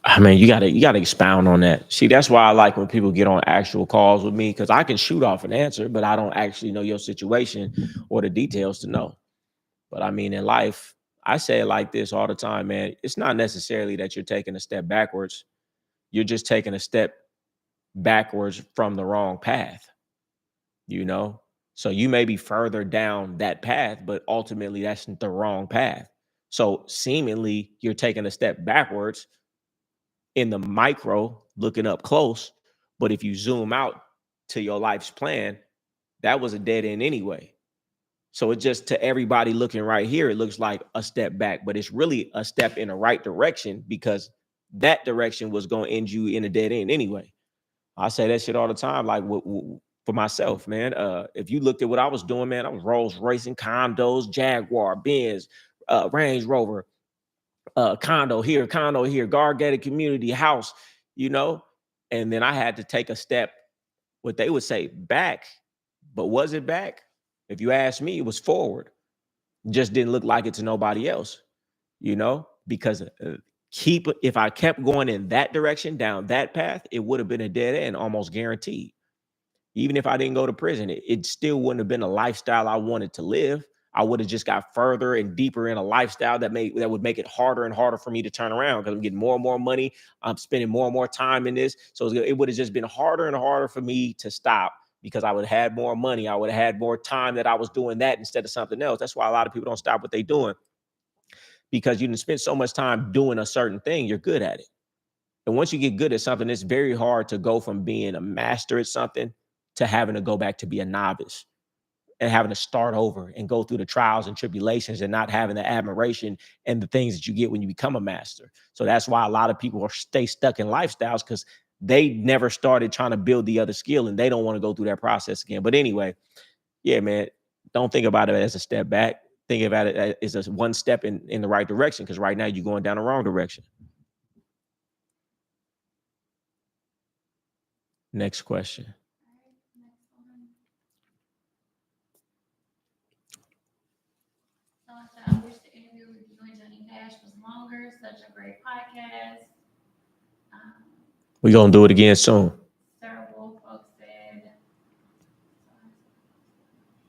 I mean, you gotta expound on that. See, that's why I like when people get on actual calls with me, because I can shoot off an answer, but I don't actually know your situation or the details to know. But I mean, in life, I say it like this all the time, man. It's not necessarily that you're taking a step backwards. You're just taking a step backwards from the wrong path, you know? So you may be further down that path, but ultimately that's the wrong path. So seemingly you're taking a step backwards in the micro, looking up close. But if you zoom out to your life's plan, that was a dead end anyway. So it just, to everybody looking right here, it looks like a step back, but it's really a step in the right direction, because that direction was going to end you in a dead end anyway. I say that shit all the time, like for myself, man. If you looked at what I was doing, man, I was Rolls racing, condos, Jaguar, Benz, Range Rover, condo here, guard gated community house, you know. And then I had to take a step, what they would say, back. But was it back? If you ask me, it was forward. Just didn't look like it to nobody else, you know, because if I kept going in that direction, down that path, it would have been a dead end, almost guaranteed. Even if I didn't go to prison, it still wouldn't have been a lifestyle I wanted to live. I would have just got further and deeper in a lifestyle that would make it harder and harder for me to turn around, because I'm getting more and more money. I'm spending more and more time in this. So it would have just been harder and harder for me to stop, because I would have had more money. I would have had more time that I was doing that instead of something else. That's why a lot of people don't stop what they're doing, because you didn't spend so much time doing a certain thing, you're good at it. And once you get good at something, it's very hard to go from being a master at something to having to go back to be a novice and having to start over and go through the trials and tribulations and not having the admiration and the things that you get when you become a master. So that's why a lot of people stay stuck in lifestyles, because they never started trying to build the other skill and they don't want to go through that process again. But anyway, yeah, man, don't think about it as a step back. Think about it as a one step in the right direction, because right now you're going down the wrong direction. Next question.
I wish the interview with you and Johnny Cash was longer. Such a great podcast.
We're going to do it again soon.
Sarah Wolf folks said,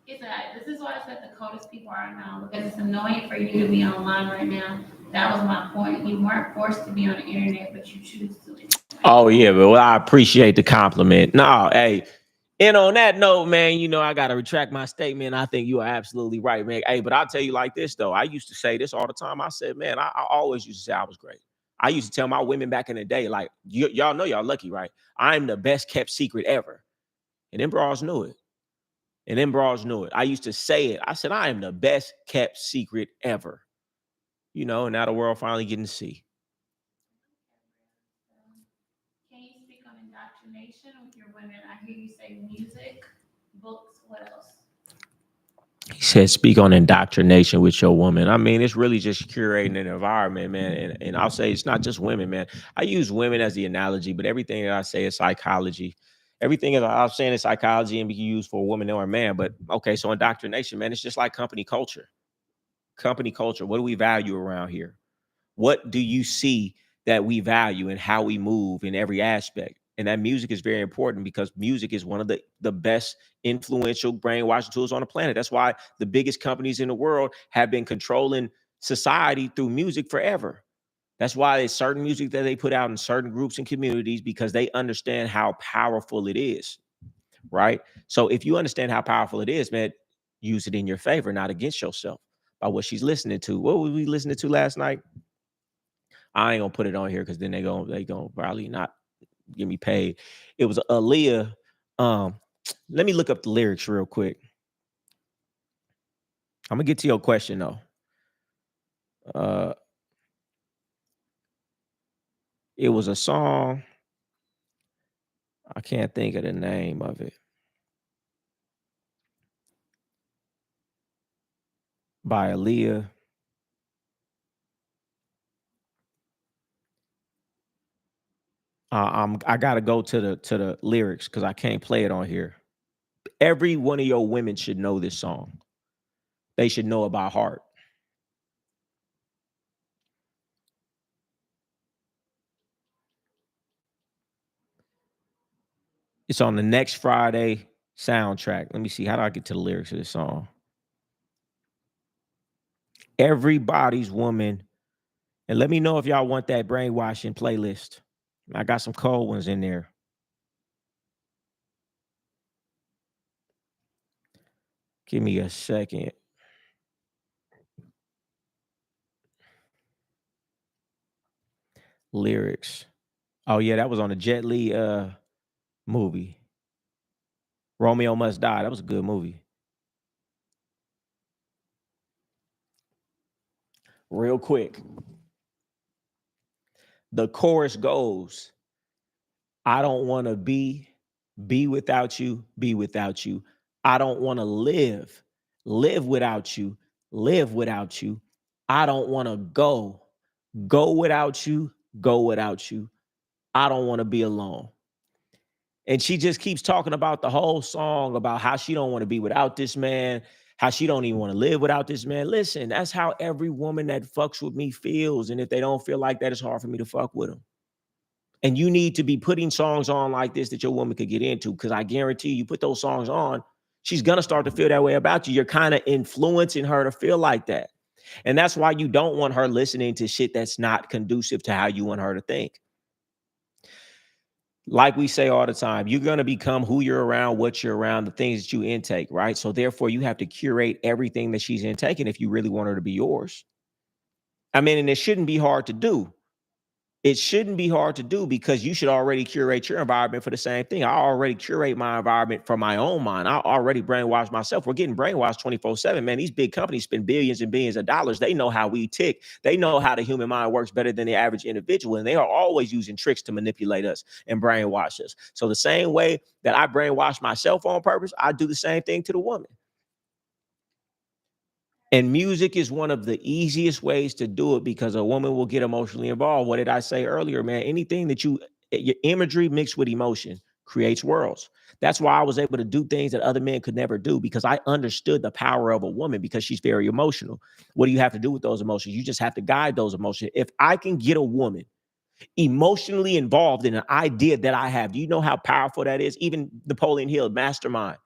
he said, this is why I said the coldest people are now, because it's annoying for you to be online right now. That was my point. You weren't forced to be on the internet, but you choose to.
Oh, yeah, but I appreciate the compliment. No, hey, and on that note, man, you know, I got to retract my statement. I think you are absolutely right, man. Hey, but I'll tell you like this, though. I used to say this all the time. I said, man, I always used to say I was great. I used to tell my women back in the day, like, y'all know y'all lucky, right? I'm the best kept secret ever. And them bras knew it. And them bras knew it. I used to say it. I said, I am the best kept secret ever. And now the world finally getting to see.
Can you speak on indoctrination with your women? I hear you say music, books, what else?
He said, speak on indoctrination with your woman. I mean, it's really just curating an environment, man. And I'll say it's not just women, man. I use women as the analogy, but everything that I say is psychology. Everything that I'm saying is psychology and be used for a woman or a man. But okay, so indoctrination, man, it's just like company culture. Company culture. What do we value around here? What do you see that we value and how we move in every aspect? And that music is very important because music is one of the best influential brainwashing tools on the planet. That's why the biggest companies in the world have been controlling society through music forever. That's why there's certain music that they put out in certain groups and communities because they understand how powerful it is, right? So if you understand how powerful it is, man, use it in your favor, not against yourself by what she's listening to. What were we listening to last night? I ain't gonna put it on here because then they gonna probably not give me paid. It was Aaliyah. Let me look up the lyrics real quick. I'm gonna get to your question though. Uh, it was a song. I can't think of the name of it. By Aaliyah. I gotta go to the lyrics because I can't play it on here. Every one of your women should know this song. They should know it by heart. It's on the Next Friday soundtrack. Let me see. How do I get to the lyrics of this song? Everybody's woman. And let me know if y'all want that brainwashing playlist. I got some cold ones in there. Give me a second. Lyrics. Oh yeah, that was on the Jet Li movie. Romeo Must Die. That was a good movie. Real quick. The chorus goes, I don't want to be without you, be without you. I don't want to live without you, live without you. I don't want to go without you, go without you. I don't want to be alone. And she just keeps talking about the whole song about how she don't want to be without this man, how she don't even want to live without this man. Listen, that's how every woman that fucks with me feels. And if they don't feel like that, it's hard for me to fuck with them. And you need to be putting songs on like this that your woman could get into, because I guarantee you put those songs on, she's going to start to feel that way about you. You're kind of influencing her to feel like that. And that's why you don't want her listening to shit that's not conducive to how you want her to think. Like we say all the time, you're going to become who you're around, what you're around, the things that you intake, right? So therefore, you have to curate everything that she's intaking if you really want her to be yours. I mean, and it shouldn't be hard to do. It shouldn't be hard to do because you should already curate your environment for the same thing. I already curate my environment for my own mind. I already brainwash myself. We're getting brainwashed 24/7, man. These big companies spend billions and billions of dollars. They know how we tick. They know how the human mind works better than the average individual. And they are always using tricks to manipulate us and brainwash us. So the same way that I brainwash myself on purpose, I do the same thing to the woman. And music is one of the easiest ways to do it because a woman will get emotionally involved. What did I say earlier, man? Anything that your imagery mixed with emotion creates worlds. That's why I was able to do things that other men could never do because I understood the power of a woman because she's very emotional. What do you have to do with those emotions? You just have to guide those emotions. If I can get a woman emotionally involved in an idea that I have, do you know how powerful that is? Even Napoleon Hill, mastermind.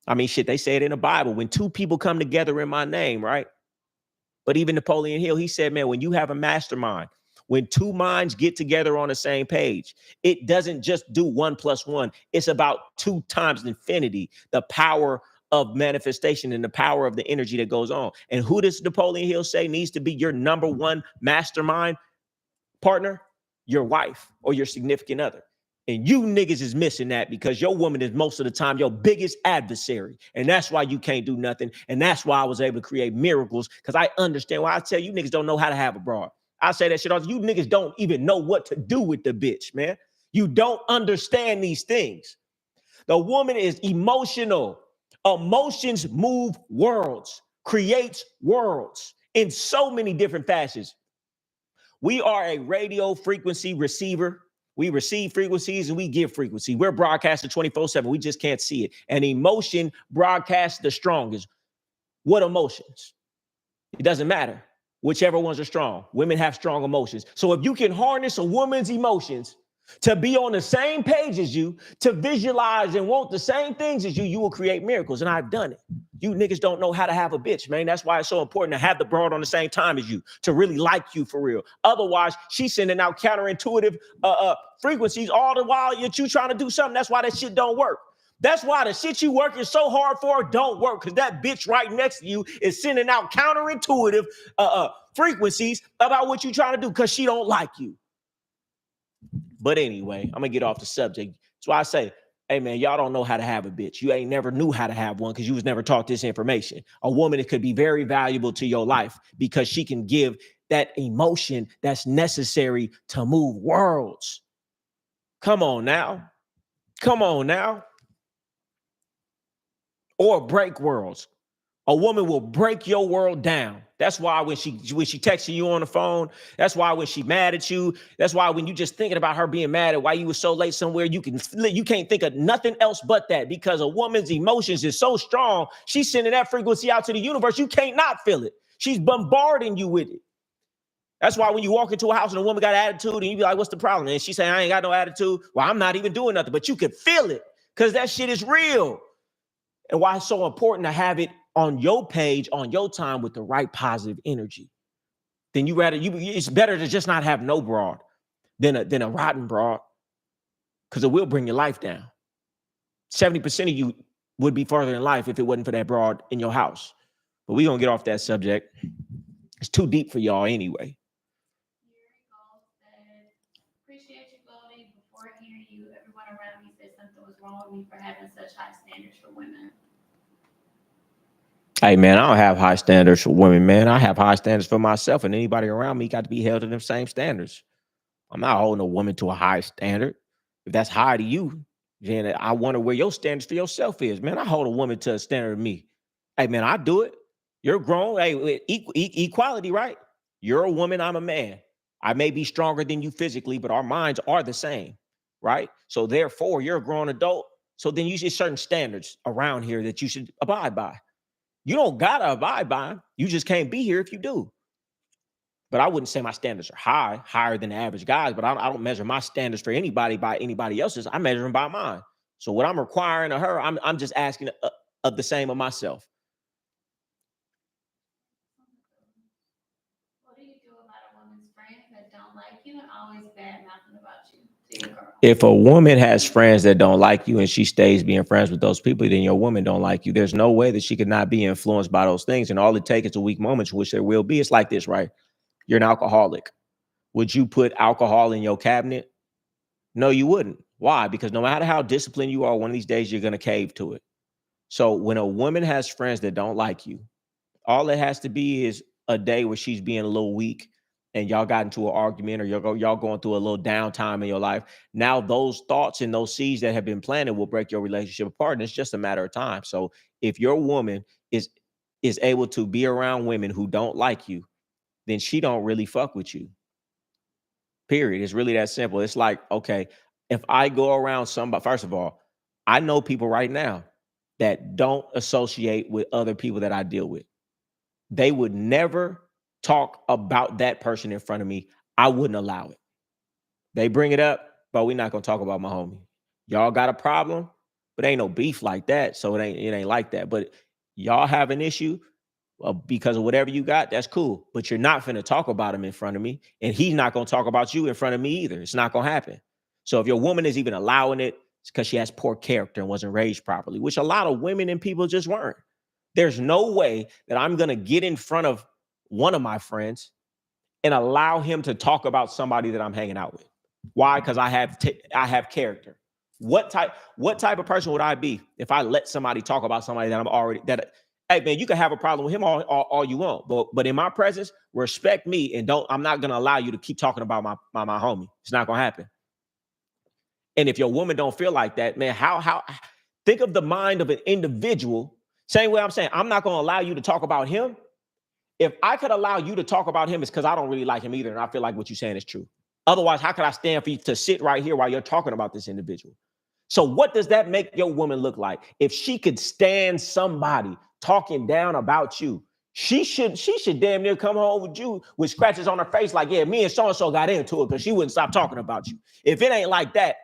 I mean, shit, they say it in the Bible. When two people come together in my name, right? But even Napoleon Hill, he said, man, when you have a mastermind, when two minds get together on the same page, it doesn't just do 1 + 1. It's about 2 times infinity, the power of manifestation and the power of the energy that goes on. And who does Napoleon Hill say needs to be your number one mastermind partner? Your wife or your significant other. And you niggas is missing that because your woman is most of the time your biggest adversary. And that's why you can't do nothing. And that's why I was able to create miracles, because I understand why I tell you niggas don't know how to have a broad. I say that shit all. You niggas don't even know what to do with the bitch, man. You don't understand these things. The woman is emotional. Emotions move worlds, creates worlds in so many different fashions. We are a radio frequency receiver. We receive frequencies and we give frequency. We're broadcasting 24/7. We just can't see it. And emotion broadcasts the strongest. What emotions? It doesn't matter. Whichever ones are strong. Women have strong emotions. So if you can harness a woman's emotions to be on the same page as you, to visualize and want the same things as you will create miracles. And I've done it. You niggas don't know how to have a bitch, man. That's why it's so important to have the broad on the same time as you, to really like you for real. Otherwise, she's sending out counterintuitive frequencies all the while that you trying to do something. That's why that shit don't work. That's why the shit you working so hard for don't work, because that bitch right next to you is sending out counterintuitive frequencies about what you trying to do because she don't like you. But anyway, I'm gonna get off the subject. So I say, hey man, y'all don't know how to have a bitch. You ain't never knew how to have one because you was never taught this information. A woman, it could be very valuable to your life because she can give that emotion that's necessary to move worlds. Come on now. Come on now. Or break worlds. A woman will break your world down. That's why when she texting you on the phone, that's why when she mad at you, that's why when you just thinking about her being mad at why you was so late somewhere, you can't think of nothing else but that, because a woman's emotions is so strong. She's sending that frequency out to the universe. You can't not feel it. She's bombarding you with it. That's why when you walk into a house and a woman got an attitude and you be like, what's the problem? And she say, I ain't got no attitude. Well, I'm not even doing nothing, but you can feel it because that shit is real. And why it's so important to have it on your page, on your time, with the right positive energy. Then it's better to just not have no broad than a rotten broad, because it will bring your life down. 70% of you would be further in life if it wasn't for that broad in your house. But we're going to get off that subject. It's too deep for y'all anyway.
Appreciate you, Goldie. Before hearing you, everyone around me said something was wrong with me for having such high standards for women.
Hey, man, I don't have high standards for women, man. I have high standards for myself, and anybody around me got to be held to them same standards. I'm not holding a woman to a high standard. If that's high to you, then I wonder where your standards for yourself is, man. I hold a woman to a standard of me. Hey, man, I do it. You're grown. Hey, equality, right? You're a woman. I'm a man. I may be stronger than you physically, but our minds are the same, right? So therefore, you're a grown adult. So then you see certain standards around here that you should abide by. You don't gotta abide by them. You just can't be here if you do. But I wouldn't say my standards are higher than the average guys, but I don't measure my standards for anybody by anybody else's. I measure them by mine. So what I'm requiring of her, I'm just asking of the same of myself.
What do you do about a woman's friends that don't like you and always bad mouthing about you to your girl?
If a woman has friends that don't like you and she stays being friends with those people, then your woman don't like you. There's no way that she could not be influenced by those things. And all it takes is a weak moment, which there will be. It's like this, right? You're an alcoholic. Would you put alcohol in your cabinet? No, you wouldn't. Why? Because no matter how disciplined you are, one of these days you're going to cave to it. So when a woman has friends that don't like you, all it has to be is a day where she's being a little weak and y'all got into an argument, or y'all going through a little downtime in your life. Now those thoughts and those seeds that have been planted will break your relationship apart, and it's just a matter of time. So if your woman is able to be around women who don't like you, then she don't really fuck with you. Period. It's really that simple. It's like, okay, if I go around somebody, first of all, I know people right now that don't associate with other people that I deal with. They would never talk about that person in front of me. I wouldn't allow it. They bring it up, but we're not gonna talk about my homie. Y'all got a problem, but ain't no beef like that. So it ain't like that. But y'all have an issue because of whatever you got, that's cool. But you're not finna talk about him in front of me, and he's not gonna talk about you in front of me either. It's not gonna happen. So if your woman is even allowing it, it's because she has poor character and wasn't raised properly, which a lot of women and people just weren't. There's no way that I'm gonna get in front of one of my friends and allow him to talk about somebody that I'm hanging out with. Why? Because I have character. What type of person would I be if I let somebody talk about somebody that I'm already that? Hey man, you can have a problem with him all you want, but in my presence, respect me and don't. I'm not gonna allow you to keep talking about my homie. It's not gonna happen. And if your woman don't feel like that, man, how think of the mind of an individual. Same way I'm saying, I'm not gonna allow you to talk about him. If I could allow you to talk about him, it's because I don't really like him either, and I feel like what you're saying is true. Otherwise, how could I stand for you to sit right here while you're talking about this individual? So, what does that make your woman look like? If she could stand somebody talking down about you, she should damn near come home with you with scratches on her face, like, yeah, me and so and so got into it because she wouldn't stop talking about you. If it ain't like that,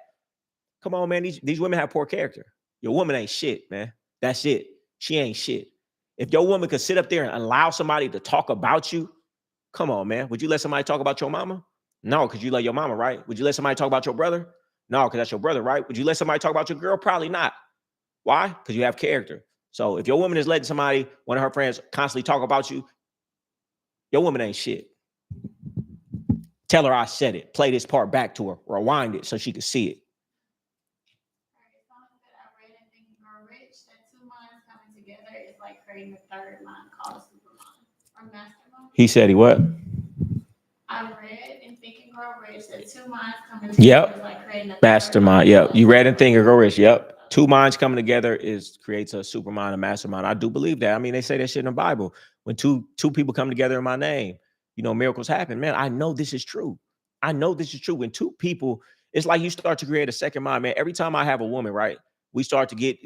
come on, man. These women have poor character. Your woman ain't shit, man. That's it. She ain't shit. If your woman could sit up there and allow somebody to talk about you, come on, man. Would you let somebody talk about your mama? No, because you love your mama, right? Would you let somebody talk about your brother? No, because that's your brother, right? Would you let somebody talk about your girl? Probably not. Why? Because you have character. So if your woman is letting somebody, one of her friends, constantly talk about you, your woman ain't shit. Tell her I said it. Play this part back to her. Rewind it so she can see it.
Rich, that two minds coming together is like creating a third mind called a supermind or mastermind.
He said he what?
I read in Think and Grow Rich that two minds coming together is like creating a
Mastermind. Yep. You read and Think and Grow Rich. Yep. Two minds coming together creates a supermind, a mastermind. I do believe that. I mean, they say that shit in the Bible. When two people come together in my name, miracles happen. Man, I know this is true. I know this is true. When two people, it's like you start to create a second mind, man. Every time I have a woman, right, we start to get,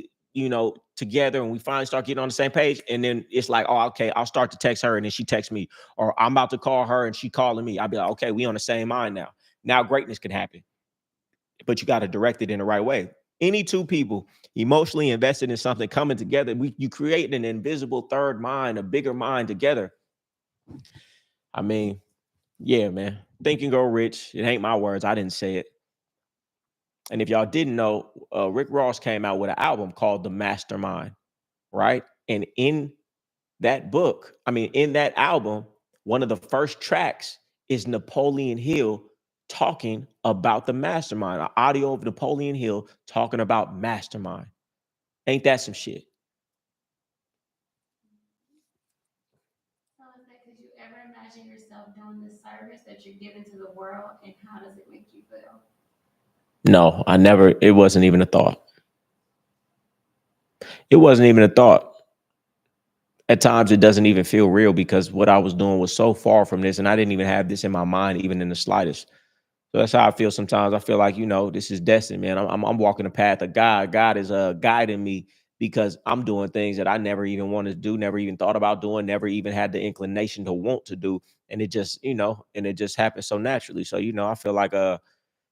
together and we finally start getting on the same page. And then it's like, oh, okay, I'll start to text her and then she texts me, or I'm about to call her and she calling me. I'll be like, okay, we on the same mind now. Now greatness can happen, but you got to direct it in the right way. Any two people emotionally invested in something coming together, you create an invisible third mind, a bigger mind together. I mean, yeah, man. Think and Grow Rich. It ain't my words. I didn't say it. And if y'all didn't know, Rick Ross came out with an album called The Mastermind, right? And in that album, one of the first tracks is Napoleon Hill talking about the mastermind, an audio of Napoleon Hill talking about mastermind. Ain't that some shit?
So is that could you ever imagine yourself doing this service that you're giving to the world, and how does it make you feel?
No, I never. It wasn't even a thought. It wasn't even a thought. At times, it doesn't even feel real because what I was doing was so far from this, and I didn't even have this in my mind, even in the slightest. So that's how I feel sometimes. I feel like, this is destiny, man. I'm walking the path of God. God is guiding me because I'm doing things that I never even wanted to do, never even thought about doing, never even had the inclination to want to do. And it just, and it just happened so naturally. So, I feel like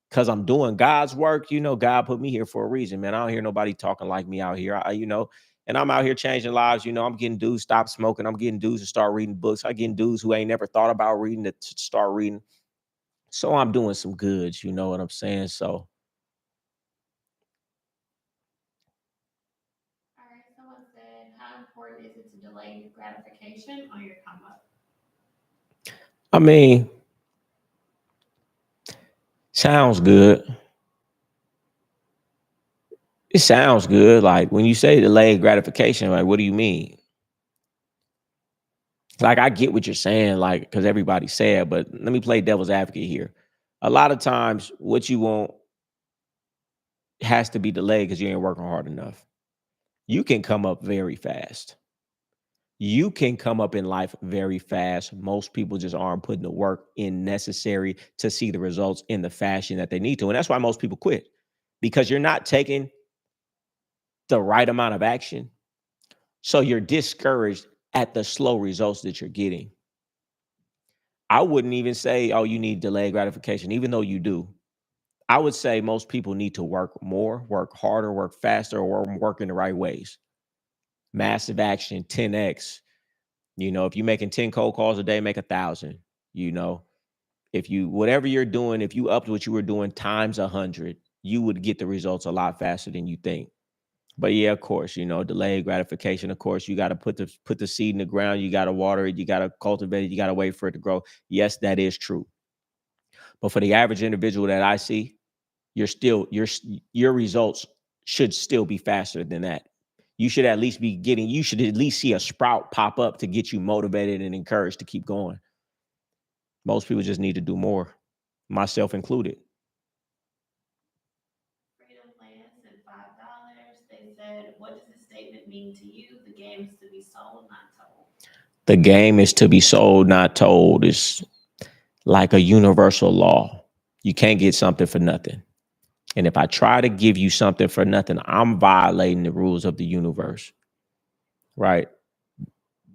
because I'm doing God's work, God put me here for a reason, man. I don't hear nobody talking like me out here. And I'm out here changing lives. I'm getting dudes stop smoking. I'm getting dudes to start reading books. I'm getting dudes who ain't never thought about reading to start reading. So I'm doing some goods, you know what I'm saying? So,
All right, someone said, how important is it to delay gratification on your come up?
I mean, sounds good. It sounds good. Like when you say delayed gratification, like what do you mean? Like I get what you're saying, like because everybody said, but let me play devil's advocate here. A lot of times, what you want has to be delayed because you ain't working hard enough. You can come up very fast. You can come up in life very fast. Most people just aren't putting the work in necessary to see the results in the fashion that they need to. And that's why most people quit because you're not taking the right amount of action. So you're discouraged at the slow results that you're getting. I wouldn't even say, oh, you need delayed gratification, even though you do. I would say most people need to work more, work harder, work faster, or work in the right ways. Massive action, 10x. If you're making 10 cold calls a day, make 1,000. If you, whatever you're doing, if you upped what you were doing times 100, you would get the results a lot faster than you think. But yeah, of course, delayed gratification. Of course, you got to put the seed in the ground. You got to water it. You got to cultivate it. You got to wait for it to grow. Yes, that is true. But for the average individual that I see, your results should still be faster than that. You should at least see a sprout pop up to get you motivated and encouraged to keep going. Most people just need to do more, myself included.
Freedom Lance said $5. They said, what does this statement mean to you? The game is to be sold, not told.
The game is to be sold, not told is like a universal law. You can't get something for nothing. And if I try to give you something for nothing, I'm violating the rules of the universe, right?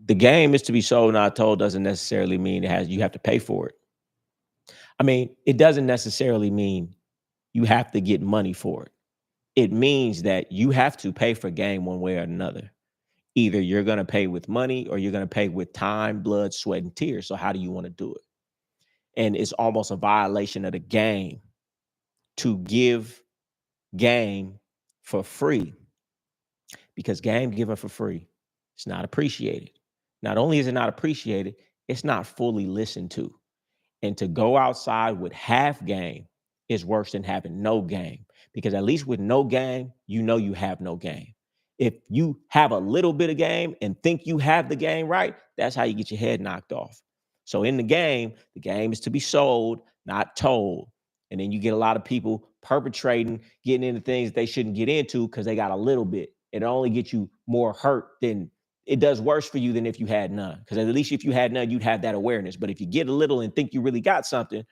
The game is to be sold, not told doesn't necessarily mean you have to pay for it. I mean, it doesn't necessarily mean you have to get money for it. It means that you have to pay for game one way or another. Either you're going to pay with money or you're going to pay with time, blood, sweat, and tears. So how do you want to do it? And it's almost a violation of the game to give game for free, because game given for free, it's not appreciated. Not only is it not appreciated, it's not fully listened to. And to go outside with half game is worse than having no game, because at least with no game, you know you have no game. If you have a little bit of game and think you have the game right, that's how you get your head knocked off. So in the game is to be sold, not told. And then you get a lot of people perpetrating, getting into things they shouldn't get into because they got a little bit. It only gets you more hurt than it does worse for you than if you had none. Because at least if you had none, you'd have that awareness. But if you get a little and think you really got something,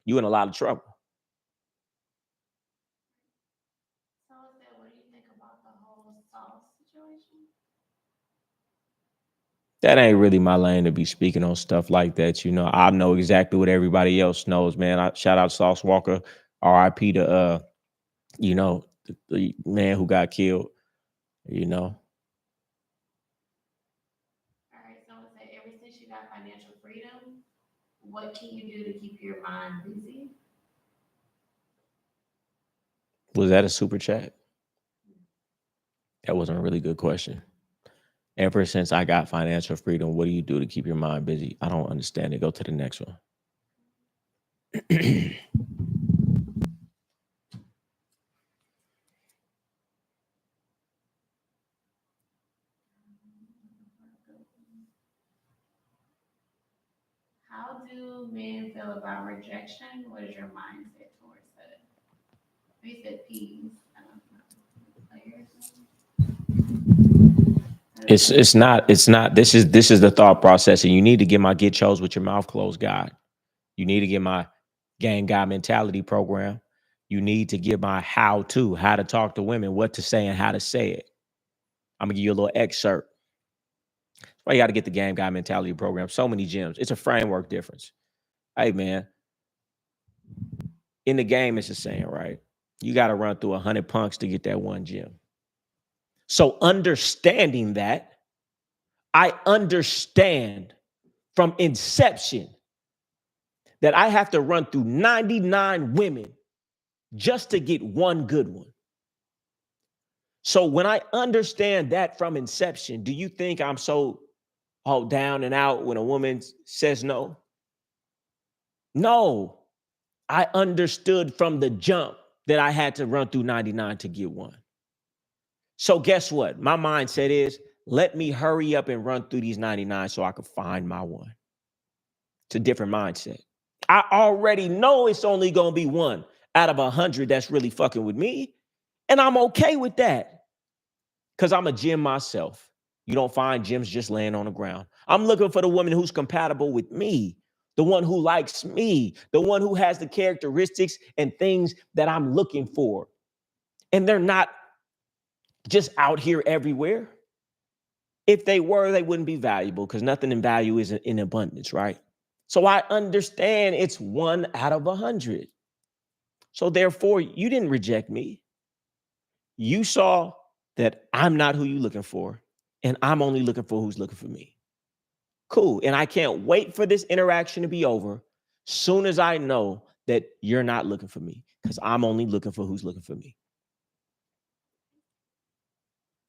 you're in a lot of trouble.
So what do you think about the whole sauce situation?
That ain't really my lane to be speaking on stuff like that. You know, I know exactly what everybody else knows, man. Shout out Sauce Walker, RIP to the man who got killed, you know.
All right, so ever since you got financial freedom, what can you do to keep your mind busy?
Was that a super chat? That wasn't a really good question. Ever since I got financial freedom, what do you do to keep your mind busy? I don't understand it. Go to the next one.
How do men feel about rejection? What is your mindset towards that? You said peas. I don't know.
It's not this is the thought process, and you need to get my Get Chose with Your Mouth Closed guide. You need to get my Gang Guy Mentality program. You need to get my how to talk to women, what to say and how to say it. I'm gonna give you a little excerpt. That's why you got to get the Game Guy Mentality program. So many gems. It's a framework difference. Hey man, in the game, it's a saying, right? You got to run through 100 punks to get that one gem. So understanding that, I understand from inception that I have to run through 99 women just to get one good one. So when I understand that from inception, do you think I'm so all down and out when a woman says no? No, I understood from the jump that I had to run through 99 to get one. So guess what? My mindset is, let me hurry up and run through these 99 so I can find my one. It's a different mindset. I already know it's only going to be one out of 100 that's really fucking with me. And I'm okay with that because I'm a gem myself. You don't find gems just laying on the ground. I'm looking for the woman who's compatible with me, the one who likes me, the one who has the characteristics and things that I'm looking for. And they're not just out here everywhere. If they were, they wouldn't be valuable because nothing in value is in abundance, right? So I understand it's 1 out of 100. So therefore, you didn't reject me. You saw that I'm not who you're looking for, and I'm only looking for who's looking for me. Cool. And I can't wait for this interaction to be over soon as I know that you're not looking for me, because I'm only looking for who's looking for me.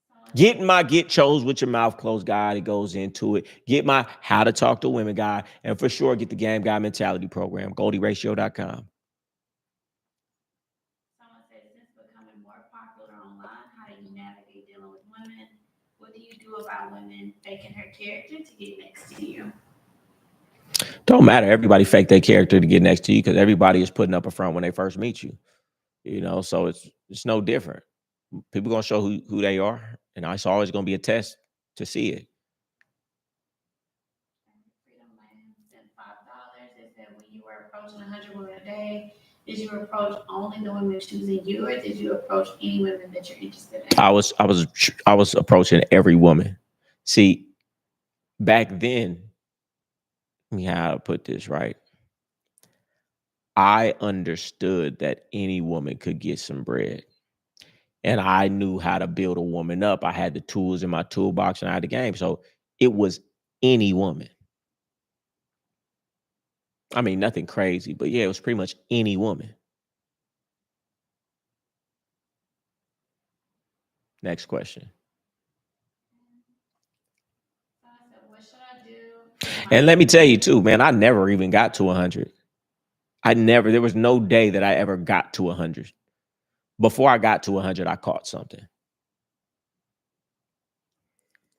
So
Get my Get Chose with Your Mouth Closed guide. It goes into it. Get my How to Talk to Women guide. And for sure, get the Game Guy Mentality program, GoldieRatio.com.
Someone said, since becoming more popular online, how do you navigate dealing with women? What do you do about women faking her character to get next to you?
Don't matter. Everybody fake their character to get next to you because everybody is putting up a front when they first meet you. You know, so it's no different. People gonna show who they are, and it's always gonna be a test to see it.
Freedom Land sent $5. It said, when you were approaching 100 women a day, did you approach only the women choosing you, or did you approach any women that you're interested in?
I was approaching every woman. See, back then, let me how to put this right. I understood that any woman could get some bread. And I knew how to build a woman up. I had the tools in my toolbox and I had the game. So it was any woman. I mean, nothing crazy, but yeah, it was pretty much any woman. Next question.
So I said, what should I do?
And let me tell you too, man, I never even got to 100. There was no day that I ever got to 100. Before I got to 100, I caught something.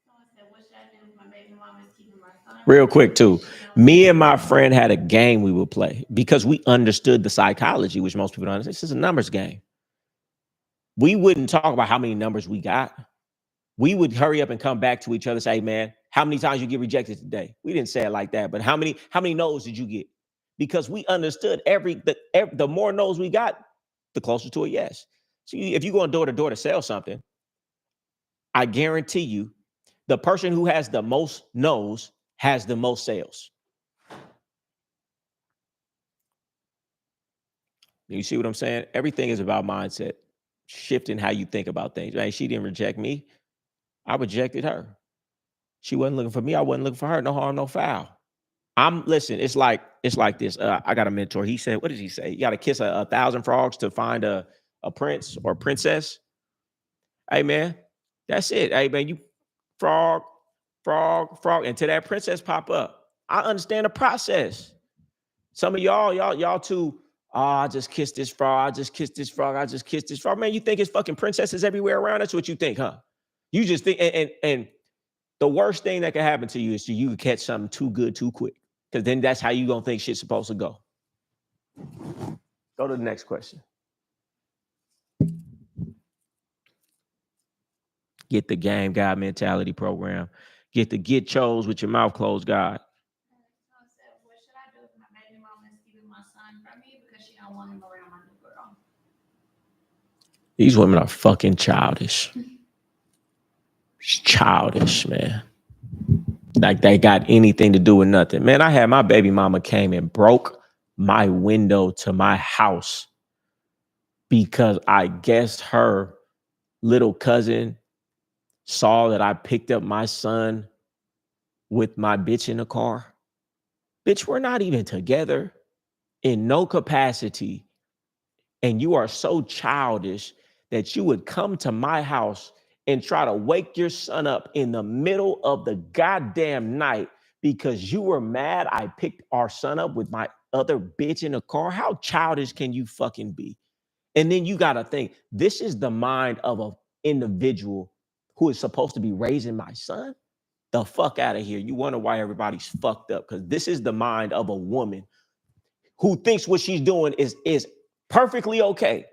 Someone said, what should I do if my baby mom is keeping my son?
Real quick too, me and my friend had a game we would play because we understood the psychology, which most people don't understand. This is a numbers game. We wouldn't talk about how many numbers we got. We would hurry up and come back to each other and say, man, how many times you get rejected today? We didn't say it like that, but how many no's did you get? Because we understood the more no's we got, the closer to a yes. So if you go door to door to sell something, I guarantee you, the person who has the most no's has the most sales. You see what I'm saying? Everything is about mindset, shifting how you think about things. Right? She didn't reject me. I rejected her. She wasn't looking for me. I wasn't looking for her. No harm, no foul. Listen, it's like this. I got a mentor. He said, what did he say? You got to kiss a 1,000 frogs to find a prince or princess. Hey, man, that's it. Hey, man, you frog, until that princess pop up. I understand the process. Some of y'all too, I just kissed this frog. I just kissed this frog. I just kissed this frog. Man, you think it's fucking princesses everywhere around? That's what you think, huh? You just think, and the worst thing that can happen to you is you catch something too good too quick. Because then that's how you gonna think shit's supposed to go. Go to the next question. Get the Game Guy Mentality program. Get the Get Chose with Your Mouth Closed guide.
Someone said, what should I do if my baby mom is keeping my son from me because she don't want him around my new girl?
These women are fucking childish. It's childish, man. Like they got anything to do with nothing. Man, I had my baby mama came and broke my window to my house because I guess her little cousin saw that I picked up my son with my bitch in the car. Bitch, we're not even together in no capacity. And you are so childish that you would come to my house and try to wake your son up in the middle of the goddamn night because you were mad I picked our son up with my other bitch in the car. How childish can you fucking be? And then you got to think, this is the mind of an individual who is supposed to be raising my son? The fuck out of here. You wonder why everybody's fucked up, because this is the mind of a woman who thinks what she's doing is perfectly okay.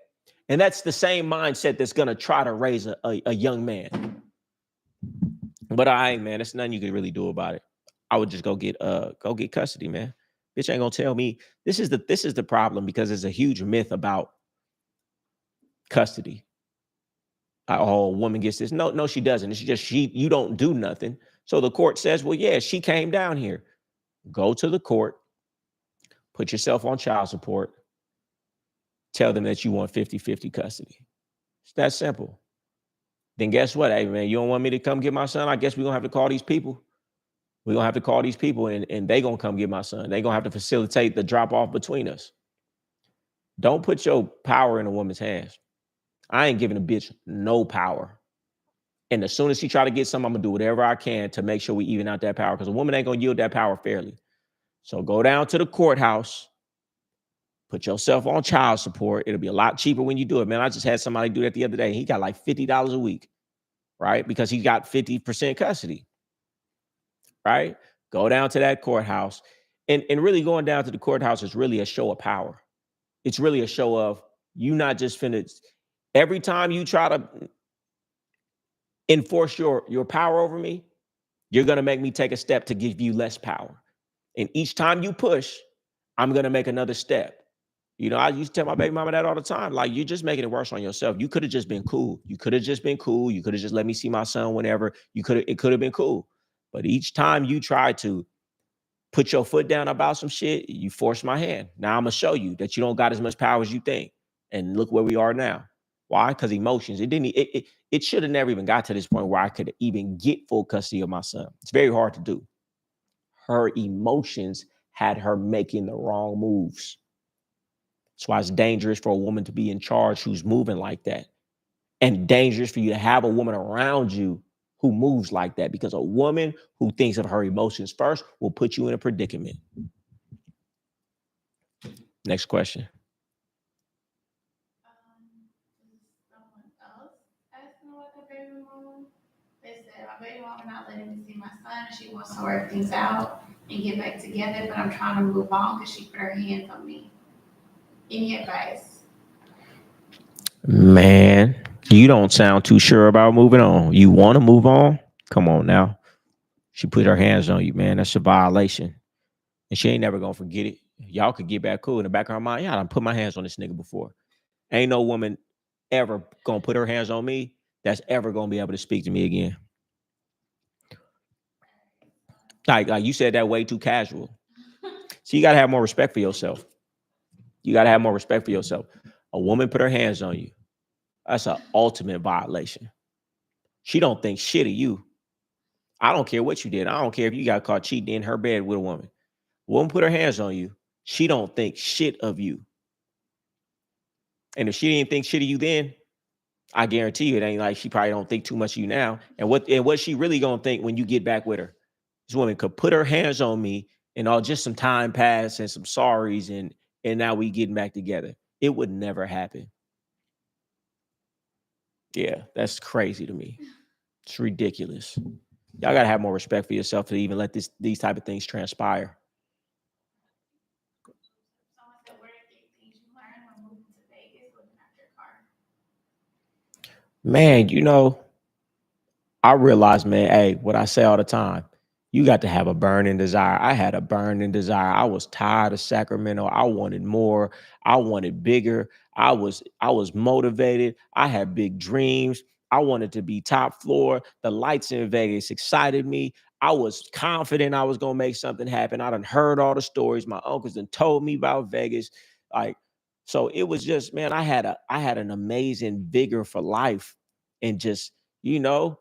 And that's the same mindset that's going to try to raise a young man. But man, there's nothing you can really do about it. I would just go get custody, man. Bitch ain't gonna tell me. This is the problem, because there's a huge myth about custody. Oh, a woman gets this. No, she doesn't. It's just you don't do nothing. So the court says, well, yeah, she came down here. Go to the court, put yourself on child support, tell them that you want 50-50 custody. It's that simple. Then guess what? Hey, man, you don't want me to come get my son? I guess we're going to have to call these people. We're going to have to call these people, and they're going to come get my son. They're going to have to facilitate the drop-off between us. Don't put your power in a woman's hands. I ain't giving a bitch no power. And as soon as she try to get some, I'm gonna do whatever I can to make sure we even out that power, because a woman ain't gonna yield that power fairly. So go down to the courthouse, put yourself on child support. It'll be a lot cheaper when you do it, man. I just had somebody do that the other day. He got like $50 a week, right? Because he got 50% custody, right? Go down to that courthouse. And really going down to the courthouse is really a show of power. It's really a show of you not just finna, every time you try to enforce your power over me, you're gonna make me take a step to give you less power. And each time you push, I'm gonna make another step. You know, I used to tell my baby mama that all the time. Like, you're just making it worse on yourself. You could have just been cool. You could have just been cool. You could have just let me see my son whenever. It could have been cool. But each time you try to put your foot down about some shit, you force my hand. Now I'm gonna show you that you don't got as much power as you think. And look where we are now. Why? Because emotions. It should have never even got to this point where I could even get full custody of my son. It's very hard to do. Her emotions had her making the wrong moves. That's why it's dangerous for a woman to be in charge who's moving like that. And dangerous for you to have a woman around you who moves like that, because a woman who thinks of her emotions first will put you in a predicament. Next question.
Someone else asking about the baby mama. They said, my baby mama not letting me see my son. She wants to work things out and get back together, but I'm trying to move on because she put her hands on me. Any advice?
Man, you don't sound too sure about moving on. You want to move on? Come on now. She put her hands on you, man. That's a violation. And she ain't never gonna forget it. Y'all could get back cool. In the back of her mind, yeah, I done put my hands on this nigga before. Ain't no woman ever gonna put her hands on me that's ever gonna be able to speak to me again. Like you said that way too casual. So you gotta have more respect for yourself. You gotta have more respect for yourself. A woman put her hands on you. That's an ultimate violation. She don't think shit of you. I don't care what you did. I don't care if you got caught cheating in her bed with a woman. A woman put her hands on you. She don't think shit of you. And if she didn't think shit of you then, I guarantee you it ain't like she probably don't think too much of you now. And what she really gonna think when you get back with her? This woman could put her hands on me and all, just some time passed and some sorries, and now we getting back together. It would never happen. Yeah, that's crazy to me. It's ridiculous. Y'all gotta have more respect for yourself to even let these type of things transpire.
Someone said, what are three things you learned when moving to Vegas looking at your car?
Man, I realize, man, hey, what I say all the time, you got to have a burning desire. I had a burning desire. I was tired of Sacramento. I wanted more. I wanted bigger. I was motivated. I had big dreams. I wanted to be top floor. The lights in Vegas excited me. I was confident I was gonna make something happen. I done heard all the stories. My uncles done told me about Vegas. Like, so it was just, man, I had an amazing vigor for life. And just, you know,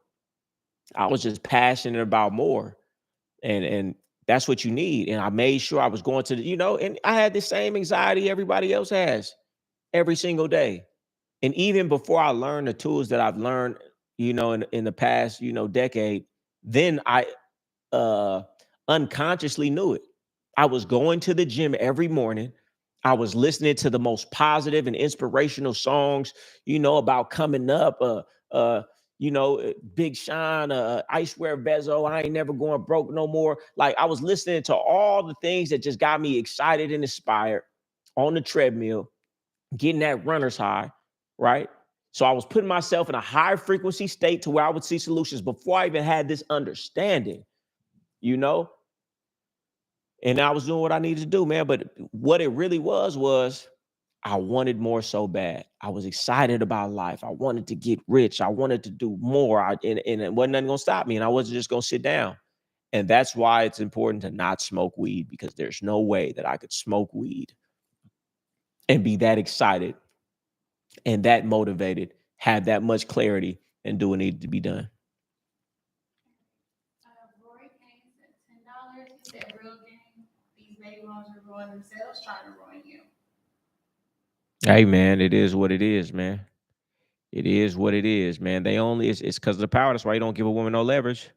I was just passionate about more. And that's what you need. And I made sure I was going to and I had the same anxiety everybody else has every single day. And even before I learned the tools that I've learned, in the past, decade, then I uh unconsciously knew it. I was going to the gym every morning. I was listening to the most positive and inspirational songs, about coming up, Big Sean, I swear Bezo, I ain't never going broke no more. Like, I was listening to all the things that just got me excited and inspired on the treadmill, getting that runner's high, right? So I was putting myself in a high frequency state to where I would see solutions before I even had this understanding, you know? And I was doing what I needed to do, man. But what it really was I wanted more so bad. I was excited about life. I wanted to get rich. I wanted to do more. And it wasn't nothing gonna stop me. And I wasn't just gonna sit down. And that's why it's important to not smoke weed, because there's no way that I could smoke weed and be that excited and that motivated, have that much clarity, and do what needed to be done.
Rory Kane said $10. He said, real game. These baby mamas are ruining themselves trying to ruin you.
Hey man, it is what it is, man. It is what it is, man. They only it's because of the power. That's why you don't give a woman no leverage.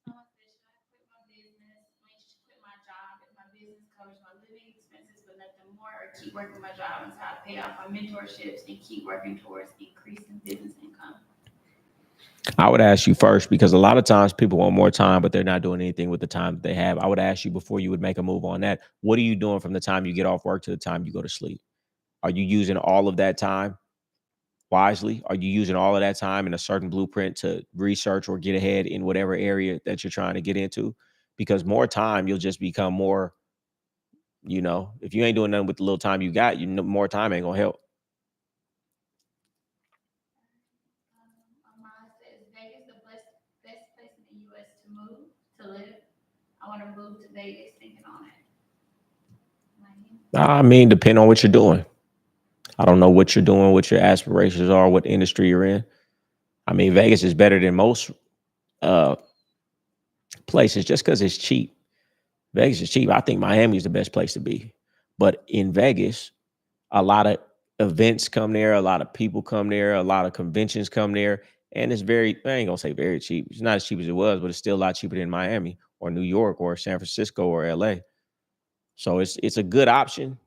Someone said, should I quit my business? I mean, should quit my job if my business covers my living expenses but nothing more, or keep working my job until I pay off my mentorships and keep working towards increasing business income?
I would ask you first because a lot of times people want more time, but they're not doing anything with the time that they have. I would ask you before you would make a move on that. What are you doing from the time you get off work to the time you go to sleep? Are you using all of that time wisely? Are you using all of that time in a certain blueprint to research or get ahead in whatever area that you're trying to get into? Because more time, you'll just become more, if you ain't doing nothing with the little time you got, more time ain't gonna help.
Amara says, Vegas the best place in the U.S. to move, to live. I want to move to Vegas, thinking on it.
I mean, depend on what you're doing. I don't know what you're doing, what your aspirations are, what industry you're in. I mean, Vegas is better than most uh, places just because it's cheap. Vegas is cheap. I think Miami is the best place to be. But in Vegas, a lot of events come there, a lot of people come there, a lot of conventions come there. And it's I ain't gonna say very cheap. It's not as cheap as it was, but it's still a lot cheaper than Miami or New York or San Francisco or LA. So it's a good option,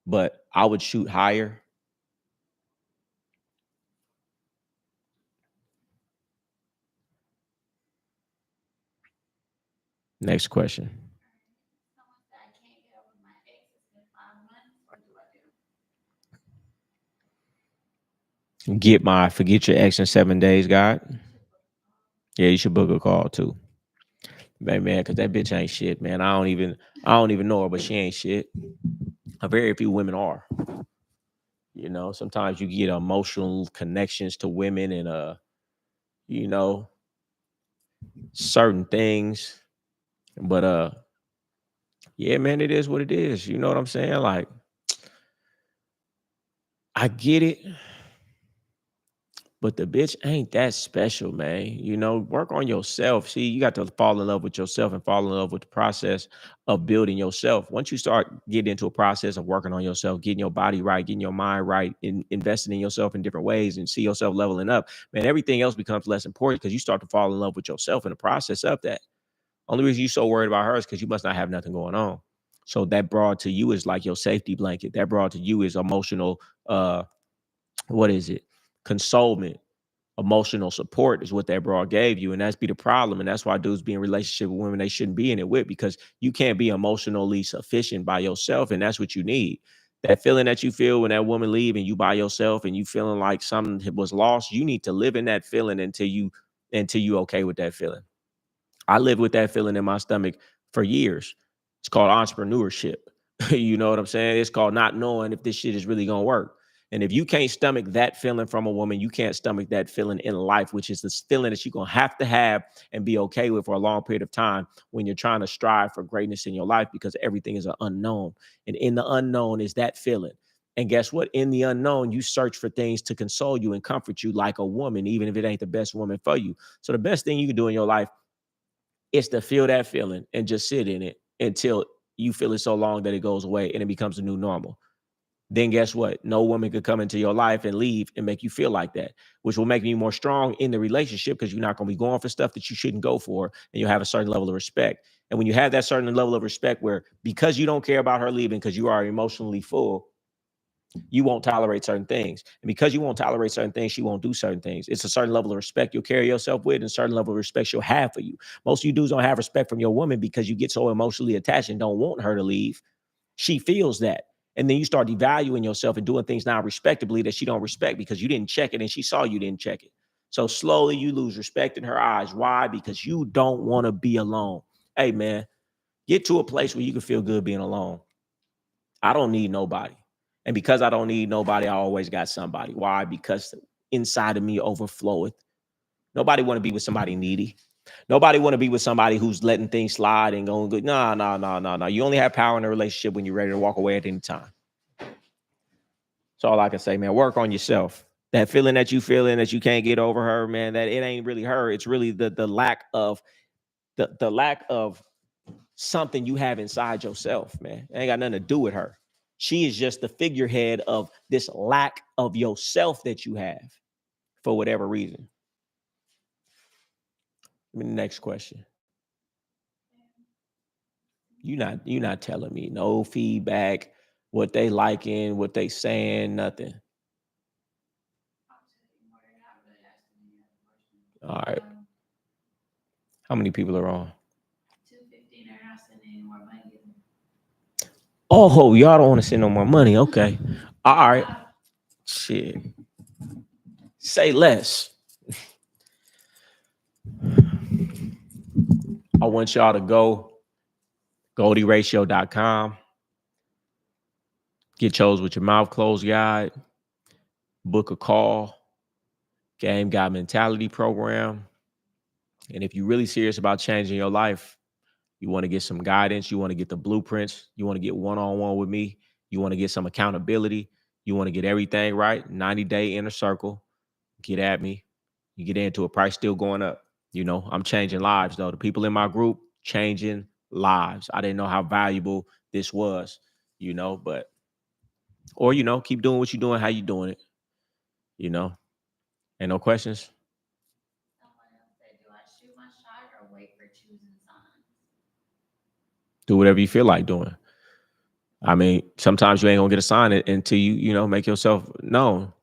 but I would shoot higher. Next question.
Someone said, I can't get over my ex. It's been 5 months. What do I do?
Forget your ex in 7 days, God. Yeah, you should book a call too. Man, because that bitch ain't shit, man. I don't even know her, but she ain't shit. Very few women are. Sometimes you get emotional connections to women and you know, certain things. But yeah, man, it is what it is. You know what I'm saying? Like, I get it. But the bitch ain't that special, man. Work on yourself. See, you got to fall in love with yourself and fall in love with the process of building yourself. Once you start getting into a process of working on yourself, getting your body right, getting your mind right, investing in yourself in different ways and see yourself leveling up, man, everything else becomes less important because you start to fall in love with yourself in the process of that. Only reason you're so worried about her is because you must not have nothing going on. So that broad to you is like your safety blanket. That broad to you is emotional, what is it? Consolement, emotional support is what that broad gave you. And that's be the problem. And that's why dudes be in relationship with women they shouldn't be in it with, because you can't be emotionally sufficient by yourself. And that's what you need. That feeling that you feel when that woman leave and you by yourself and you feeling like something was lost, you need to live in that feeling until you okay with that feeling. I lived with that feeling in my stomach for years. It's called entrepreneurship. You know what I'm saying? It's called not knowing if this shit is really gonna work. And if you can't stomach that feeling from a woman, you can't stomach that feeling in life, which is this feeling that you're gonna have and be okay with for a long period of time when you're trying to strive for greatness in your life, because everything is an unknown. And in the unknown is that feeling. And guess what? In the unknown, you search for things to console you and comfort you like a woman, even if it ain't the best woman for you. So the best thing you can do in your life is to feel that feeling and just sit in it until you feel it so long that it goes away and it becomes a new normal. Then guess what? No woman could come into your life and leave and make you feel like that, which will make you more strong in the relationship because you're not going to be going for stuff that you shouldn't go for, and you'll have a certain level of respect. And when you have that certain level of respect where because you don't care about her leaving because you are emotionally full, you won't tolerate certain things. And because you won't tolerate certain things, she won't do certain things. It's a certain level of respect you'll carry yourself with and a certain level of respect she'll have for you. Most of you dudes don't have respect from your woman because you get so emotionally attached and don't want her to leave. She feels that. And then you start devaluing yourself and doing things now respectably that she don't respect because you didn't check it and she saw you didn't check it. So slowly you lose respect in her eyes. Why? Because you don't want to be alone. Hey, man, get to a place where you can feel good being alone. I don't need nobody. And because I don't need nobody, I always got somebody. Why? Because inside of me overfloweth. Nobody want to be with somebody needy. Nobody want to be with somebody who's letting things slide and going good. No, no, no, no, no. You only have power in a relationship when you're ready to walk away at any time. That's all I can say, man. Work on yourself. That feeling that you feeling that you can't get over her, man, that it ain't really her. It's really the lack of the lack of something you have inside yourself, man. It ain't got nothing to do with her. She is just the figurehead of this lack of yourself that you have. for whatever reason. I mean, the next question. You're not telling me no feedback, what they liking, what they saying, nothing. All right. How many people are on?
250, they're not sending any more money.
Oh, y'all don't want to send no more money. Okay. All right. Shit. Say less. I want y'all to go GoldieRatio.com. Get chose with your mouth closed guide. Book a call. Game Guy Mentality Program. And if you're really serious about changing your life, you want to get some guidance, you want to get the blueprints, you want to get one-on-one with me, you want to get some accountability, you want to get everything right, 90-day inner circle, get at me. You get into a price still going up. You know, I'm changing lives though. The people in my group changing lives. I didn't know how valuable this was, you know, but, or, you know, keep doing what you're doing, how you doing it, you know. Ain't no questions?
Someone else said, do I shoot my shot or wait for choosing signs?
Do whatever you feel like doing. I mean, sometimes you ain't gonna get a sign until you know, make yourself known.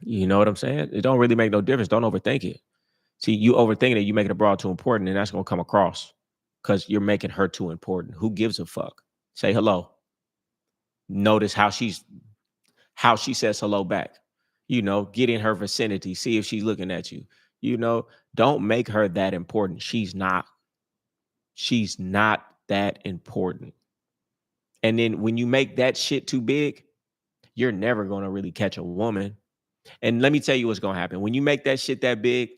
You know what I'm saying? It don't really make no difference. Don't overthink it. See, you overthinking it, you making it broad too important, and that's gonna come across because you're making her too important. Who gives a fuck? Say hello. Notice how she says hello back. You know, get in her vicinity, see if she's looking at you. You know, don't make her that important. She's not. She's not that important. And then when you make that shit too big, you're never gonna really catch a woman. And let me tell you what's gonna happen. When you make that shit that big,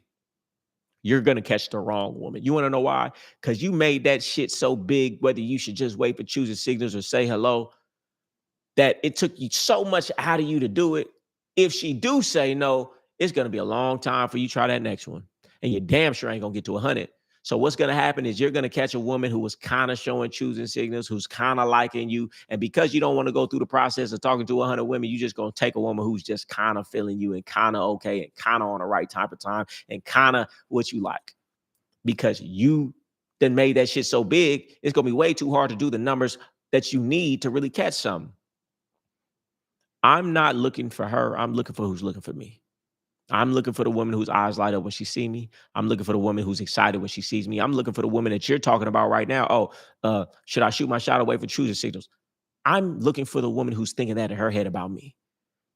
you're gonna catch the wrong woman. You wanna know why? Because you made that shit so big, whether you should just wait for choosing signals or say hello, that it took you so much out of you to do it. If she do say no, it's gonna be a long time for you to try that next one. And you damn sure ain't gonna get to 100. So what's gonna happen is you're gonna catch a woman who was kind of showing choosing signals, who's kind of liking you. And because you don't want to go through the process of talking to 100 women, you just gonna take a woman who's just kind of feeling you and kind of okay and kind of on the right type of time and kind of what you like. Because you then made that shit so big, it's gonna be way too hard to do the numbers that you need to really catch something. I'm not looking for her. I'm looking for who's looking for me. I'm looking for the woman whose eyes light up when she see me. I'm looking for the woman who's excited when she sees me. I'm looking for the woman that you're talking about right now. Oh, should I shoot my shot away for choosing signals? I'm looking for the woman who's thinking that in her head about me.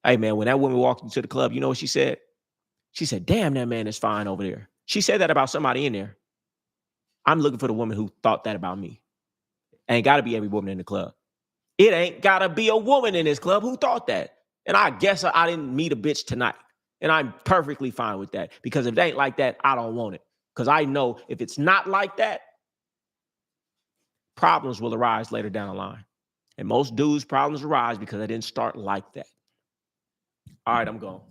Hey, man, when that woman walked into the club, you know what she said? She said, damn, that man is fine over there. She said that about somebody in there. I'm looking for the woman who thought that about me. Ain't got to be every woman in the club. It ain't gotta be a woman in this club who thought that. And I guess I didn't meet a bitch tonight. And I'm perfectly fine with that. Because if it ain't like that, I don't want it. Because I know if it's not like that, problems will arise later down the line. And most dudes' problems arise because they didn't start like that. All right, I'm going.